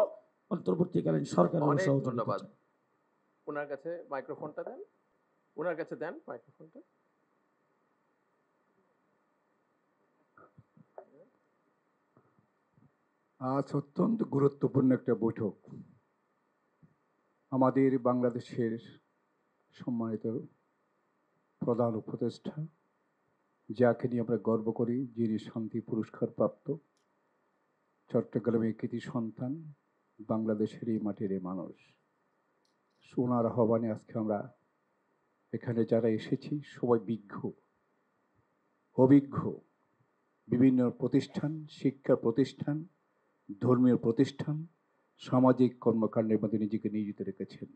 অন্তর্বর্তীকালীন সরকার অনেক ধন্যবাদ। ওনার কাছে মাইক্রোফোনটা দেন, ওনার কাছে দেন মাইক্রোফোনটা। আজ অত্যন্ত গুরুত্বপূর্ণ একটা বৈঠক। আমাদের বাংলাদেশের সম্মানিত প্রধান উপদেষ্টা, যাকে নিয়ে আমরা গর্ব করি, যিনি শান্তি পুরস্কার প্রাপ্ত, চট্টগ্রামের কৃতি সন্তান, বাংলাদেশের এই মাটির এই মানুষ, সোনার আহ্বানে আজকে আমরা এখানে যারা এসেছি সবাই অভিজ্ঞ, বিভিন্ন প্রতিষ্ঠান, শিক্ষা প্রতিষ্ঠান, ধর্মীয় প্রতিষ্ঠান, সামাজিক কর্মকাণ্ডের মধ্যে নিজেকে নিয়োজিত রেখেছেন।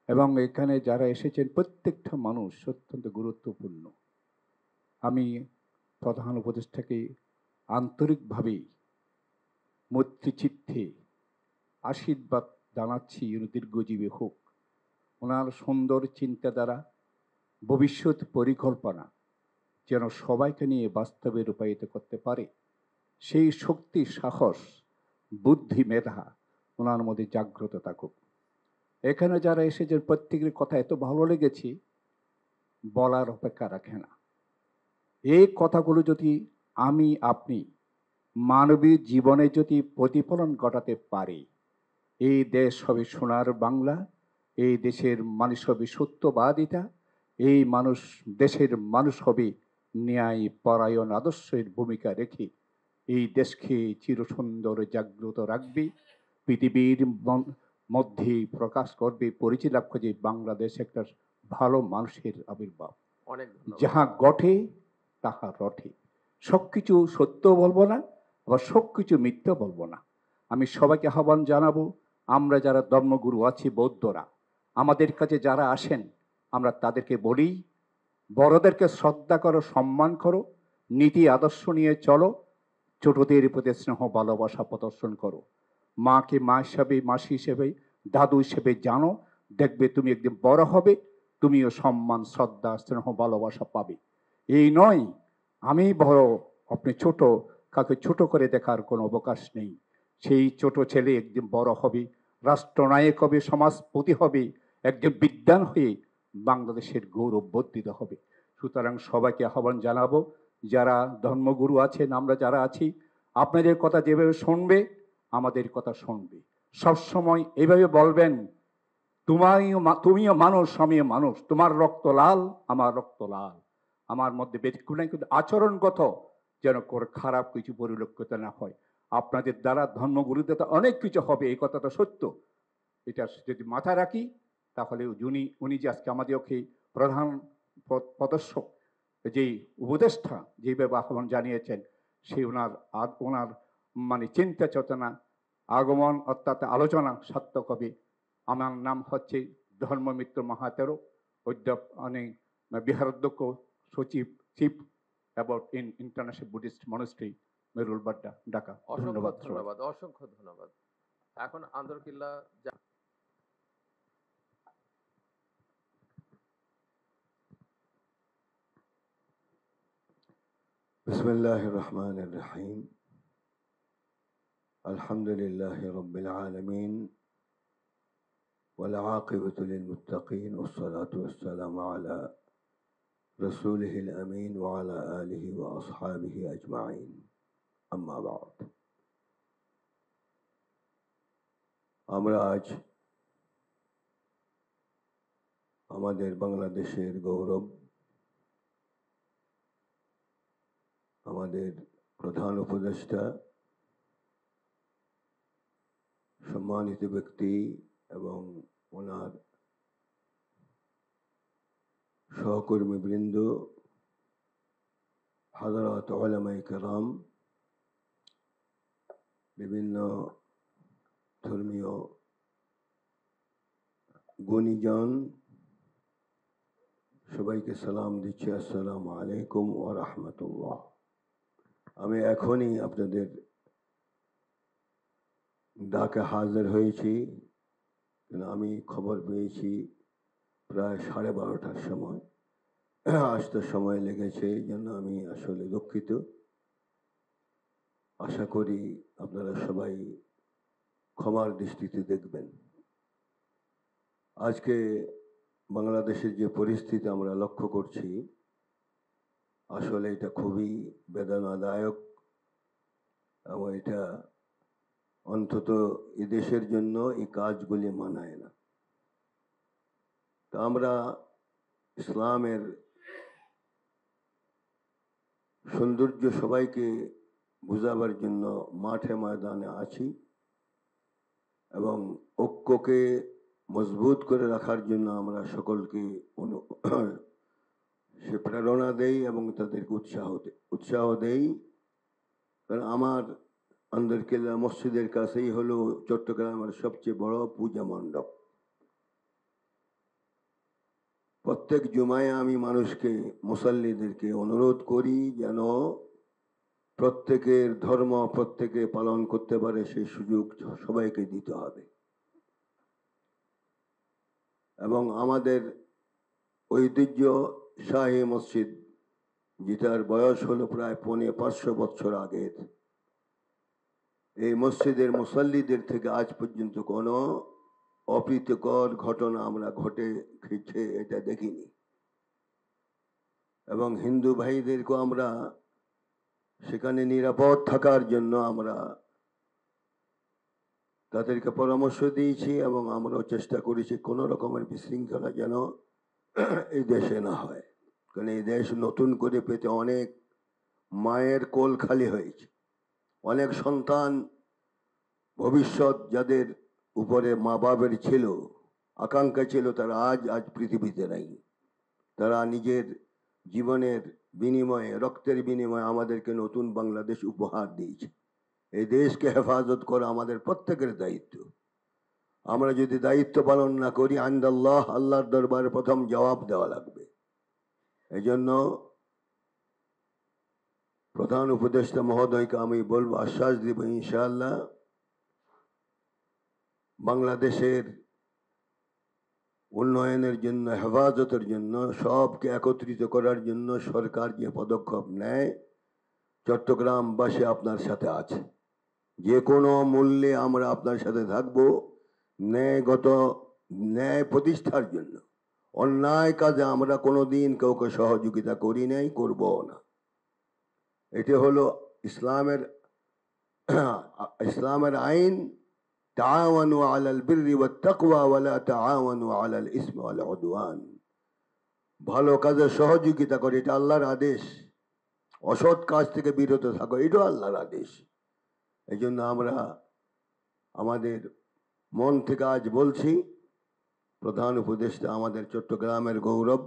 এবং এখানে যারা এসেছেন প্রত্যেকটা মানুষ অত্যন্ত গুরুত্বপূর্ণ। আমি প্রধান উপদেষ্টাকে আন্তরিকভাবে মৈত্রীচিত্তে আশীর্বাদ জানাচ্ছি, উনি দীর্ঘজীবী হোক। ওনার সুন্দর চিন্তাধারা, ভবিষ্যৎ পরিকল্পনা যেন সবাইকে নিয়ে বাস্তবে রূপায়িত করতে পারে, সেই শক্তি, সাহস, বুদ্ধি, মেধা ওনার মধ্যে জাগ্রত থাকুক। এখানে যারা এসেছেন প্রত্যেকের কথা এত ভালো লেগেছে, বলার অপেক্ষা রাখে না। এই কথাগুলো যদি আমি আপনি মানবীয় জীবনে যদি প্রতিফলন ঘটাতে পারি, এই দেশ হবে সোনার বাংলা, এই দেশের মানুষ হবে সত্যবাদিতা, এই দেশের মানুষ হবে ন্যায় পরায়ণ আদর্শের ভূমিকা রেখে এই দেশকে চিরসুন্দর জাগ্রত রাখবে, পৃথিবীর মধ্যে প্রকাশ করবে, পরিচয় লাভ করবে বাংলাদেশ একটা ভালো মানুষের আবির্ভাব। অনেক ধন্যবাদ। যাহা ঘটে তাহা রটে। সব কিছু সত্য বলবো না, আবার সব কিছু মিথ্যা বলবো না। আমি সবাইকে আহ্বান জানাবো, আমরা যারা ধর্মগুরু আছি বৌদ্ধরা, আমাদের কাছে যারা আসেন আমরা তাদেরকে বলি, বড়দেরকে শ্রদ্ধা করো, সম্মান করো, নীতি আদর্শ নিয়ে চলো, ছোটদের প্রতি স্নেহ ভালোবাসা প্রদর্শন করো। মাকে মা হিসাবে, মাসি হিসেবে, দাদু হিসেবে জানো, দেখবে তুমি একদিন বড় হবে, তুমিও সম্মান, শ্রদ্ধা, স্নেহ ভালোবাসা পাবে। এই নয় আমি বড় আপনি ছোট, কাকে ছোট করে দেখার কোনো অবকাশ নেই। সেই ছোট ছেলে একদিন বড় হবে, রাষ্ট্রনায়ক হবে, সমাজপতি হবে, একজন বিদ্বান হয়ে বাংলাদেশের গৌরব বর্ধিত হবে। সুতরাং সবাইকে আহ্বান জানাবো, যারা ধর্মগুরু আছেন, আমরা যারা আছি, আপনাদের কথা যেভাবে শুনবে আমাদের কথা শুনবে। সবসময় এইভাবে বলবেন, তুমিও মানুষ, আমিও মানুষ, তোমার রক্ত লাল, আমার রক্ত লাল, আমার মধ্যে ব্যতিক্রম নাই, কিন্তু আচরণগত যেন খারাপ কিছু পরিলক্ষিত না হয়। আপনাদের দ্বারা ধর্মগুরুদের অনেক কিছু হবে, এই কথাটা সত্য। এটা যদি মাথায় রাখি তাহলে উনি যে আজকে আমাদেরকে প্রধান প্রদর্শক, যেই উপদেষ্টা যেভাবে আহ্বান জানিয়েছেন, সেই ওনার মানে চিন্তা চেতনা আগমন অর্থাৎ আলোচনা সার্থক হবে। আমার নাম হচ্ছে ধর্মমিত্র মাহাতেরো, বিহারাধ্যক্ষ, সচিব, chief about international Buddhist monastery, Merul Badda, Dhaka. অসংখ্য ধন্যবাদ, অসংখ্য ধন্যবাদ। এখন আন্দরকিল্লা বিসমিল্লাহির রহমানির রহিম। আলহামদুলিল্লাহি রাব্বিল আলামিন ওয়াল আকিবাতু লিল মুত্তাকিন ওয়াস সালাতু ওয়াস সালামু আলা রাসূলিহিল আমিন ওয়া আলা আলিহি ওয়া আসহাবিহি আজমাইন। আম্মা বা'দ। আমরা আজ আমাদের বাংলাদেশের গৌরব, আমাদের প্রধান উপদেষ্টা, সম্মানিত ব্যক্তি এবং ওনার সহকর্মীবৃন্দ, হাজরাত উলামায়ে কেরাম, বিভিন্ন ধর্মীয় গুণীজন, সবাইকে সালাম দিচ্ছি, আসসালামু আলাইকুম ওয়া রাহমাতুল্লাহ। আমি এখনই আপনাদের ডাকে হাজির হয়েছি, আমি খবর পেয়েছি প্রায় 12:30টার সময়, আসতে সময় লেগেছে, এই জন্য আমি আসলে দুঃখিত। আশা করি আপনারা সবাই ক্ষমার দৃষ্টিতে দেখবেন। আজকে বাংলাদেশের যে পরিস্থিতি আমরা লক্ষ্য করছি, আসলে এটা খুবই বেদনাদায়ক এবং এটা অন্তত এই দেশের জন্য এই কাজগুলি মানায় না। তা আমরা ইসলামের সৌন্দর্য সবাইকে বুঝাবার জন্য মাঠে ময়দানে আছি এবং ঐক্যকে মজবুত করে রাখার জন্য আমরা সকলকে সে প্রেরণা দেই এবং তাদেরকে উৎসাহ দেই। কারণ আমার আন্দরকিল্লা মসজিদের কাছেই হলো চট্টগ্রামের সবচেয়ে বড় পূজা মণ্ডপ। প্রত্যেক জুমায় আমি মানুষকে, মুসাল্লিদেরকে অনুরোধ করি যেন প্রত্যেকের ধর্ম প্রত্যেকে পালন করতে পারে, সেই সুযোগ সবাইকে দিতে হবে। এবং আমাদের ঐতিহ্যশাহী মসজিদ, যেটার বয়স হলো প্রায় 500 বছর আগের, এই মসজিদের মুসাল্লিদের থেকে আজ পর্যন্ত কোনো অপ্রীতিকর ঘটনা আমরা ঘটেছে এটা দেখিনি। এবং হিন্দু ভাইদেরকেও আমরা সেখানে নিরাপদ থাকার জন্য আমরা তাদেরকে পরামর্শ দিয়েছি এবং আমরাও চেষ্টা করেছি কোনো রকমের বিশৃঙ্খলা যেন এই দেশে না হয়। কারণ এই দেশ নতুন করে পেতে অনেক মায়ের কোল খালি হয়েছে, অনেক সন্তান ভবিষ্যৎ যাদের উপরে মা বাবের ছিল, আকাঙ্ক্ষা ছিল, তারা আজ পৃথিবীতে নাই। তারা নিজের জীবনের বিনিময়ে, রক্তের বিনিময়ে আমাদেরকে নতুন বাংলাদেশ উপহার দিয়েছে। এই দেশকে হেফাজত করা আমাদের প্রত্যেকের দায়িত্ব। আমরা যদি দায়িত্ব পালন না করি, আইন্দাল্লাহ, আল্লাহর দরবারে প্রথম জবাব দেওয়া লাগবে। এই জন্য প্রধান উপদেষ্টা মহোদয়কে আমি বলবো, আশ্বাস দিব ইনশাআল্লাহ বাংলাদেশের উন্নয়নের জন্য, হেফাজতের জন্য, সবকে একত্রিত করার জন্য সরকার যে পদক্ষেপ নেয়, চট্টগ্রামবাসী আপনার সাথে আছে। যে কোনো মূল্যে আমরা আপনার সাথে থাকবো ন্যায় প্রতিষ্ঠার জন্য। অন্যায় কাজে আমরা কোনোদিন কাউকে সহযোগিতা করি নাই, করবও না। এটি হলো ইসলামের আইন, তাআওয়ানু আলাল বিররি ওয়াত তাকওয়া ওয়া লা তাআওয়ানু আলাল ইসমি ওয়াল উদওয়ান। ভালো কাজে সহযোগিতা করে, এটা আল্লাহর আদেশ। অসৎ কাজ থেকে বিরত থাকো, এটাও আল্লাহর আদেশ। এই জন্য আমরা আমাদের মন থেকে আজ বলছি, প্রধান উপদেষ্টা আমাদের চট্টগ্রামের গৌরব।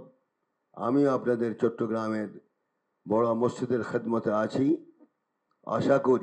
আমি আপনাদের চট্টগ্রামের বড় মসজিদের খেদমতে আছি। আশা করি